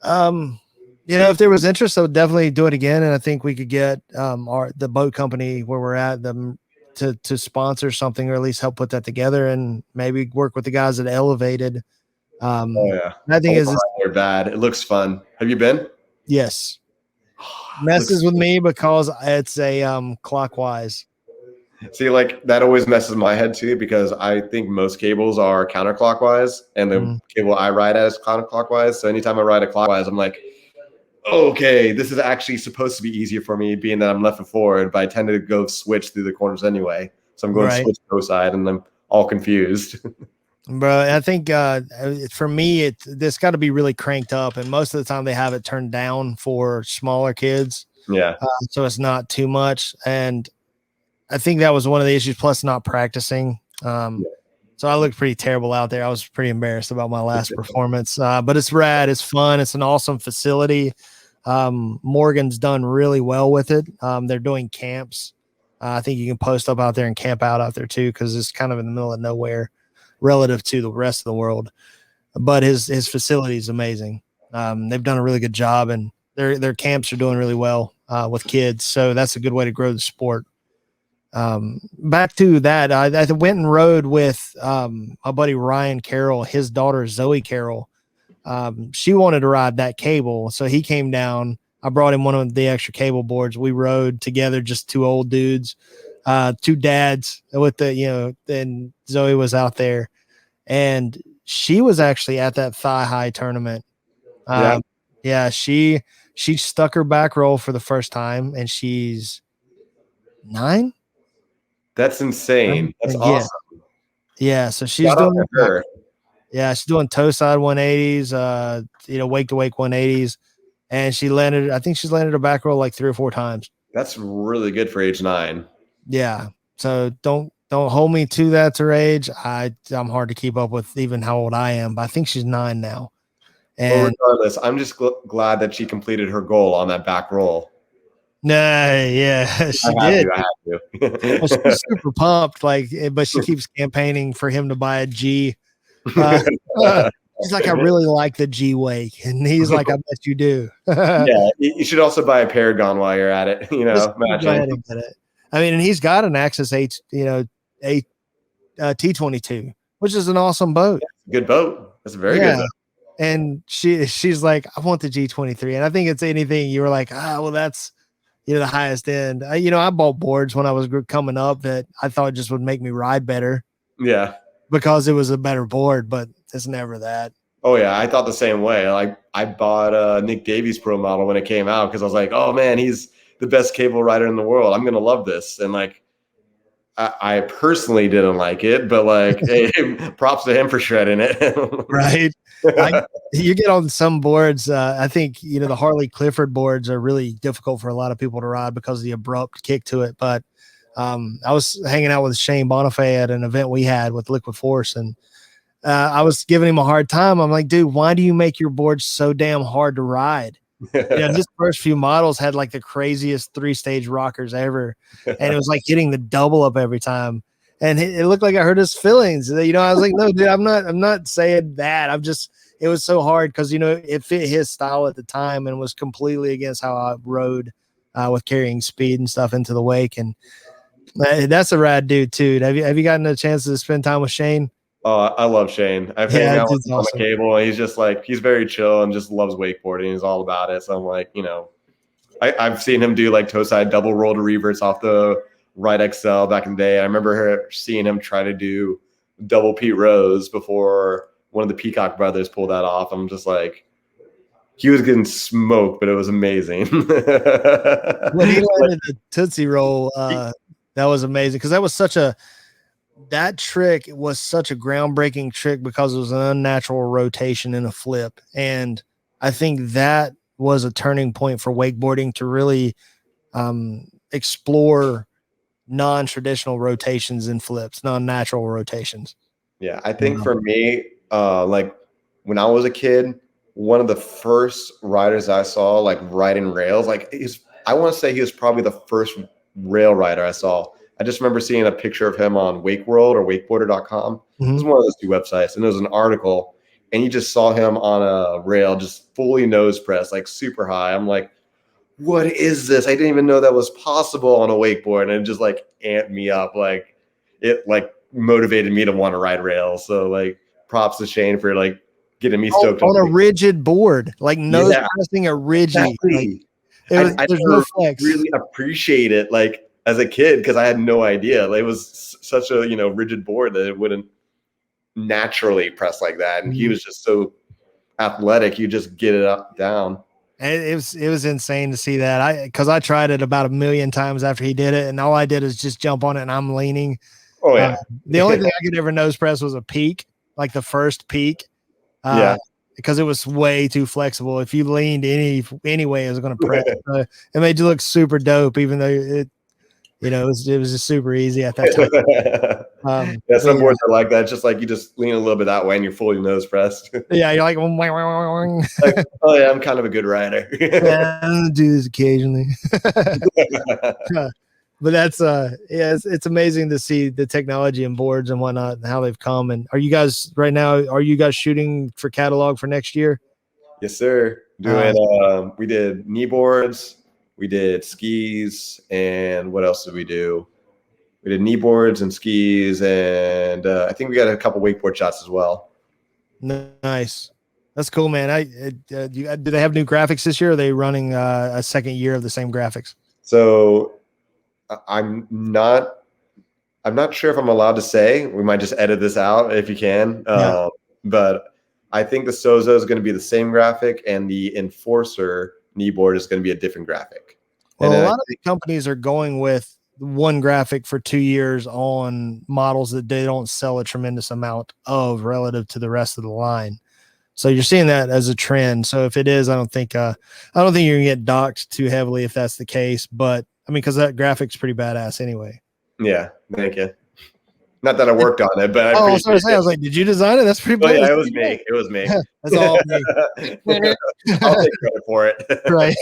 if there was interest, I would definitely do it again. And I think we could get the boat company where we're at them to sponsor something, or at least help put that together, and maybe work with the guys at Elevated. I think they're bad. It looks fun. Have you been? Yes. Messes with me because it's a clockwise. See, like that always messes my head too, because I think most cables are counterclockwise and the cable I ride at is counterclockwise. So anytime I ride a clockwise, I'm like, okay, this is actually supposed to be easier for me, being that I'm left and forward, but I tend to go switch through the corners anyway. So I'm going switch to side and I'm all confused. Bro, I think for me, this got to be really cranked up, and most of the time they have it turned down for smaller kids. Yeah. So it's not too much, and I think that was one of the issues. Plus, not practicing. So I looked pretty terrible out there. I was pretty embarrassed about my last performance. But it's rad. It's fun. It's an awesome facility. Morgan's done really well with it. They're doing camps. I think you can post up out there and camp out there too, because it's kind of in the middle of nowhere relative to the rest of the world. But his facility is amazing. They've done a really good job, and their camps are doing really well with kids. So that's a good way to grow the sport. Back to that, I went and rode with my buddy Ryan Carroll, his daughter Zoe Carroll. She wanted to ride that cable, so he came down. I brought him one of the extra cable boards. We rode together, just 2 old dudes, 2 dads with then Zoe was out there, and she was actually at that thigh high tournament. She stuck her back roll for the first time, and she's 9. That's insane. That's awesome. Yeah, so she's doing her. Yeah, she's doing toe side 180s, wake to wake 180s, and I think she's landed her back roll like 3 or 4 times. That's really good for age 9. Yeah. So don't hold me to that, her age. I'm hard to keep up with even how old I am, but I think she's 9 now. Well, And regardless, I'm just glad that she completed her goal on that back roll. no, yeah, I she had did. to. I had Well, to. she's super pumped, like, but she keeps campaigning for him to buy a G. Uh, she's like, I really like the G wake, and he's like, I bet you do. Yeah, you should also buy a Paragon while you're at it. Just go Matching. ahead and get it. I mean, and he's got an Axis H, a T22, which is an awesome boat. Good boat. That's a very good Yeah. boat. And she's like, I want the G23. And I think it's anything you were like, well, that's, the highest end. I bought boards when I was coming up that I thought just would make me ride better Yeah. because it was a better board, but it's never that. Oh yeah, I thought the same way. Like I bought Nick Davies Pro model when it came out because I was like, oh man, he's the best cable rider in the world. I'm gonna love this. And like I personally didn't like it, but like hey, props to him for shredding it. Right. You get on some boards. I think, the Harley Clifford boards are really difficult for a lot of people to ride because of the abrupt kick to it. But I was hanging out with Shane Bonifay at an event we had with Liquid Force, and I was giving him a hard time. I'm like, dude, why do you make your board so damn hard to ride? His first few models had like the craziest 3-stage rockers ever, and it was like hitting the double up every time, and it looked like I hurt his feelings. I was like, no, dude, I'm not saying that. It was so hard because it fit his style at the time and was completely against how I rode with carrying speed and stuff into the wake. And that's a rad dude too. Have you gotten a chance to spend time with Shane? I love Shane. I've hanged out with him on awesome. the cable, and he's just like, he's very chill and just loves wakeboarding. He's all about it. So I'm like, I've seen him do like toe side double roll to reverse off the right XL back in the day. I remember seeing him try to do double Pete Rose before one of the Peacock brothers pulled that off. I'm just like, he was getting smoked, but it was amazing. When he landed the Tootsie Roll, that was amazing because that trick was such a groundbreaking trick because it was an unnatural rotation in a flip. And I think that was a turning point for wakeboarding to really explore non-traditional rotations and flips, non-natural rotations. Yeah, I think for me, like when I was a kid, one of the first riders I saw like riding rails, like I want to say he was probably the first rail rider I saw. I just remember seeing a picture of him on Wake World or wakeboarder.com. It was one of those two websites, and there was an article, and you just saw him on a rail, just fully nose press, like super high. I'm like, what is this? I didn't even know that was possible on a wakeboard, and it just like amped me up. Like it like motivated me to want to ride rails. So like props to Shane for like getting me stoked on a rigid board, like nose pressing a rigid. Exactly. Like, there's no flex. Really appreciate it like as a kid because I had no idea. It was such a rigid board that it wouldn't naturally press like that, and he was just so athletic. You just get it up down. And it was insane to see that. Because I tried it about 1,000,000 times after he did it, and all I did is just jump on it and I'm leaning. Oh yeah. The only thing I could ever nose press was a peak, like the first peak. Because it was way too flexible. If you leaned any way, it was going to press. It made you look super dope, even though it was just super easy at that time. Some boards are like that. It's just like you just lean a little bit that way and you're fully nose pressed. Yeah, you're like, like, oh yeah, I'm kind of a good rider. Yeah, I do this occasionally. But that's it's amazing to see the technology and boards and whatnot and how they've come. And are you guys shooting for catalog for next year? Yes, sir. Doing we did kneeboards, we did skis, and what else did we do? We did kneeboards and skis, and I think we got a couple wakeboard shots as well. Nice. That's cool, man. Do they have new graphics this year? Or are they running a second year of the same graphics? So I'm not sure if I'm allowed to say. We might just edit this out if you can. But I think the Sozo is going to be the same graphic, and the Enforcer kneeboard is going to be a different graphic. Well, a lot of the companies are going with one graphic for 2 years on models that they don't sell a tremendous amount of relative to the rest of the line. So you're seeing that as a trend. So if it is, I don't think you're gonna get docked too heavily if that's the case. But I mean, because that graphic's pretty badass anyway. Yeah, thank you. Not that I worked on it, but I Oh, I was appreciate I was it. like, did you design it? That's pretty. Oh yeah, That's it was pretty me. It was me. good. That's all me. I'll take credit for it. Right.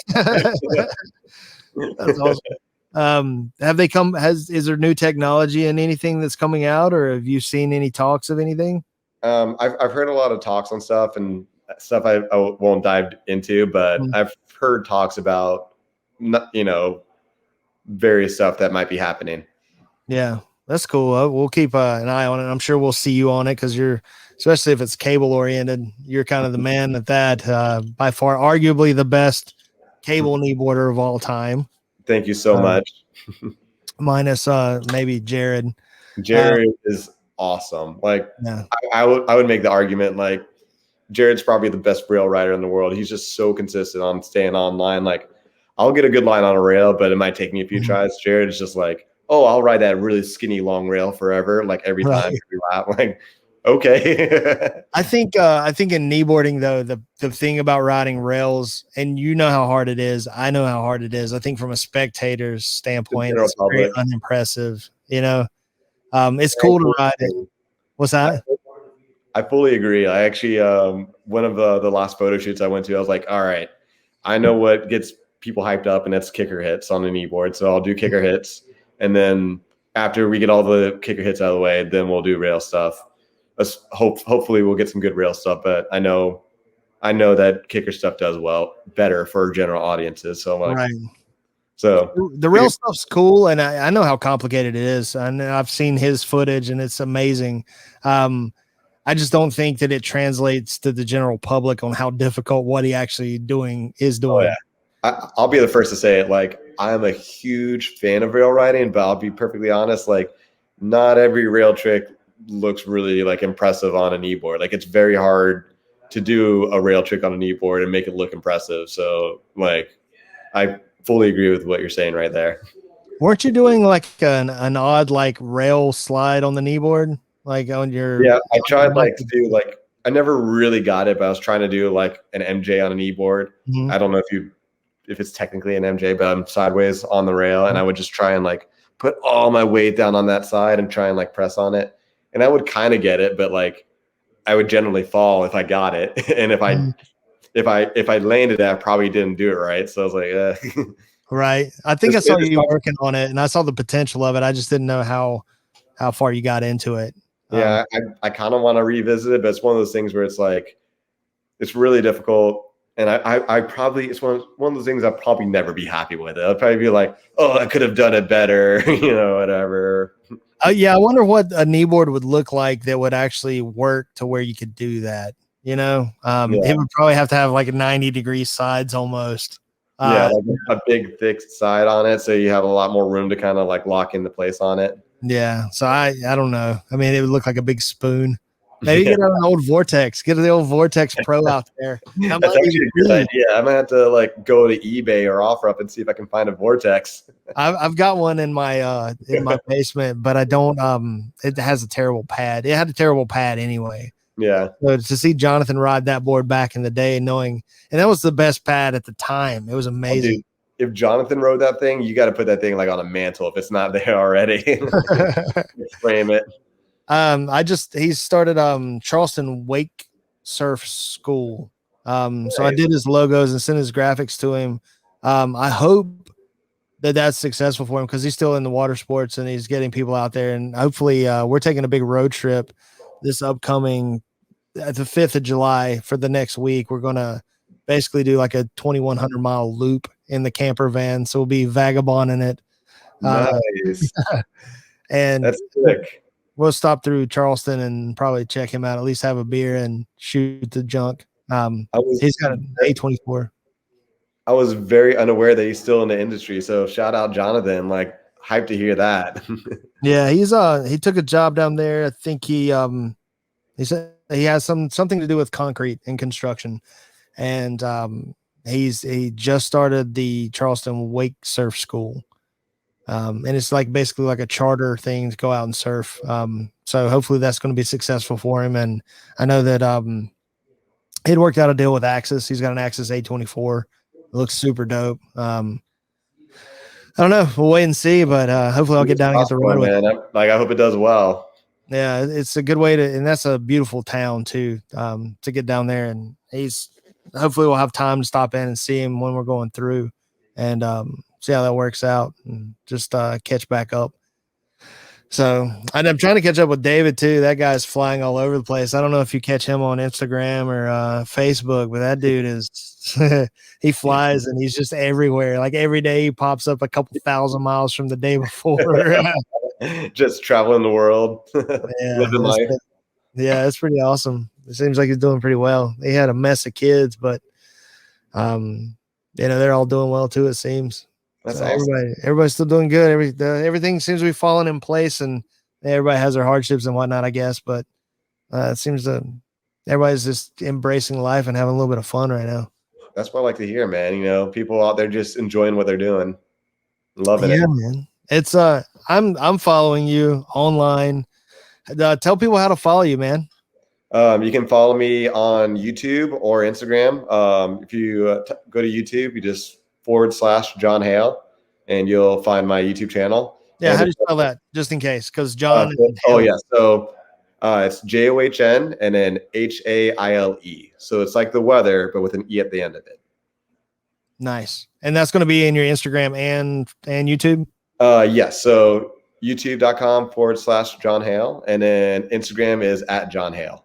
That's awesome. Have they come? Is there new technology and anything that's coming out, or have you seen any talks of anything? I've heard a lot of talks on stuff and stuff I won't dive into, but Mm. I've heard talks about, various stuff that might be happening. Yeah, that's cool. We'll keep an eye on it. I'm sure we'll see you on it because you're, especially if it's cable oriented, you're kind of the man at that. By far, arguably the best cable kneeboarder of all time. Thank you so much. Minus maybe Jared. Jared is awesome. Like Yeah. I would make the argument like Jared's probably the best rail rider in the world. He's just so consistent on staying online. Like I'll get a good line on a rail, but it might take me a few tries. Jared is just like, oh, I'll ride that really skinny long rail forever, like every time, every lap. Like, okay. I think in kneeboarding though, the thing about riding rails, and you know how hard it is, I know how hard it is. I think from a spectator's standpoint, it's very unimpressive. You know, it's cool to ride it. What's that? I fully agree. I actually, one of the last photo shoots I went to, I was like, all right, I know what gets people hyped up, and that's kicker hits on the kneeboard. So I'll do kicker hits, and then after we get all the kicker hits out of the way, then we'll do rail stuff. Hopefully we'll get some good rail stuff, but I know that kicker stuff does better for general audiences. So I'm like, so the rail stuff's cool, and I know how complicated it is. And I've seen his footage, and it's amazing. I just don't think that it translates to the general public on how difficult what he actually is doing. Oh, yeah. I'll be the first to say it. Like, I'm a huge fan of rail riding, but I'll be perfectly honest. Like, not every rail trick looks really like impressive on a kneeboard. Like, it's very hard to do a rail trick on a kneeboard and make it look impressive. So, like, I fully agree with what you're saying right there. Weren't you doing like an odd like rail slide on the kneeboard? Like on your I tried like to do like I never really got it, but I was trying to do like an MJ on a kneeboard. I don't know if it's technically an MJ, but I'm sideways on the rail, and I would just try and like put all my weight down on that side and try and like press on it, and I would kind of get it, but like I would generally fall if I got it, and if I landed it, I probably didn't do it right. So I was like, right. I think I saw you working on it, and I saw the potential of it. I just didn't know how far you got into it. Yeah, I kind of want to revisit it, but it's one of those things where it's like, it's really difficult. And I probably, it's one of those things I'll probably never be happy with it. I'll probably be like, oh, I could have done it better, whatever. Yeah, I wonder what a kneeboard would look like that would actually work to where you could do that. It would probably have to have like a 90-degree sides almost. Like a big thick side on it, so you have a lot more room to kind of like lock into place on it. Yeah, so I don't know. I mean, it would look like a big spoon. Maybe get an old Vortex. Get the old Vortex Pro out there. That's actually a good idea. I might have to like go to eBay or OfferUp and see if I can find a Vortex. I've got one in my basement, but I don't. It has a terrible pad. It had a terrible pad anyway. Yeah. So to see Jonathan ride that board back in the day, and that was the best pad at the time. It was amazing. Dude, if Jonathan rode that thing, you got to put that thing like on a mantle if it's not there already. Frame it. He started Charleston Wake Surf School. So I did his logos and sent his graphics to him. I hope that's successful for him because he's still in the water sports and he's getting people out there. And hopefully we're taking a big road trip this upcoming the 5th of July for the next week. We're going to basically do like a 2,100-mile loop in the camper van. So we'll be vagabonding it. Nice. And that's sick. We'll stop through Charleston and probably check him out, at least have a beer and shoot the junk. He's got an A24. I was very unaware that he's still in the industry. So shout out Jonathan, like hyped to hear that. Yeah, he took a job down there. I think he said he has something to do with concrete and construction. And he just started the Charleston Wake Surf School. And it's like basically like a charter thing to go out and surf. So hopefully that's going to be successful for him. And I know that he'd worked out a deal with Axis. He's got an Axis A24. It looks super dope. I don't know. We'll wait and see, but hopefully I'll get down and get the ride with it. I hope it does well. Yeah, it's a good way to, and that's a beautiful town too, to get down there. And hopefully we'll have time to stop in and see him when we're going through, and see how that works out, and just catch back up. So, and I'm trying to catch up with David too. That guy's flying all over the place. I don't know if you catch him on Instagram or Facebook, but that dude is he flies and he's just everywhere. Like every day he pops up a couple thousand miles from the day before. Just traveling the world, Yeah, living life. yeah, it's pretty awesome. It seems like he's doing pretty well. He had a mess of kids, but they're all doing well too, it seems. That's So awesome. everybody's still doing good. Everything seems to be falling in place, and everybody has their hardships and whatnot, I guess. But it seems that everybody's just embracing life and having a little bit of fun right now. That's what I like to hear, man. You know, people out there just enjoying what they're doing, loving it. Yeah, man. It's I'm following you online. Tell people how to follow you, man. You can follow me on YouTube or Instagram. If you go to YouTube, you just / John Haile, and you'll find my YouTube channel. Yeah, And how do you spell that? Just in case, because John. oh yeah, so it's JOHN and then HAILE. So it's like the weather, but with an E at the end of it. Nice, and that's going to be in your Instagram and YouTube. Yes. So youtube.com / John Haile, and then Instagram is @John Haile.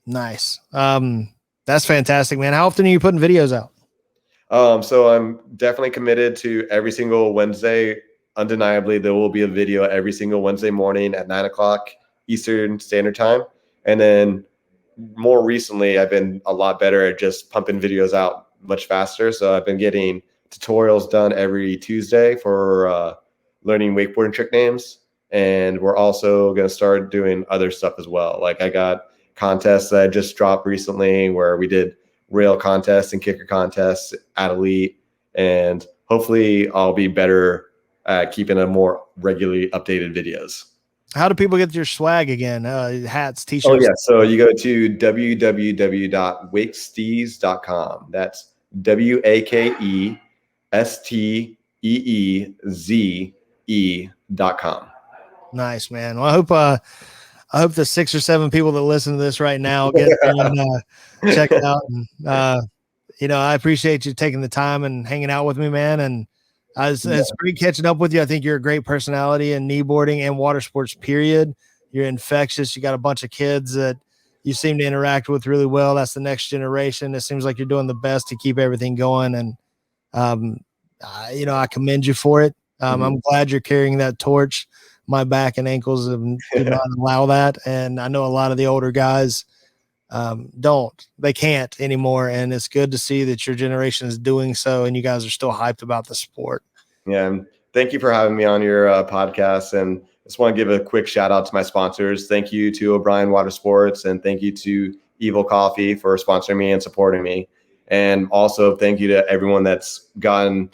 Nice. That's fantastic, man. How often are you putting videos out? So I'm definitely committed to every single Wednesday. Undeniably, there will be a video every single Wednesday morning at 9:00 Eastern Standard Time. And then more recently, I've been a lot better at just pumping videos out much faster. So I've been getting tutorials done every Tuesday for learning wakeboarding trick names. And we're also going to start doing other stuff as well. Like I got contests that I just dropped recently where we did rail contests and kicker contests at Elite, and hopefully I'll be better at keeping a more regularly updated videos. How do people get your swag again? Hats, t-shirts? Oh yeah, so you go to www.wakesteez.com. That's WAKESTEEZE.com. Nice, man. Well, I hope the 6 or 7 people that listen to this right now get and check it out. And I appreciate you taking the time and hanging out with me, man. And it's great catching up with you. I think you're a great personality in kneeboarding and water sports, period. You're infectious. You got a bunch of kids that you seem to interact with really well. That's the next generation. It seems like you're doing the best to keep everything going. And, I commend you for it. I'm glad you're carrying that torch. My back and ankles do not allow that. And I know a lot of the older guys they can't anymore. And it's good to see that your generation is doing so. And you guys are still hyped about the sport. Yeah. And thank you for having me on your podcast. And I just want to give a quick shout out to my sponsors. Thank you to O'Brien Watersports, and thank you to Evil Coffee for sponsoring me and supporting me. And also thank you to everyone that's gotten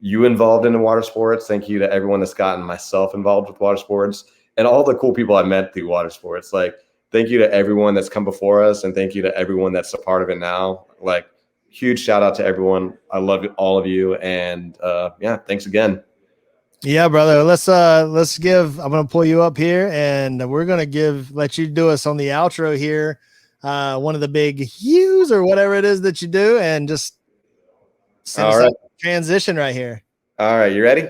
you involved in the water sports. Thank you to everyone that's gotten myself involved with water sports, and all the cool people I met through water sports. Like, thank you to everyone that's come before us, and thank you to everyone that's a part of it now. Like, huge shout out to everyone. I love all of you. And thanks again. Yeah, brother. Let's give, I'm going to pull you up here, and we're going to let you do us on the outro here. One of the big hues or whatever it is that you do, and just transition right here. All right. You ready?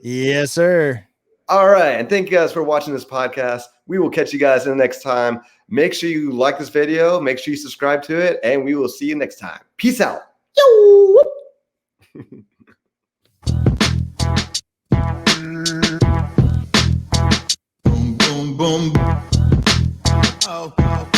Yes, sir. All right. And thank you guys for watching this podcast. We will catch you guys in the next time. Make sure you like this video. Make sure you subscribe to it, and we will see you next time. Peace out. Boom, boom, boom. Oh.